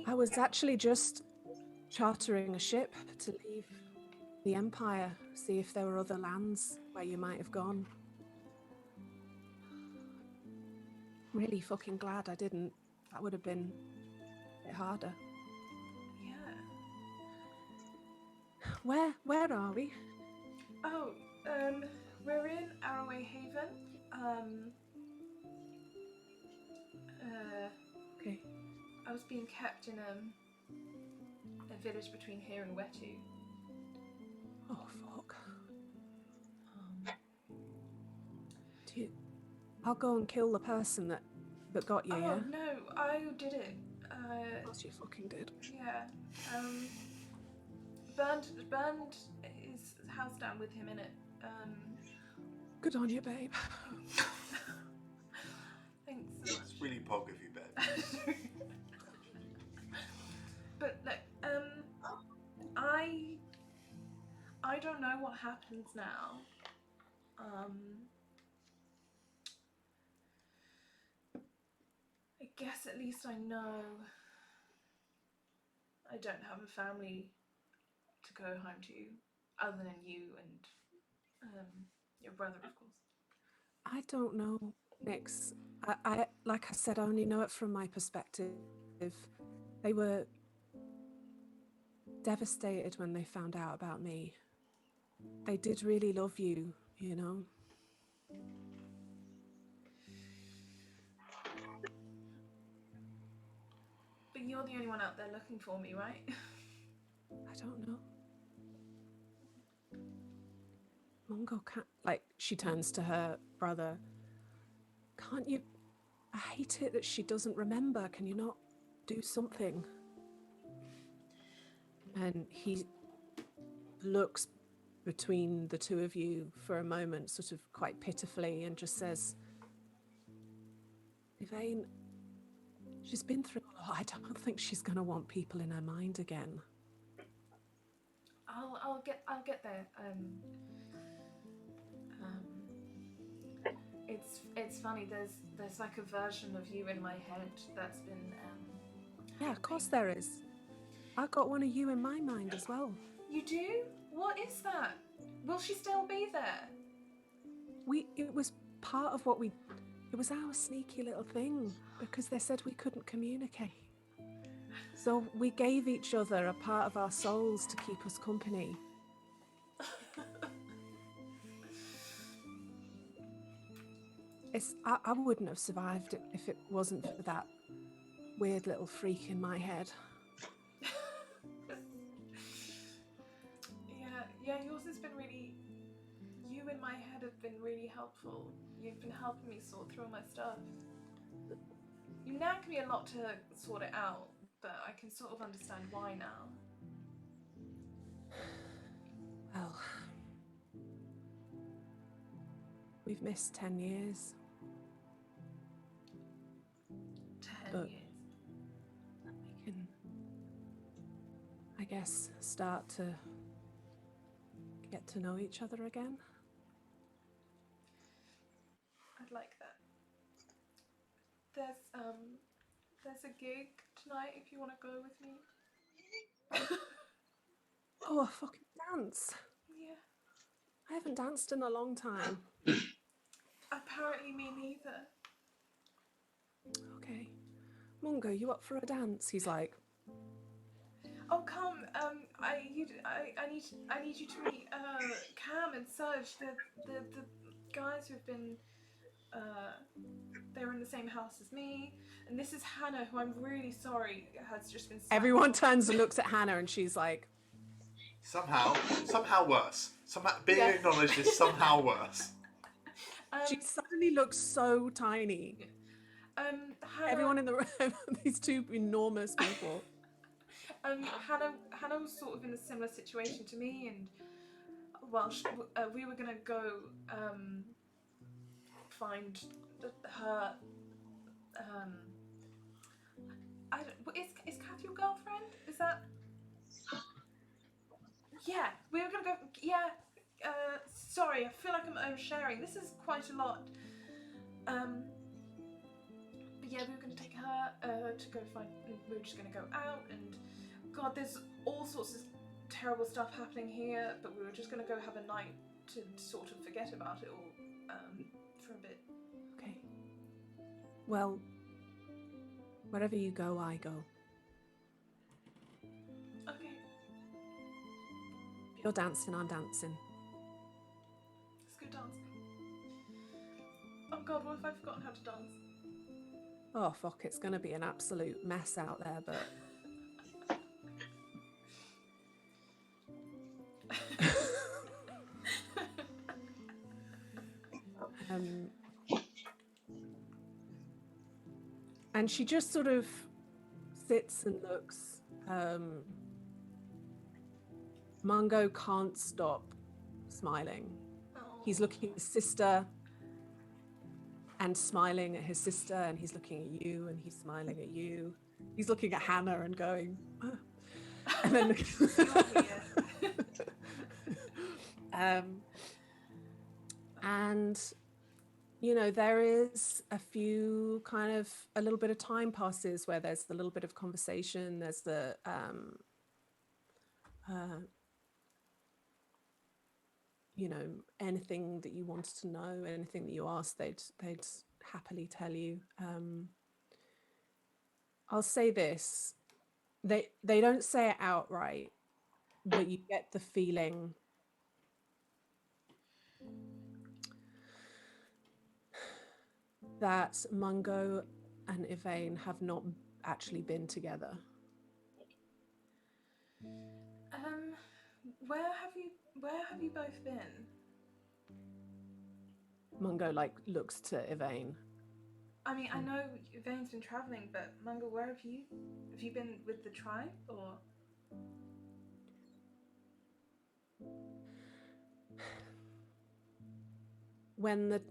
I was actually just chartering a ship to leave the Empire, see if there were other lands where you might have gone. Really fucking glad I didn't. That would have been a bit harder. Yeah. Where are we? Oh, we're in Arroway Haven. Okay. I was being kept in a village between here and Wetu. Oh fuck. I'll go and kill the person that got you, yeah? Oh no, I did it. Of course you fucking did. Yeah. Burned his house down with him in it. Good on you, babe. Thanks so much. It's really pog of you, babe. But look, I don't know what happens now. I guess at least I know I don't have a family to go home to, other than you and your brother, of course. I don't know, Nix. I like I said, I only know it from my perspective. They were devastated when they found out about me. They did really love you, you know? But you're the only one out there looking for me, right? I don't know. Mungo can't, like, she turns to her brother. Can't you? I hate it that she doesn't remember. Can you not do something? And he looks between the two of you for a moment, sort of quite pitifully, and just says, Yvain, she's been through a lot. I don't think she's going to want people in her mind again. I'll get there. It's funny. There's like a version of you in my head that's been. Yeah, of course there is. I got one of you in my mind as well. You do? What is that? Will she still be there? It was part of what it was our sneaky little thing, because they said we couldn't communicate. So we gave each other a part of our souls to keep us company. I wouldn't have survived it if it wasn't for that weird little freak in my head. Yeah, yours has been really. You in my head have been really helpful. You've been helping me sort through my stuff. You nagged me a lot to sort it out, but I can sort of understand why now. Well, we've missed 10 years. 10 years. We can, I guess, start to get to know each other again. there's a gig tonight if you want to go with me. Oh, a fucking dance. Yeah. I haven't danced in a long time. Apparently me neither. Okay. Mungo, you up for a dance? He's like, Oh come, I need you to meet Cam and Serge, the guys who've been they were in the same house as me, and this is Hannah, who I'm really sorry has just been. everyone turns and looks at Hannah, and she's like, Somehow worse. Somehow being Yeah. acknowledged is somehow worse. she suddenly looks so tiny. Hannah, Everyone in the room, these two enormous people. Hannah was sort of in a similar situation to me, and well, we were gonna go find her. I don't, is Kath your girlfriend? Is that? Yeah, we were gonna go. Yeah. Sorry, I feel like I'm oversharing. This is quite a lot. But yeah, we were gonna take her to go find. We were just gonna go out, and God, there's all sorts of terrible stuff happening here. But we were just gonna go have a night to sort of forget about it all for a bit. Okay. Well, wherever you go, I go. Okay, If you're dancing, I'm dancing. let's go dancing. Oh God, what if I've forgotten how to dance? Oh, fuck, it's going to be an absolute mess out there, but... and she just sort of sits and looks. Mungo can't stop smiling. He's looking at his sister and smiling at his sister, and he's looking at you and he's smiling at you. He's looking at Hannah and going, "Ah." And then and you know, there is a little bit of time passes where there's a little bit of conversation. There's the you know, anything that you wanted to know, anything that you asked, they'd happily tell you. I'll say this, they don't say it outright, but you get the feeling that Mungo and Yvain have not actually been together. Where have you both been? Mungo looks to Yvain. I mean, I know Yvain's been traveling, but Mungo, where have you? Have you been with the tribe, or? When the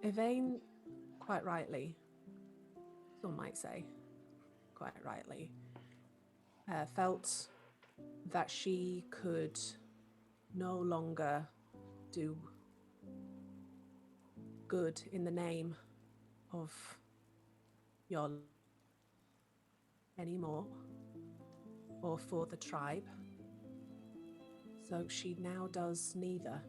Yvain, quite rightly, some might say, quite rightly, felt that she could no longer do good in the name of your anymore, or for the tribe. So she now does neither.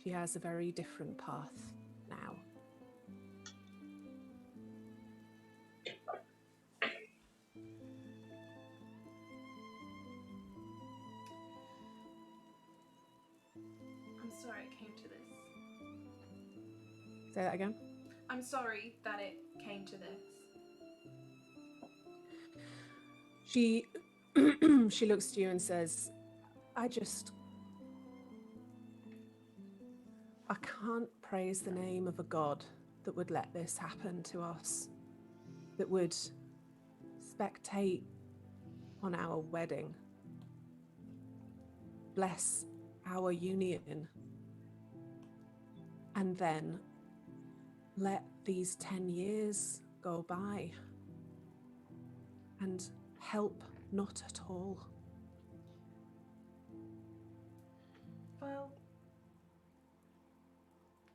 She has a very different path now. I'm sorry it came to this. Say that again? I'm sorry that it came to this. She she looks to you and says, I can't praise the name of a god that would let this happen to us, that would spectate on our wedding, bless our union, and then let these 10 years go by and help not at all. Well,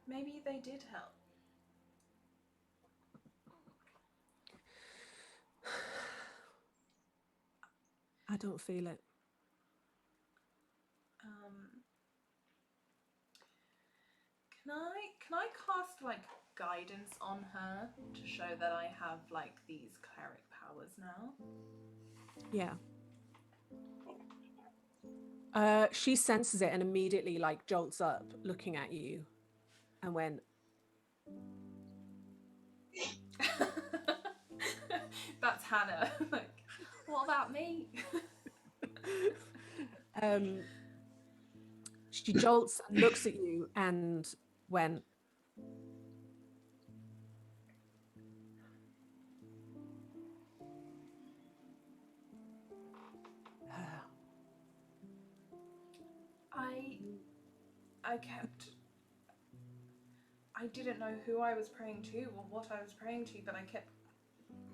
maybe they did help. I don't feel it. Can I cast like guidance on her to show that I have like these cleric powers now? Yeah. She senses it and immediately like jolts up, looking at you, and went, That's Hannah. Like, what about me? she jolts and looks at you and went, I didn't know who I was praying to or what I was praying to, but I kept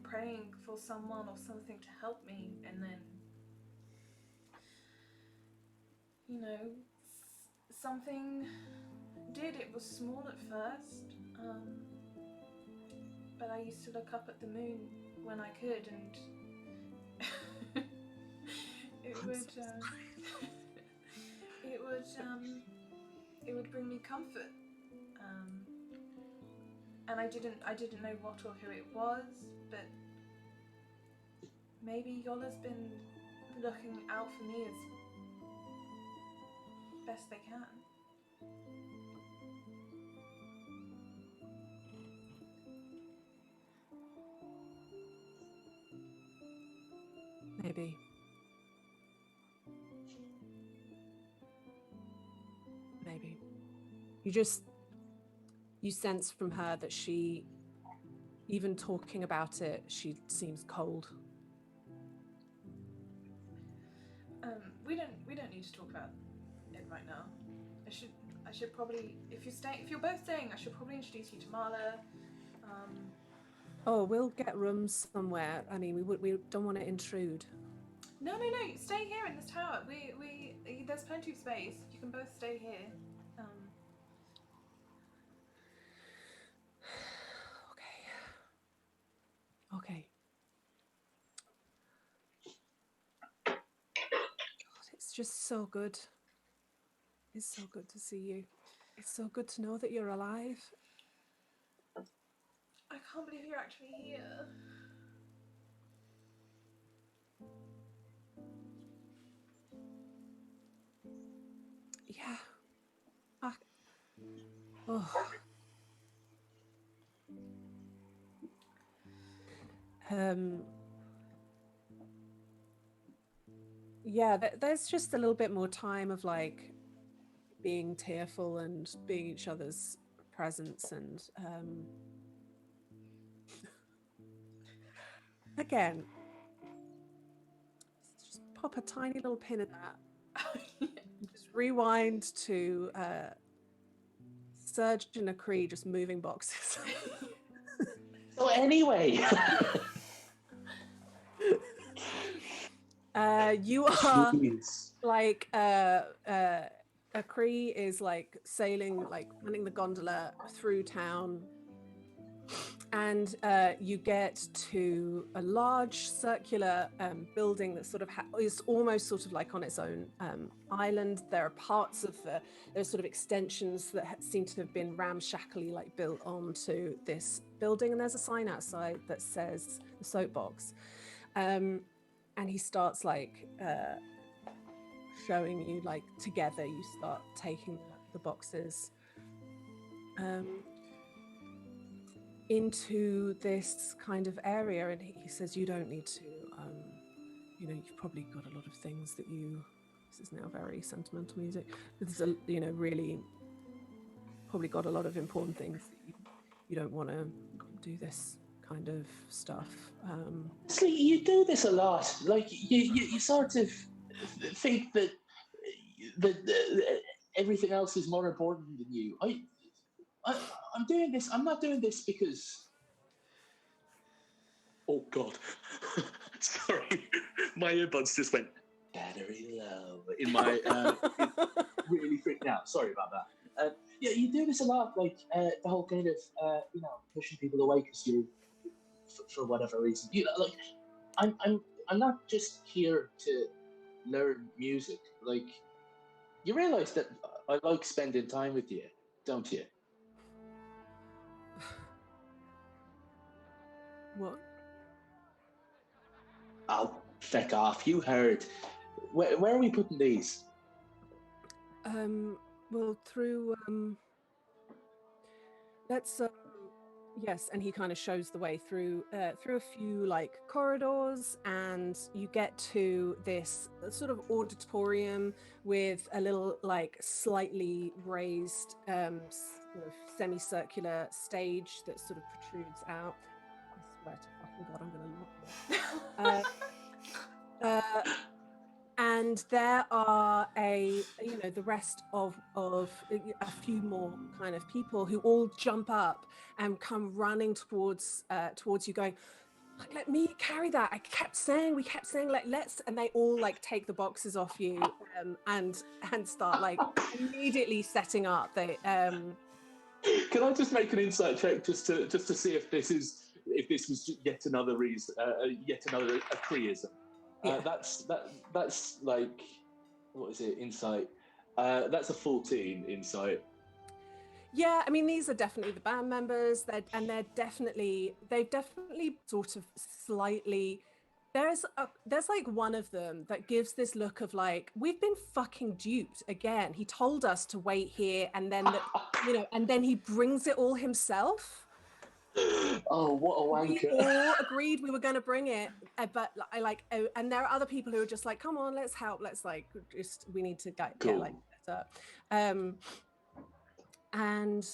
praying for someone or something to help me, and then, you know, something did. It was small at first, but I used to look up at the moon when I could, and it would bring me comfort. And I didn't know what or who it was, but maybe Yola's been looking out for me as best they can. maybe. Maybe. You sense from her that she, even talking about it, she seems cold. We don't need to talk about it right now. I should probably, if you're both staying, I should probably introduce you to Marla. Oh, we'll get rooms somewhere. I mean, we don't want to intrude. No. Stay here in this tower. There's plenty of space. You can both stay here. Okay. God, it's just so good. It's so good to see you. It's so good to know that you're alive. I can't believe you're actually here. Yeah. Yeah, there's just a little bit more time of like being tearful and being each other's presence, and again, just pop a tiny little pin in that. Just rewind to Serge and Akri just moving boxes. So anyway, you are jeez. like Akri is like sailing, like running the gondola through town, and you get to a large circular building that sort of is almost sort of like on its own island. There are parts of there's sort of extensions that seem to have been ramshackly like built onto this building, and there's a sign outside that says the soapbox, and he starts like showing you, like, together you start taking the boxes into this kind of area, and he says, you don't need to, you know, you've probably got a lot of things that this is now very sentimental music, this is you know, really probably got a lot of important things that you don't want to do this kind of stuff. Honestly, you do this a lot. Like you sort of think that everything else is more important than you. I'm doing this. I'm not doing this because. Oh God, sorry. my earbuds just went battery low in my really freaked out. Sorry about that. Yeah, you do this a lot, like the whole kind of pushing people away because you for whatever reason. Like I'm not just here to learn music. Like you realise that I like spending time with you, don't you? What? Oh, feck off! You heard. Where are we putting these? Well, through let's yes, and he kind of shows the way through through a few like corridors, and you get to this sort of auditorium with a little like slightly raised sort of semicircular stage that sort of protrudes out. I swear to fucking God, I'm gonna lock this. And there are the rest of a few more kind of people who all jump up and come running towards you, going, let me carry that. We kept saying like let's, and they all like take the boxes off you and start like immediately setting up. They Can I just make an insight check just to see if this was yet another reason, yet another Creism? Yeah. That's like, what is it? Insight. That's a 14 insight. Yeah, I mean, these are definitely the band members. They've definitely sort of slightly. There's like one of them that gives this look of like, we've been fucking duped again. He told us to wait here, and then and then he brings it all himself. Oh, what a wanker! We all agreed we were going to bring it, but and there are other people who are just like, come on, let's help. Let's like, we need to get like set up. And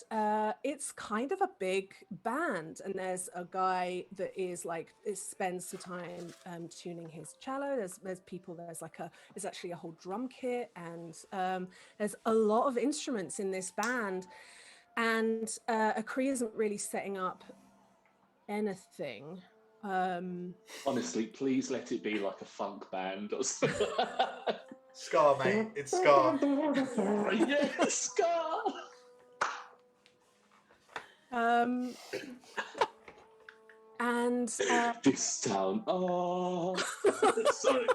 it's kind of a big band, and there's a guy that spends the time tuning his cello. There's people. There's actually a whole drum kit, and there's a lot of instruments in this band. And Akri isn't really setting up anything. Honestly, please let it be like a funk band or something. Scar, mate. It's Scar. Yeah, Scar. And this town. Oh, sorry.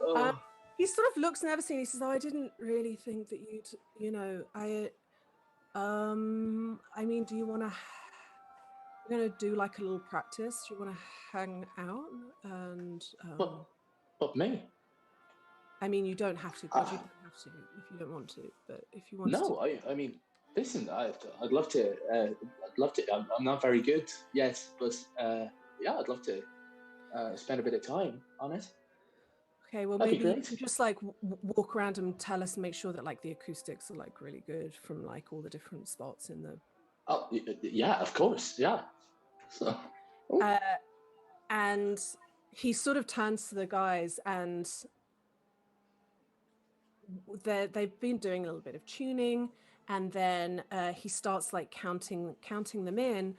Oh. He sort of looks nervous and he says, "Oh, I didn't really think that I mean, do you want to? We're gonna do like a little practice. Do you want to hang out and?" What me? I mean, you don't have to. You don't have to if you don't want to. But if you want to. No, I mean, listen, I'd love to. I'd love to. I'm not very good, yes, but yeah, I'd love to spend a bit of time on it. Okay, well, That'd maybe be you great. can just like walk around and tell us and make sure that like the acoustics are like really good from like all the different spots in the. Oh, yeah, of course, yeah. So, and he sort of turns to the guys, and they've been doing a little bit of tuning, and then he starts like counting them in,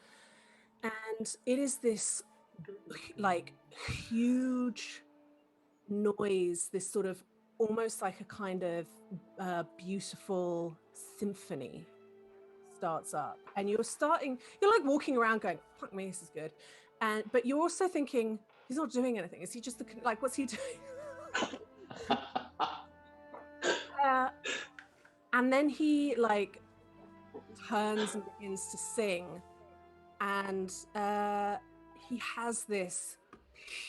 and it is this like huge noise, this sort of almost like a kind of beautiful symphony starts up, and you're like walking around going, fuck me, this is good, but you're also thinking, he's not doing anything. Is he just like, what's he doing? And then he like turns and begins to sing, and he has this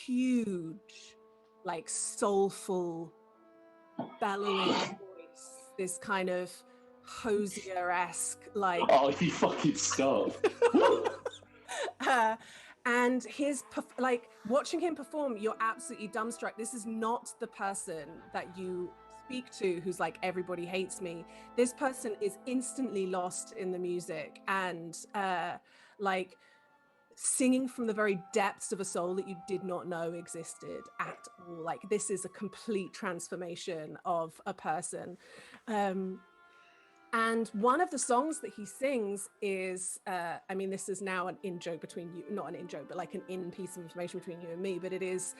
huge like soulful bellowing voice, this kind of Hosier-esque like. Oh, you fucking stop. And his like watching him perform, you're absolutely dumbstruck. This is not the person that you speak to who's like, everybody hates me. This person is instantly lost in the music and like singing from the very depths of a soul that you did not know existed at all. Like, this is a complete transformation of a person. And one of the songs that he sings is, I mean, this is now an in-joke between you, not an in-joke, but like an in-piece of information between you and me, but it is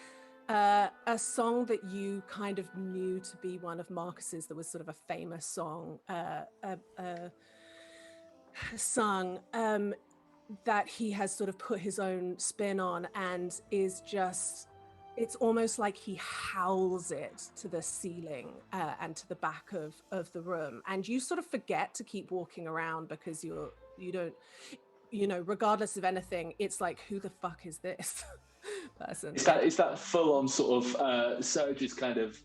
A song that you kind of knew to be one of Marcus's, that was sort of a famous song, sung, that he has sort of put his own spin on, and is just, it's almost like he howls it to the ceiling and to the back of the room, and you sort of forget to keep walking around because you don't, you know, regardless of anything, it's like, who the fuck is this person? Is that full on sort of Serge is kind of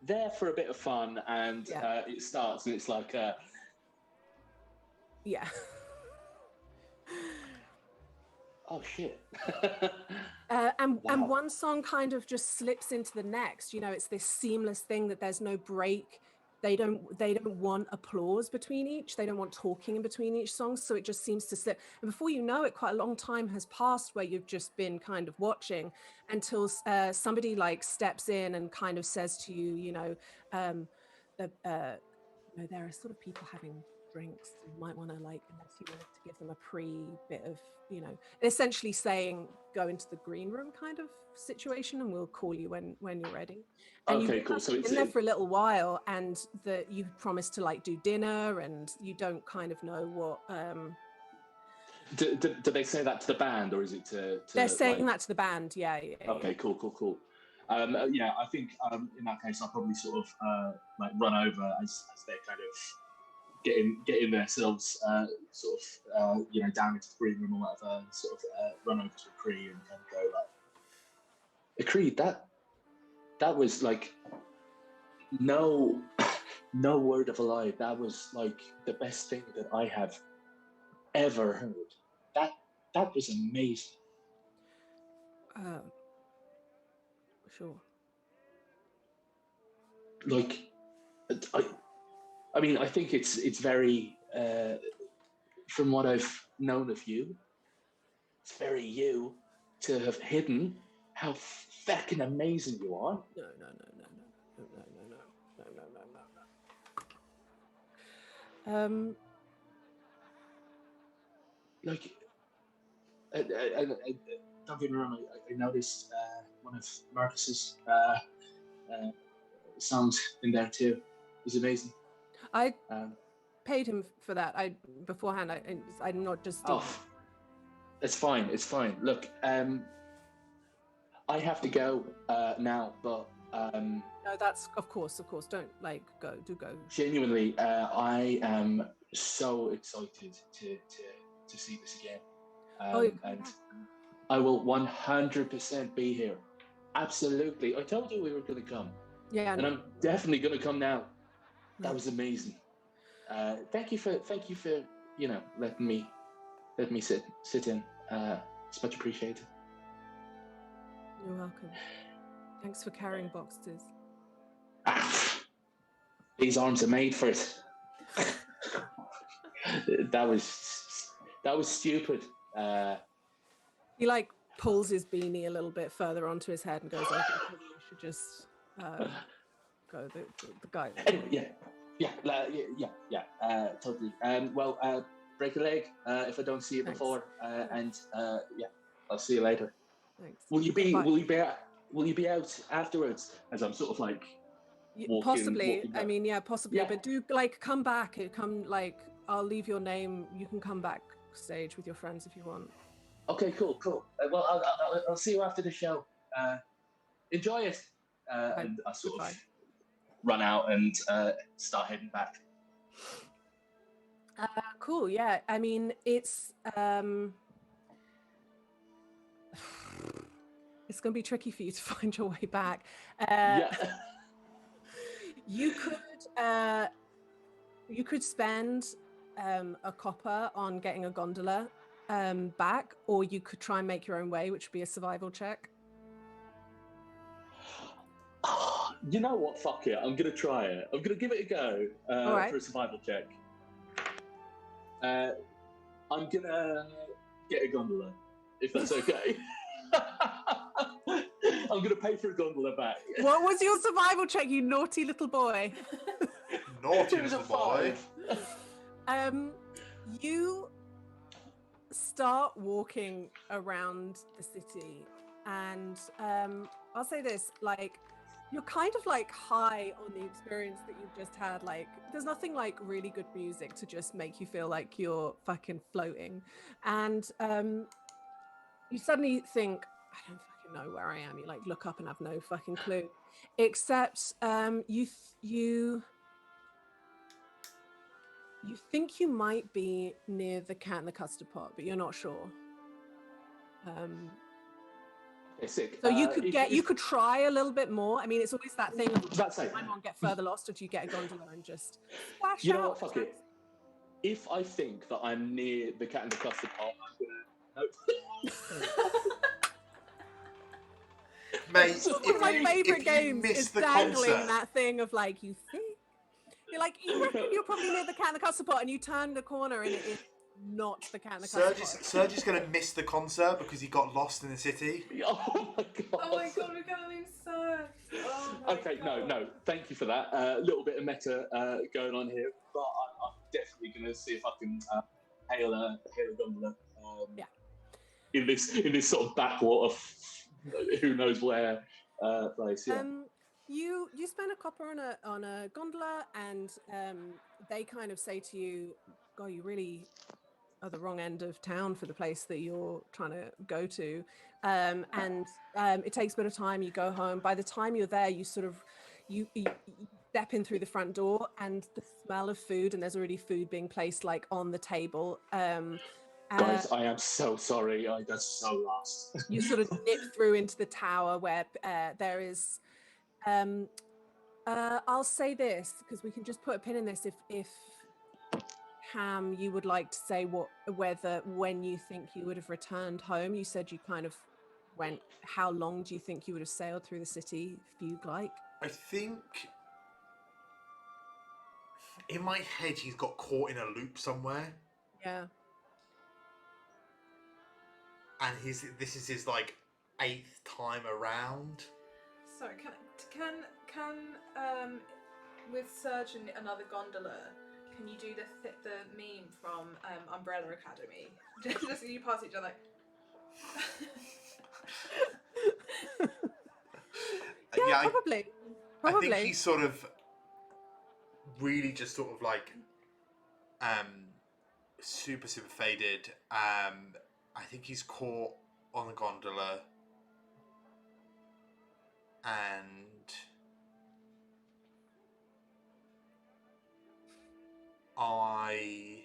there for a bit of fun, and Yeah. it starts and it's like Yeah. oh shit. And Wow. one song kind of just slips into the next. You know, it's this seamless thing that there's no break. They don't want applause between each. They don't want talking in between each song. So it just seems to slip. And before you know it, quite a long time has passed where you've just been kind of watching until somebody like steps in and kind of says to you, you know, you know, there are sort of people having drinks. You might want to, like, unless you wanted to give them a bit of, you know, essentially saying, go into the green room kind of situation, and we'll call you when you're ready. And Okay, you cool. So have it's been there for a little while, and that you promised to like do dinner, and you don't kind of know what. do they say that to the band, or is it to They're saying like... that to the band. Yeah. Okay, cool. Yeah, I think in that case I'll probably sort of like run over as they're kind of getting themselves sort of you know, down into the green room or whatever, and sort of run over to Cree and kind of go like, Cree, that was like no no word of a lie. That was like the best thing that I have ever heard. That was amazing. Sure. Like, I mean, I think it's very from what I've known of you, it's very you to have hidden how fucking amazing you are. No. Like, don't get me wrong, I noticed one of Marcus's songs in there too. It's amazing. I paid him for that. Beforehand. I'm not just. Oh, it's fine. Look, I have to go now, but no, that's of course. Don't like go. Do go. Genuinely, I am so excited to see this again, and I will 100% be here. Absolutely, I told you we were going to come. Yeah, and I'm definitely going to come now. That was amazing. Thank you for you know, letting me sit in. It's much appreciated. You're welcome. Thanks for carrying boxes. These arms are made for it. That was stupid. He like pulls his beanie a little bit further onto his head and goes, I think maybe we should just go. The guy. Yeah, totally. Well, break a leg if I don't see you before, and yeah, I'll see you later. Thanks. Will you be out afterwards? As I'm sort of like walking, possibly. I mean, yeah, possibly. Yeah. But do like come back. I'll leave your name. You can come backstage with your friends if you want. Okay, cool. Well, I'll see you after the show. Enjoy it. And I sort of run out and start heading back. Cool. Yeah. I mean, it's it's going to be tricky for you to find your way back. Yeah. You could spend a copper on getting a gondola back, or you could try and make your own way, which would be a survival check. You know what? Fuck it. I'm gonna try it. I'm gonna give it a go for a survival check. I'm gonna get a gondola, if that's okay. I'm gonna pay for a gondola back. What was your survival check, you naughty little boy? Naughty little boy. You start walking around the city, and I'll say this, like, you're kind of like high on the experience that you've just had. Like, there's nothing like really good music to just make you feel like you're fucking floating. And you suddenly think, I don't fucking know where I am. You like look up and have no fucking clue. Except you think you might be near the cat and the custard pot, but you're not sure. Okay, sick. So you could try a little bit more. I mean, it's always that thing of That's it. climb on, get further lost, or do you get a gondola and just splash You know out? what? Fuck it. If I think that I'm near the cat and the custard pot, I'm gonna. Mate, One of my favorite games miss is the dangling concert, that thing of like, you think you're like, you reckon you're probably near the cat and the custard pot, and you turn the corner and it is not the cat and the custard pot. Serge is going to miss the concert because he got lost in the city. Oh my god. Oh my god, we're gonna lose Serge. Oh my Okay, god. no. Thank you for that. A little bit of meta going on here, but I'm definitely going to see if I can hail a gondola. Yeah. In this sort of backwater, who knows where place. Yeah. You spend a copper on a gondola, and they kind of say to you, "God, you really are the wrong end of town for the place that you're trying to go to." And it takes a bit of time. You go home. By the time you're there, you sort of you step in through the front door, and the smell of food, and there's already food being placed like on the table. Guys, I am so sorry. I got so lost. You sort of nip through into the tower where there is. I'll say this because we can just put a pin in this. If Ham, you would like to say when you think you would have returned home. You said you kind of went. How long do you think you would have sailed through the city if you'd like? I think in my head he's got caught in a loop somewhere, Yeah. and this is his like 8th time around. Sorry, can with Serge and another gondola, can you do the meme from Umbrella Academy? Just you pass each other. Yeah, probably. I think he's sort of really just sort of like super faded. I think he's caught on the gondola, and I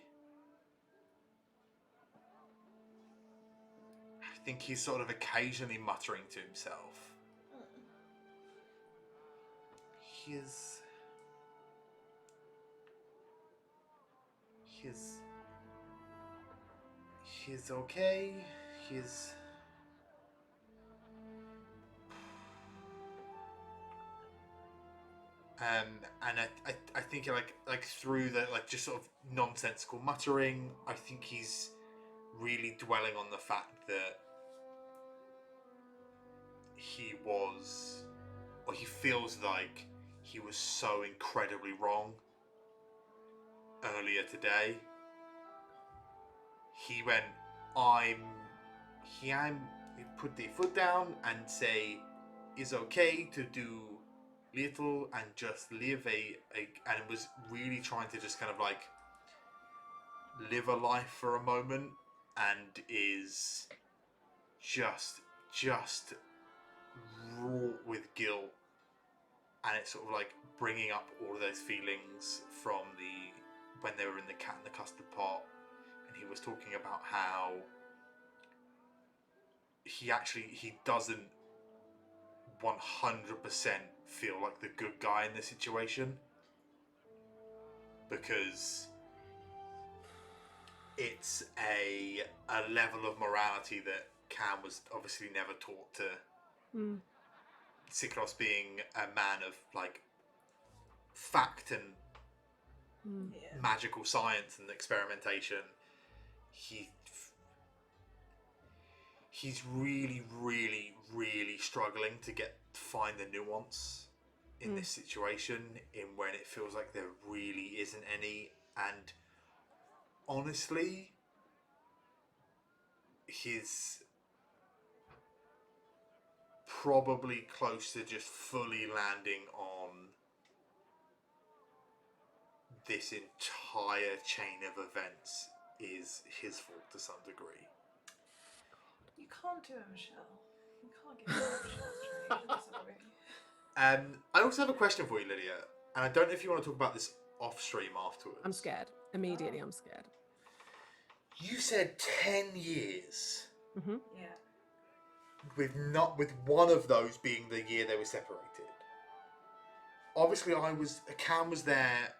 think he's sort of occasionally muttering to himself. He's okay. And I think like through the like just sort of nonsensical muttering, I think he's really dwelling on the fact that he feels like he was so incredibly wrong earlier today. He went, put the foot down and say, it's okay to do little and just live and it was really trying to just kind of like live a life for a moment, and is just wrought with guilt, and it's sort of like bringing up all of those feelings from when they were in the cat and the custard pot, and he was talking about how he doesn't 100% feel like the good guy in this situation, because it's a level of morality that Cam was obviously never taught to. Sikros being a man of like fact and magical science and experimentation, he's really struggling to find the nuance in this situation, in when it feels like there really isn't any. And honestly, his probably close to just fully landing on this entire chain of events is his fault to some degree. You can't do it, Michelle. You can't give Michelle sorry. I also have a question for you, Lydia, and I don't know if you want to talk about this off stream afterwards. I'm scared. Immediately, I'm scared. You said 10 years. Mm-hmm. Yeah. With one of those being the year they were separated. Obviously, Cam was there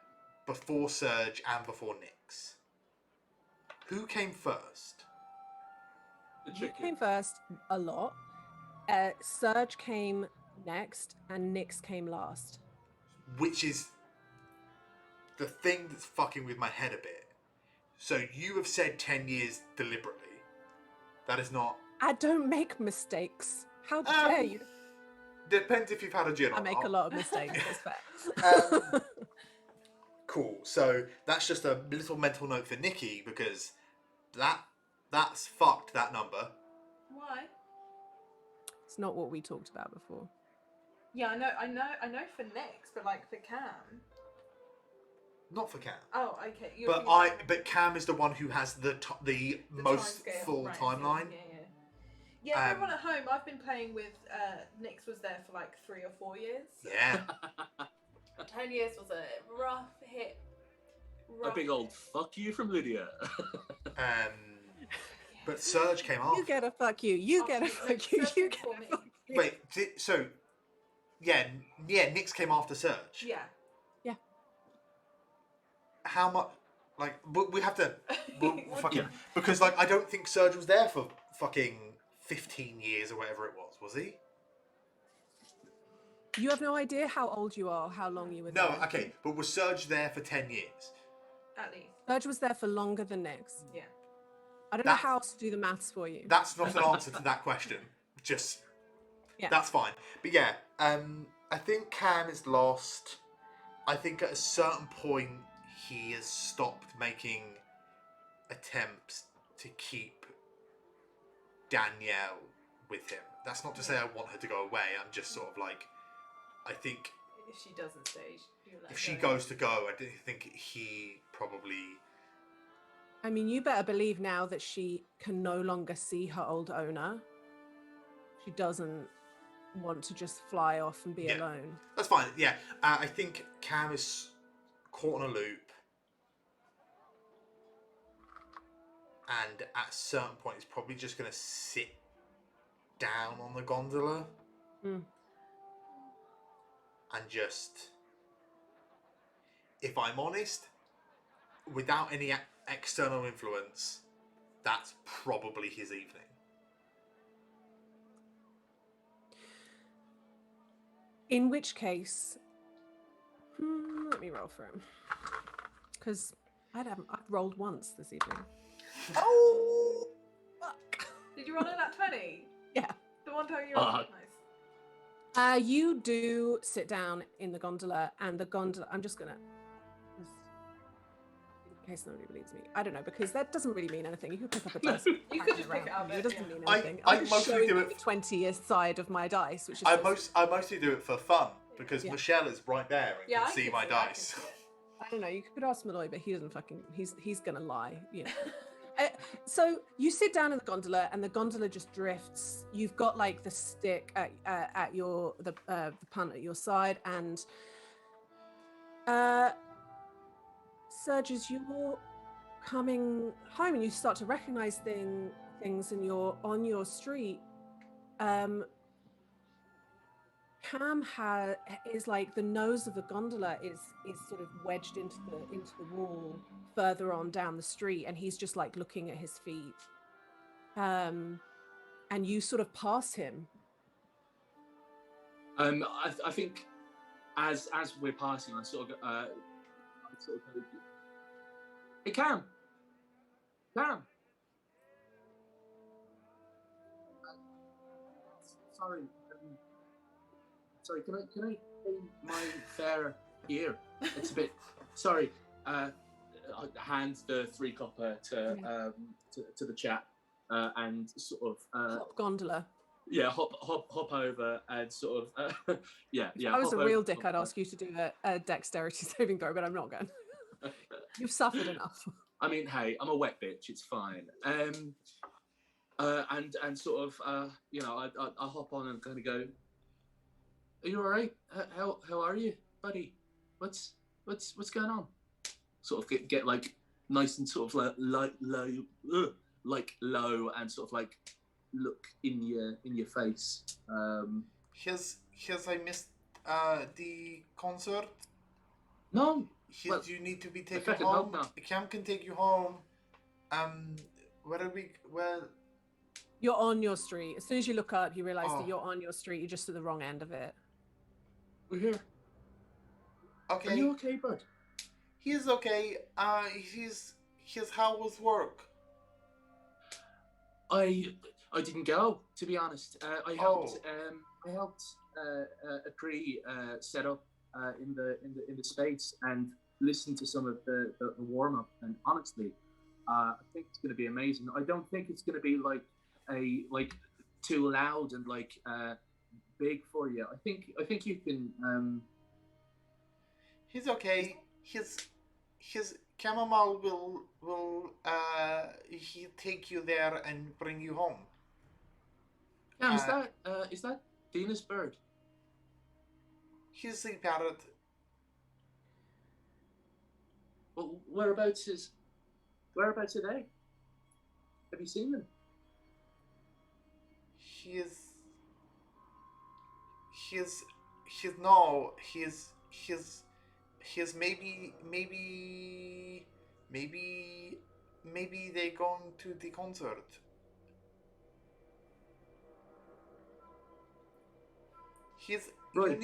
before Serge and before Nyx. Who came first? You came first a lot. Serge came next, and Nyx came last. Which is the thing that's fucking with my head a bit. So you have said 10 years deliberately. That is not... I don't make mistakes. How dare you? Depends if you've had a gin or I make not. a lot of mistakes, that's fair. Cool. So that's just a little mental note for Nikki, because that's fucked, that number. Why? It's not what we talked about before. Yeah, I know for Nyx, but like for Cam. Not for Cam. Oh, okay. But Cam is the one who has the most full timeline. Yeah, everyone at home, I've been playing with, Nyx was there for like 3 or 4 years. So. Yeah. 10 years was a rough hit. A big old fuck you from Lydia. But Serge came after. You get a fuck you. You get a fuck you. You get a fuck you. Wait, so... Yeah, Nyx came after Serge. Yeah. How much? Like, we have to... fucking... Because, like, I don't think Serge was there for fucking 15 years or whatever it was he? You have no idea how old you are, how long you were there. No, okay, but was Serge there for 10 years? At least. Serge was there for longer than Nyx. Yeah. I don't know how else to do the maths for you. That's not an answer to that question. Just... Yeah. That's fine. But yeah, I think Cam is lost. I think at a certain point he has stopped making attempts to keep Danielle with him. That's not to say I want her to go away. I'm just sort of like, I think If she doesn't stay, if she goes to go, I do think he probably... I mean, you better believe now that she can no longer see her old owner. She doesn't want to just fly off and be alone. That's fine, yeah. I think Cam is caught on a loop. And at a certain point, he's probably just going to sit down on the gondola. Mm. And just... If I'm honest, without any external influence, that's probably his evening. In which case, let me roll for him. Because I've rolled once this evening. Oh, fuck. Did you roll in that 20? Yeah. The one time you rolled. Nice. You do sit down in the gondola, and the gondola... I'm just going to... In case nobody believes me. I don't know, because that doesn't really mean anything. You could pick up a dice. You could just pick it up. It doesn't mean I anything. I'm just mostly showing do you it... the 20th side of my dice, which is... I mostly do it for fun, because Michelle is right there and can see my dice. I don't know, you could ask Malloy, but he doesn't fucking... He's gonna lie, you know. So you sit down in the gondola, and the gondola just drifts. You've got like the stick at your the punt at your side, and Serge, as you're coming home and you start to recognize things, and you're on your street, Cam is like the nose of the gondola is sort of wedged into the wall further on down the street, and he's just like looking at his feet. And you sort of pass him. I think as we're passing, I sort of go, hey, Cam. Sorry, can I pay my fare here? It's a bit... Sorry. I hand the 3 copper to the chap and sort of... Top gondola. Yeah, hop over and sort of yeah. If I was hop a real over, dick, I'd ask you to do a dexterity saving throw, but I'm not going. You've suffered enough. I mean, hey, I'm a wet bitch. It's fine. And sort of I hop on and kind of go. Are you all right? How are you, buddy? What's going on? Sort of get like nice and sort of like low and sort of like look in your face. Has I missed the concert? No. Well, You need to be if taken I can help home. now. Cam can take you home. Where are we? Well, You're on your street. As soon as you look up, you realize Oh. that you're on your street. You're just at the wrong end of it. We're here. okay. Are you okay, bud? He's okay. How was work? I didn't go, to be honest. I helped a pre set up in the space and listen to some of the warm up. And honestly, I think it's going to be amazing. I don't think it's going to be like too loud and like big for you. I think you can. He's okay. His chamomile will he take you there and bring you home. Cam, is that Dina's bird? He's a parrot. Well, whereabouts are they? Have you seen them? He's maybe they going to the concert. Right.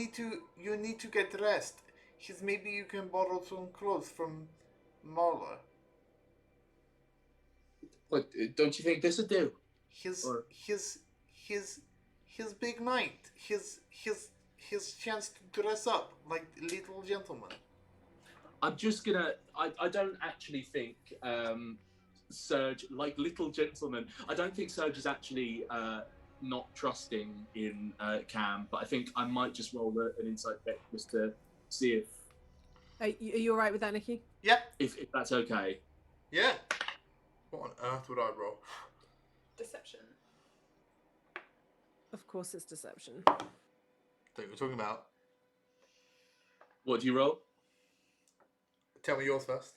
You need to get dressed. Maybe you can borrow some clothes from Marla. But don't you think this would do? His big night. His chance to dress up like little gentleman. I'm just gonna. I don't actually think Serge, like little gentleman. I don't think Serge is actually not trusting in Cam, but I think I might just roll an insight check just to see if. Are you all right with that, Nikki? Yeah. If that's okay. Yeah. What on earth would I roll? Deception. Of course, it's deception. That we're talking about. What do you roll? Tell me yours first.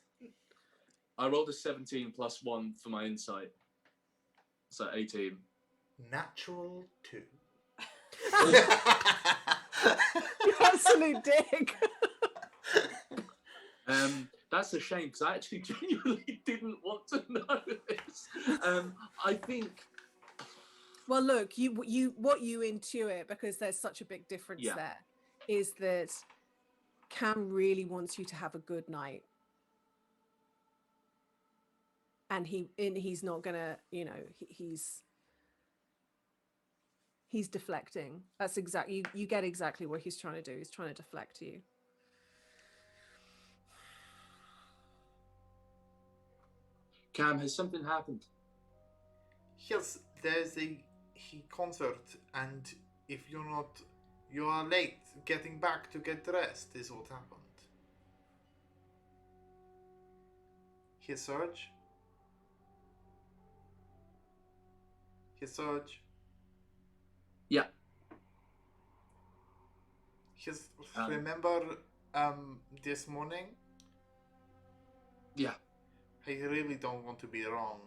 I rolled a 17 plus 1 for my insight. So 18. Natural 2. You absolute dick. That's a shame because I actually genuinely didn't want to know this. I think. Well, look, what you intuit, because there's such a big difference there, is that Cam really wants you to have a good night, and he's not gonna, he's deflecting. That's exactly you get exactly what he's trying to do. He's trying to deflect you. Cam, has something happened? Yes, there's a concert, and if you are late getting back to get dressed is what happened. Here, Serge. Yeah. Remember this morning? Yeah. I really don't want to be wrong,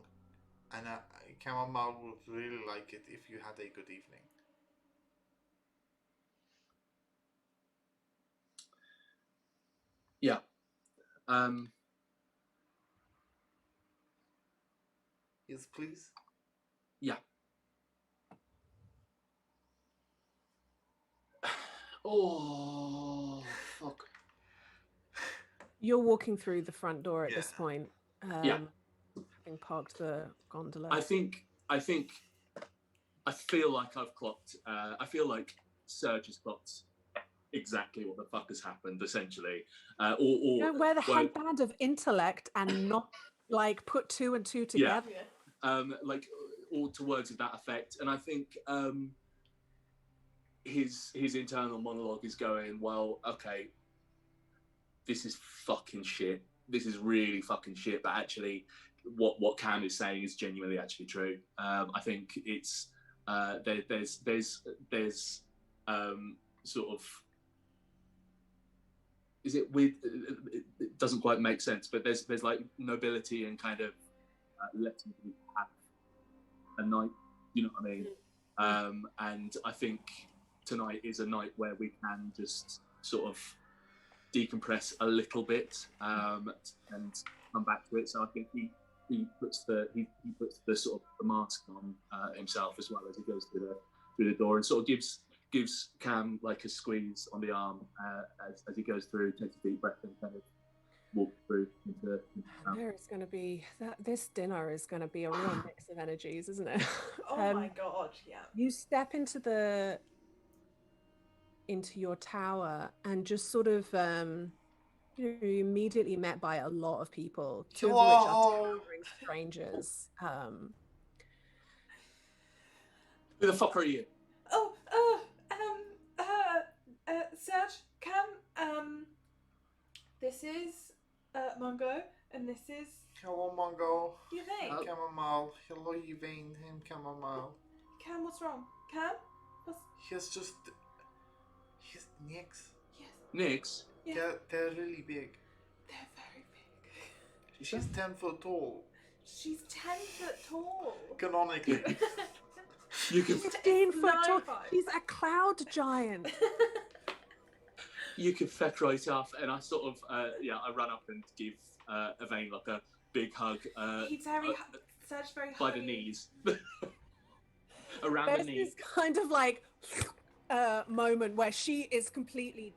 and Chamomile would really like it if you had a good evening. Yeah. Yes, please. Yeah. Oh, fuck. You're walking through the front door at this point. Having parked the gondola. I feel like I've clocked. I feel like Serge has clocked exactly what the fuck has happened, essentially. You don't wear the headband of intellect and not like put 2 and 2 together. Like all to words of that effect. And I think his internal monologue is going, well, okay, this is fucking shit. This is really fucking shit. But actually, what Cam is saying is genuinely actually true. I think it's there's sort of, is it with, it doesn't quite make sense, but there's like nobility and kind of letting you have a night, you know what I mean? And I think tonight is a night where we can just sort of decompress a little bit and come back to it. So I think he puts the sort of the mask on himself as well as he goes through the door, and sort of gives Cam like a squeeze on the arm as he goes through, takes a deep breath, and kind of walks through into There's going to be this dinner is going to be a real mix of energies, isn't it? Oh my god, yeah. You step into your tower and just sort of you're immediately met by a lot of people, two of which are towering strangers. Who the fuck are you? Serge, Cam, this is Mongo, and this is Hello, Mongo. Yvain. Chamomile. Hello, Yvain. I'm Chamomile. Cam, what's wrong? Cam? He's Nix. Yes. Nix? Yeah. They're really big. They're very big. She's 10 foot tall. She's 10 foot tall. Canonically. You can 15 foot tall. He's a cloud giant. You can feck right off, and I sort of I run up and give Yvain like a big hug. He's very Serge very by the knees. Around the knees. There's this kind of like moment where she is completely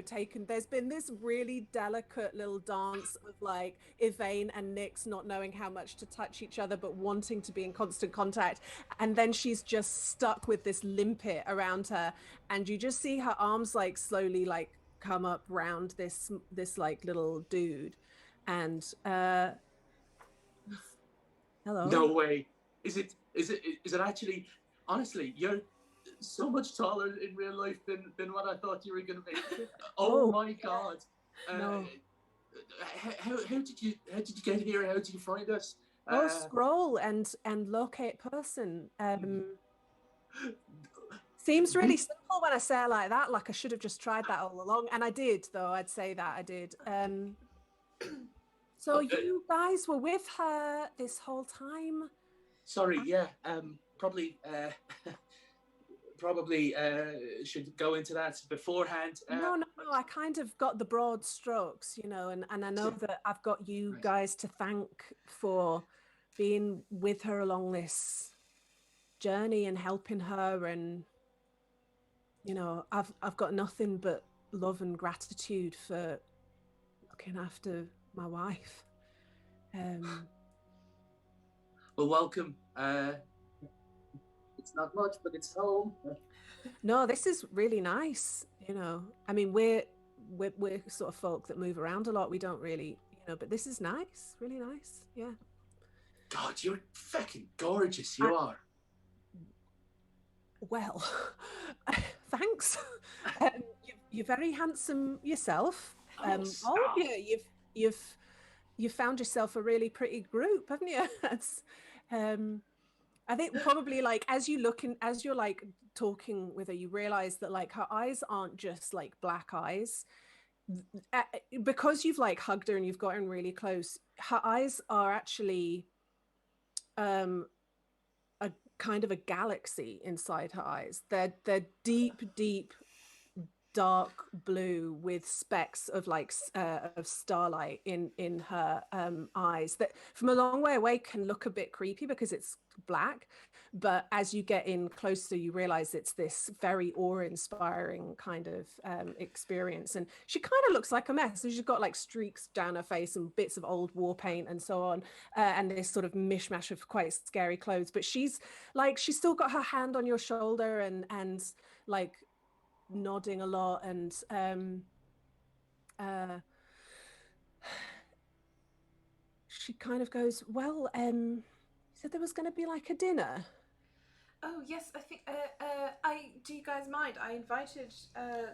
taken. There's been this really delicate little dance of like Yvain and Nix not knowing how much to touch each other but wanting to be in constant contact, and then she's just stuck with this limpet around her, and you just see her arms like slowly like come up round this like little dude, and hello. No way. Is it actually, honestly, you're so much taller in real life than what I thought you were going to be. Oh my god! No. How did you get here? How did you find us? Scroll and locate person. Seems really simple when I say it like that. Like I should have just tried that all along, and I did. Though I'd say that I did. So you guys were with her this whole time? Sorry, yeah. Probably should go into that beforehand. No, I kind of got the broad strokes, and I know that I've got you guys to thank for being with her along this journey and helping her, and I've got nothing but love and gratitude for looking after my wife. Well, welcome. It's not much, but it's home. No, this is really nice. I mean, we're sort of folk that move around a lot. We don't really, but this is nice, really nice. Yeah. God, you're fucking gorgeous. You are. Well, thanks. You're very handsome yourself. You've found yourself a really pretty group, haven't you? That's, I think probably like as you're like talking with her, you realize that like her eyes aren't just like black eyes. Because you've like hugged her and you've gotten really close, her eyes are actually a kind of a galaxy inside her eyes. They're deep dark blue with specks of like of starlight in her eyes that from a long way away can look a bit creepy because it's black, but as you get in closer you realize it's this very awe-inspiring kind of experience. And she kind of looks like a mess, so she's got like streaks down her face and bits of old war paint and so on, and this sort of mishmash of quite scary clothes, but she's still got her hand on your shoulder and like nodding a lot, and she kind of goes, well, you said there was going to be like a dinner. Oh yes, I think. Do you guys mind? I invited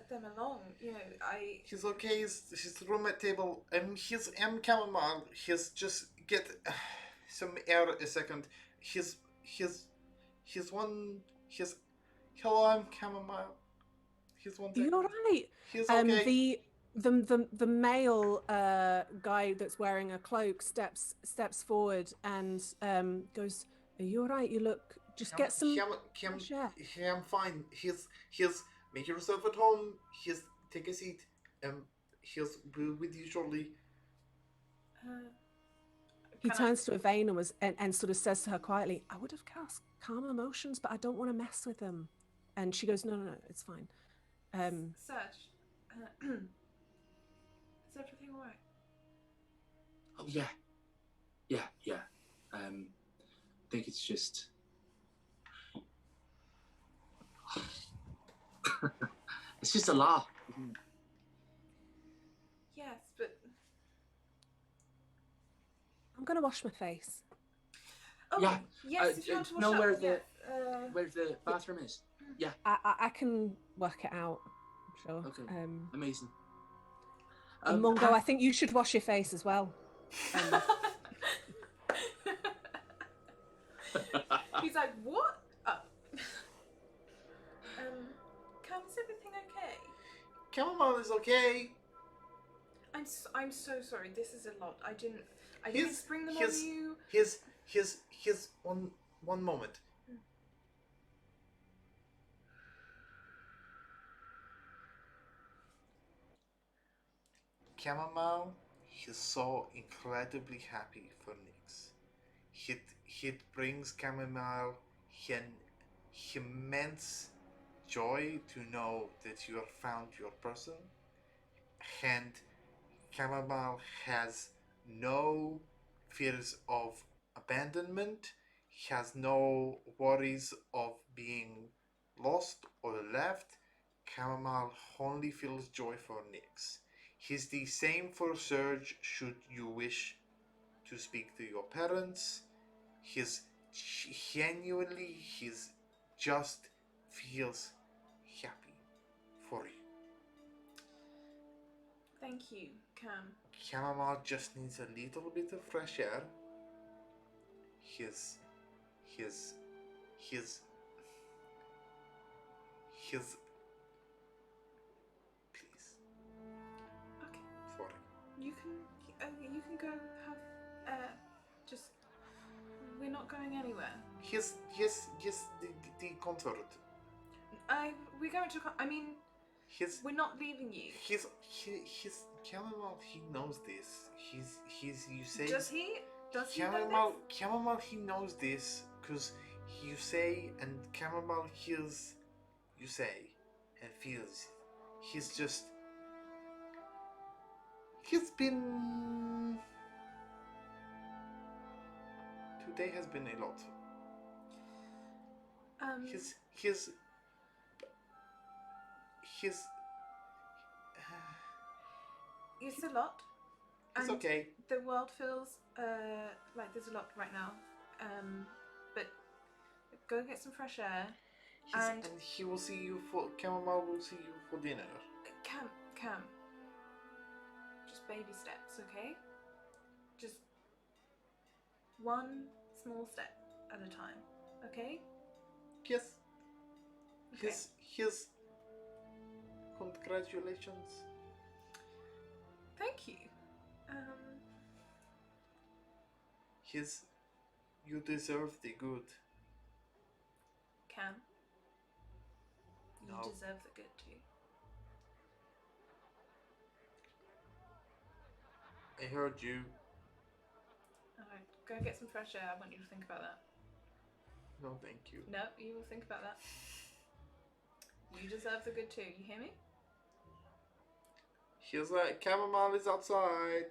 them along. You know, I. He's okay. His room at table. He's chamomile. He's just get some air a second. He's one. He's hello. I'm chamomile. He's one second. You're right. He's okay. The male guy that's wearing a cloak steps forward and goes, "Are you all right? You look. Just get some fresh air." I'm fine. He's make yourself at home. He's take a seat. He's with you shortly. He turns to Yvain and sort of says to her quietly, "I would have cast calm emotions, but I don't want to mess with them." And she goes, No, it's fine. Serge, is everything all right? Oh yeah. I think it's just. It's just a lot. Yes, but. I'm gonna wash my face. Oh, Yeah. yes, if you want to wash know up, where yes. where the bathroom is? Yeah. I can work it out. I'm sure. Okay. Amazing. And Mungo, I think you should wash your face as well. He's like, what? Cam, is everything okay? Chamomile is okay. I'm so sorry. This is a lot. I didn't spring them on you. His one moment. Chamomile, he's so incredibly happy for Nyx. He brings Chamomile immense joy to know that you have found your person, and Chamomile has no fears of abandonment. He has no worries of being lost or left. Chamomile only feels joy for Nyx. He's the same for Serge should you wish to speak to your parents. He's just feels happy for you. Thank you, Cam. Chamomile just needs a little bit of fresh air. His please. Okay. Sorry. You can go have just we're not going anywhere. Yes, the concert. We're going to I mean His we're not leaving you. his Chamomile, he knows this. He's you say Does he know this? Chamomile, he knows this because you say and Chamomile hears you say and feels. He's been today has been a lot. His it's a lot. it's And okay. the world feels like there's a lot right now. But go get some fresh air. And he will see you for Chamomile will see you for dinner. Cam. Just baby steps, okay? Just one small step at a time, okay? Yes. Okay. His congratulations. Thank you. You deserve the good. Cam. You No. deserve the good too. I heard you. Alright, go get some fresh air. I want you to think about that. No, thank you. No, you will think about that. You deserve the good too. You hear me? He's like, Chamomile is outside.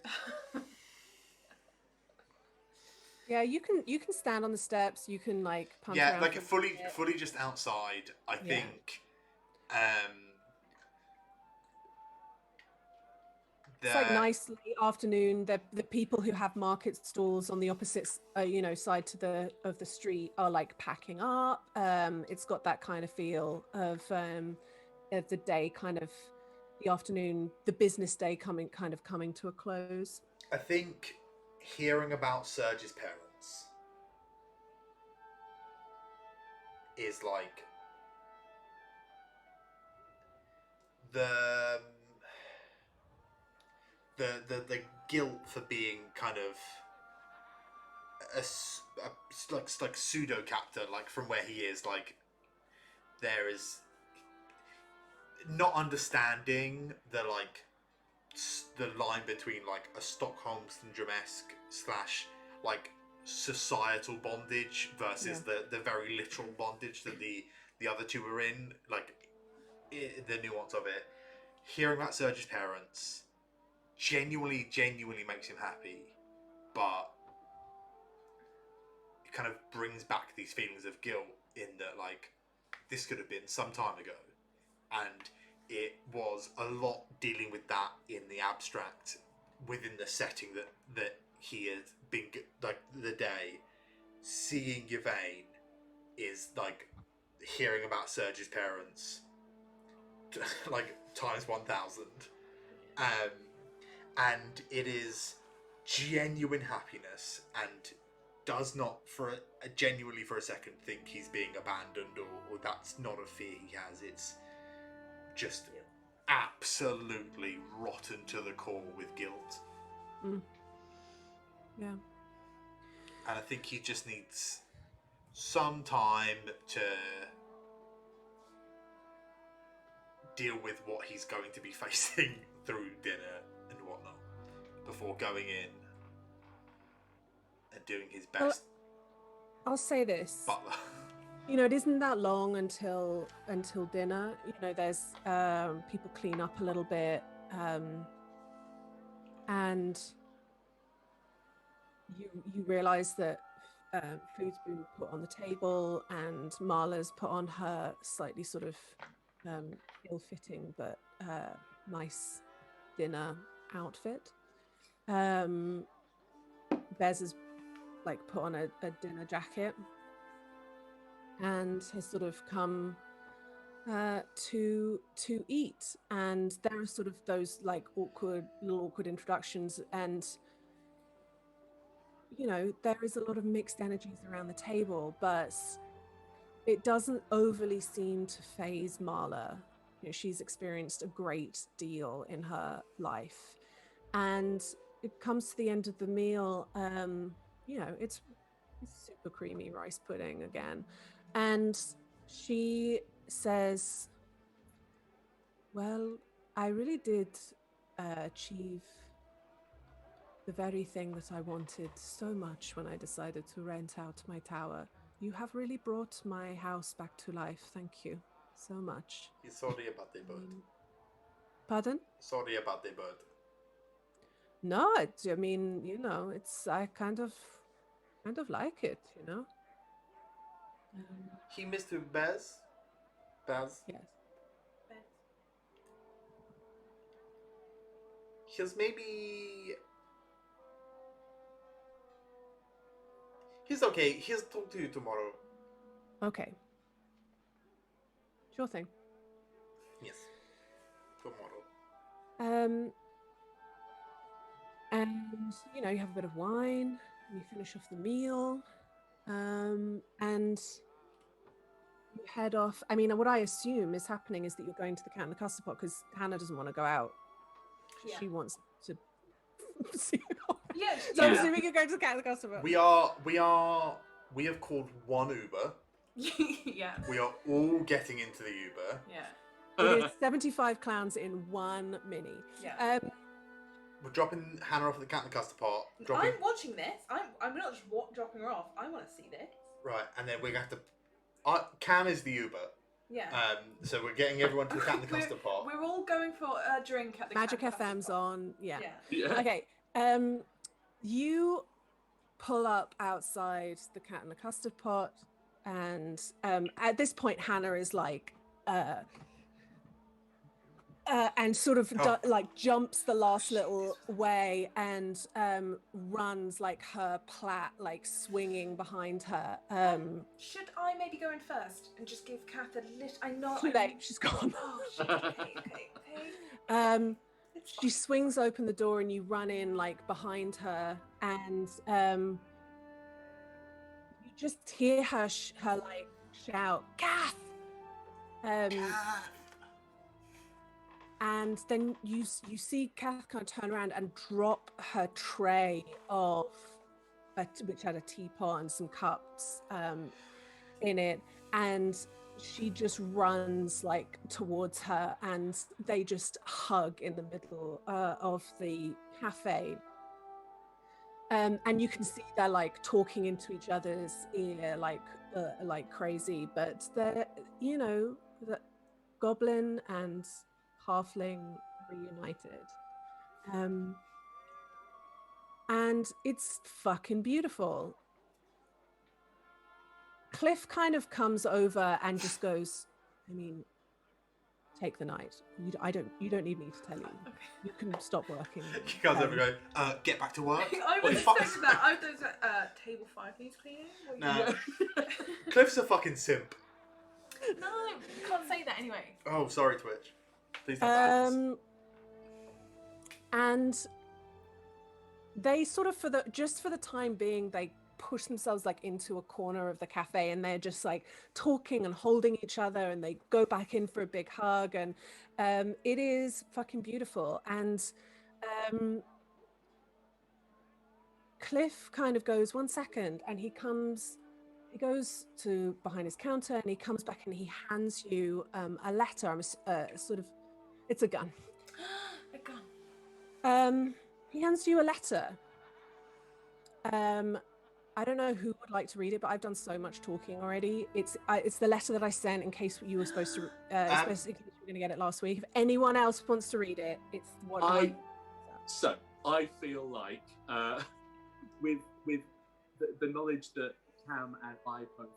Yeah, you can stand on the steps. You can like punch Yeah, around like for fully bit. fully just outside. I Yeah. think. It's like nice late afternoon. The people who have market stalls on the opposite, side to the street are like packing up. It's got that kind of feel of the day, kind of the afternoon, the business day coming to a close. I think hearing about Serge's parents is like the guilt for being kind of like pseudo captor, like from where he is, like there is not understanding the line between like a Stockholm syndrome-esque / like societal bondage versus the very literal bondage that the other two are in, like the nuance of it. Hearing about Serge's parents genuinely makes him happy, but it kind of brings back these feelings of guilt in that, like, this could have been some time ago, and it was a lot dealing with that in the abstract within the setting that he had been, like, the day. Seeing Yvain is like hearing about Serge's parents like times 1000, and it is genuine happiness, and does not genuinely for a second think he's being abandoned, or that's not a fear he has. It's just absolutely rotten to the core with guilt. Yeah. And I think he just needs some time to deal with what he's going to be facing through dinner and whatnot before going in and doing his best. I'll say this. Butler. It isn't that long until dinner. There's people clean up a little bit, and you realize that food's been put on the table, and Marla's put on her slightly sort of ill-fitting but nice dinner outfit. Bez has like put on a dinner jacket and has sort of come to eat, and there are sort of those like awkward introductions, and there is a lot of mixed energies around the table, but it doesn't overly seem to faze Marla. She's experienced a great deal in her life, and it comes to the end of the meal. It's super creamy rice pudding again, and she says, "Well, I really did achieve the very thing that I wanted so much when I decided to rent out my tower. You have really brought my house back to life. Thank you so much." Sorry about the bird. Pardon? Sorry about the bird. No, it's I kind of like it, He Mr. Baz? Baz? Yes. He's maybe... He's okay. He'll talk to you tomorrow. Okay. Sure thing. Yes. Tomorrow. And you have a bit of wine, and you finish off the meal, and you head off. I mean, what I assume is happening is that you're going to the Cat and the Custard Pot because Hannah doesn't want to go out. Yeah. She wants to see it off. Yeah. So I'm assuming you're going to the Cat and the Custard Pot. We have called one Uber. Yeah. We are all getting into the Uber. Yeah. It is 75 clowns in one mini. Yeah. We're dropping Hannah off at the Cat and the Custard Pot. I'm watching this. I'm not just dropping her off. I want to see this. Right, and then we're going to have to... Cam is the Uber. Yeah. So we're getting everyone to the Cat and the Custard Pot. We're all going for a drink at the Magic Cat and FM's Custard Pot. on. Yeah. Yeah. Okay. You pull up outside the Cat and the Custard Pot, and at this point Hannah is like and sort of Oh. like jumps the last little way and runs like her plait like swinging behind her. Should I maybe go in first and just give Kath a little? I know. Too late, she's gone. Oh, shit. Okay. It's She fine. swings open the door and you run in like behind her, and you just hear her like shout, "Kath!" And then you see Kath kind of turn around and drop her tray of which had a teapot and some cups in it, and she just runs like towards her, and they just hug in the middle of the cafe. And you can see they're like talking into each other's ear like crazy, but they're, you know, the goblin and halfling reunited. And it's fucking beautiful. Cliff kind of comes over and just goes, I mean, take the night. You don't need me to tell you. Okay. You can stop working. You guys ever go, get back to work? I was Fuck. expecting that. I was table 5 needs cleaning. No. Cliff's a fucking simp. No, you can't say that anyway. Oh, sorry, Twitch. Please don't. And they sort of, for the time being, they push themselves like into a corner of the cafe, and they're just like talking and holding each other, and they go back in for a big hug, and it is fucking beautiful. And Cliff kind of goes, 1 second, and he goes to behind his counter, and he comes back and he hands you a letter. It's a gun. A gun. He hands you a letter. I don't know who would like to read it, but I've done so much talking already. It's the letter that I sent in case you were supposed to, in case you were going to get it last week. If anyone else wants to read it, it's what So I feel like with the knowledge that Cam and I both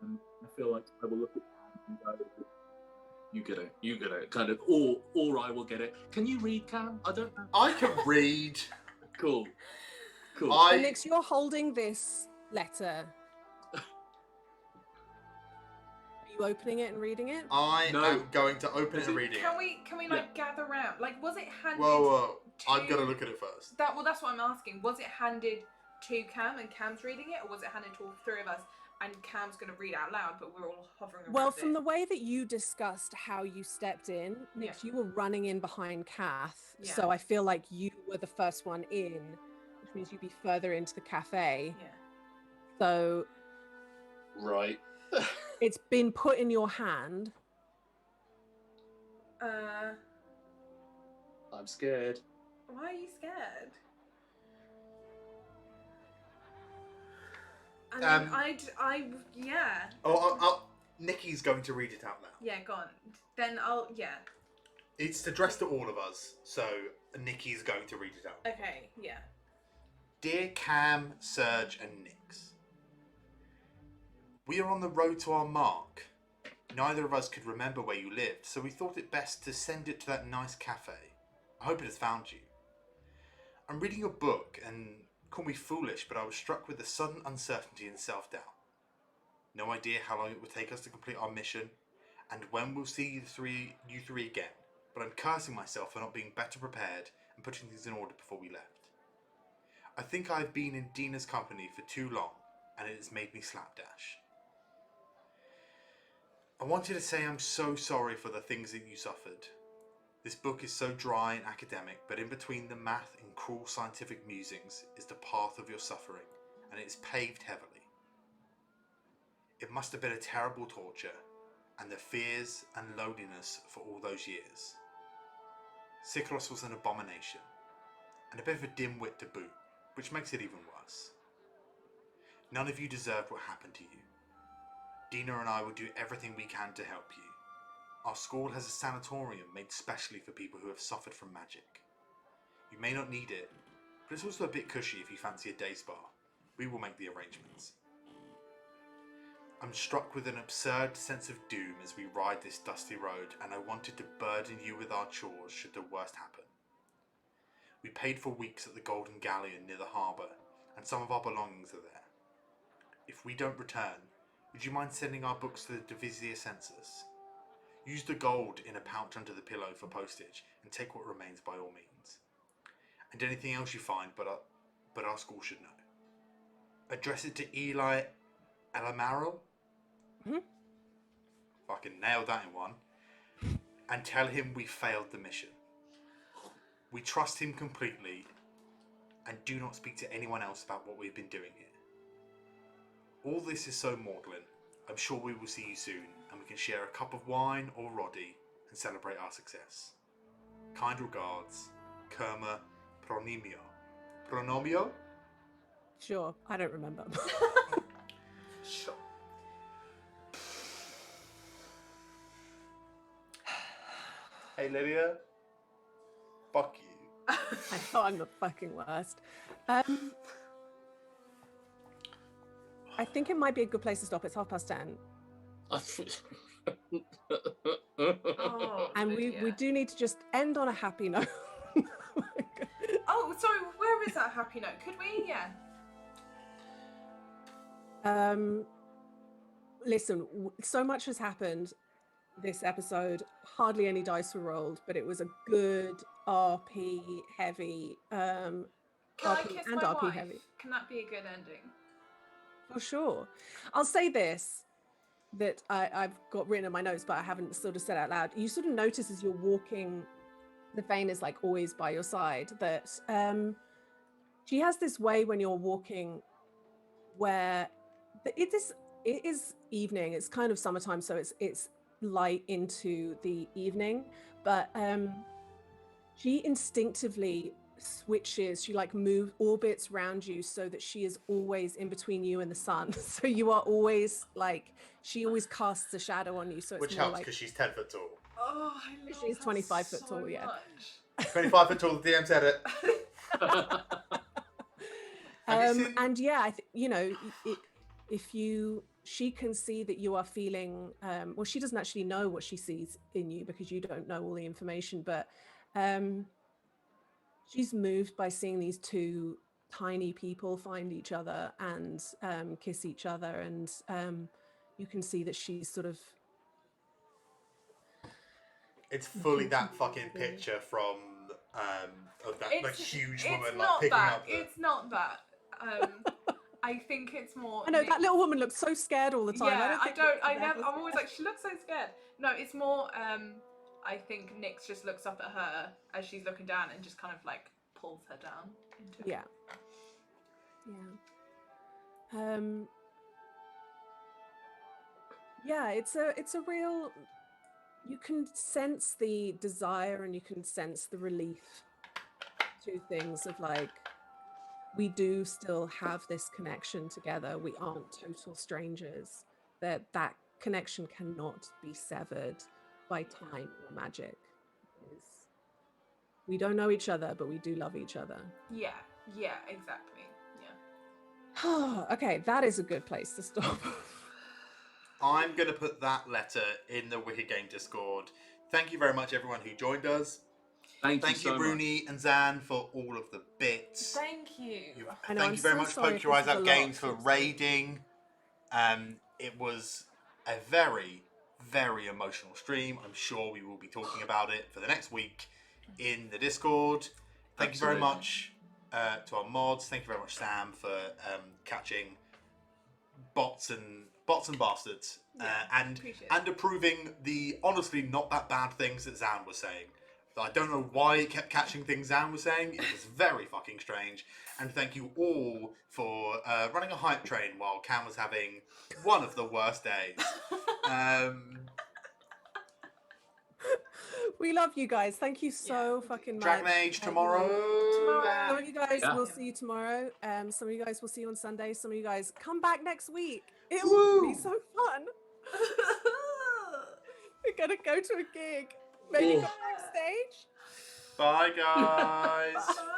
have, I feel like I will look at Cam and go, you get it, kind of, or I will get it. Can you read, Cam? I don't know. I can read. Cool. Nix, you're holding this letter. Are you opening it and reading it? I am going to open it and read it. Can we like gather round? Like, was it handed? Whoa. I've got to look at it first. That's what I'm asking. Was it handed to Cam and Cam's reading it, or was it handed to all 3 of us and Cam's going to read out loud, but we're all hovering around Well, from the way that you discussed how you stepped in, Nix, you were running in behind Kath, so I feel like you were the first one in, which means you'd be further into the cafe. Yeah. So... Right. It's been put in your hand. I'm scared. Why are you scared? And Nikki's going to read it out loud. Yeah, go on. Then It's addressed to all of us, so Nikki's going to read it out. Okay, yeah. Dear Cam, Serge, and Nix, we are on the road to our mark. Neither of us could remember where you lived, so we thought it best to send it to that nice cafe. I hope it has found you. I'm reading your book, and call me foolish, but I was struck with the sudden uncertainty and self-doubt. No idea how long it will take us to complete our mission, and when we'll see you three again, but I'm cursing myself for not being better prepared and putting things in order before we left. I think I've been in Dina's company for too long, and it has made me slapdash. I wanted to say I'm so sorry for the things that you suffered. This book is so dry and academic, but in between the math and cruel scientific musings is the path of your suffering, and it is paved heavily. It must have been a terrible torture, and the fears and loneliness for all those years. Sikros was an abomination, and a bit of a dimwit to boot, which makes it even worse. None of you deserved what happened to you. Dina and I will do everything we can to help you. Our school has a sanatorium made specially for people who have suffered from magic. You may not need it, but it's also a bit cushy if you fancy a day spa. We will make the arrangements. I'm struck with an absurd sense of doom as we ride this dusty road, and I wanted to burden you with our chores should the worst happen. We paid for weeks at the Golden Galleon near the harbour, and some of our belongings are there. If we don't return, would you mind sending our books to the Divisia Census? Use the gold in a pouch under the pillow for postage, and take what remains by all means. And anything else you find, but our school should know. Address it to Eli Elamaro. Fucking nailed that in one. And tell him we failed the mission. We trust him completely, and do not speak to anyone else about what we've been doing here. All this is so maudlin. I'm sure we will see you soon, and we can share a cup of wine or Roddy and celebrate our success. Kind regards, Kerma Pronomio. Pronomio? Sure, I don't remember. Sure. Hey Lydia, fuck you. I know I'm the fucking worst. I think it might be a good place to stop. It's 10:30. Oh, And we Lydia. do need to just end on a happy note. Oh, sorry. Where is that happy note? Could we? Yeah. Listen, so much has happened this episode. Hardly any dice were rolled, but it was a good RP heavy. Can I RP kiss and my RP wife? heavy. Can that be a good ending? For sure. I'll say this, that I've got written in my notes, but I haven't sort of said out loud. You sort of notice as you're walking, the Thane is like always by your side, that she has this way when you're walking where it is evening. It's kind of summertime, so it's light into the evening, but she instinctively switches, she like orbits around you so that she is always in between you and the sun. So you are always like, she always casts a shadow on you, so it's Which more helps like because she's 10 foot tall. Oh, I love She's her 25 foot so tall, yeah. much. 25 foot tall, the DM said it. Have you seen- and yeah, she can see that you are feeling, well, she doesn't actually know what she sees in you because you don't know all the information, but she's moved by seeing these two tiny people find each other and kiss each other, and you can see that she's sort of... It's fully that fucking picture from of that like huge woman like picking up the... It's not that. I think it's more. I know that little woman looks so scared all the time. Yeah, I'm always like, she looks so scared. No, it's more. I think Nyx just looks up at her as she's looking down and just kind of like pulls her down into. Yeah. Yeah, it's a real, you can sense the desire and you can sense the relief to things of like, we do still have this connection together. We aren't total strangers. That connection cannot be severed by time or magic. We don't know each other, but we do love each other. Yeah, exactly. Yeah. Okay, that is a good place to stop. I'm going to put that letter in the Wicked Game Discord. Thank you very much, everyone who joined us. Thank you, so Bruni and Zan, for all of the bits. Thank you. Thank you very much, Poke Your Eyes Out Games, for raiding. It was a very, very emotional stream. I'm sure we will be talking about it for the next week in the Discord. Thank you very much to our mods. Thank you very much, Sam, for catching bots and bastards, and approving the honestly not that bad things that Zan was saying. I don't know why it kept catching things Zan was saying. It was very fucking strange. And thank you all for running a hype train while Cam was having one of the worst days. We love you guys. Thank you so fucking much. Dragon Age tomorrow. Some of you guys will see you tomorrow. Some of you guys will see you on Sunday. Some of you guys come back next week. It will be so fun. We're gonna go to a gig. Maybe go backstage. Bye, guys. Bye.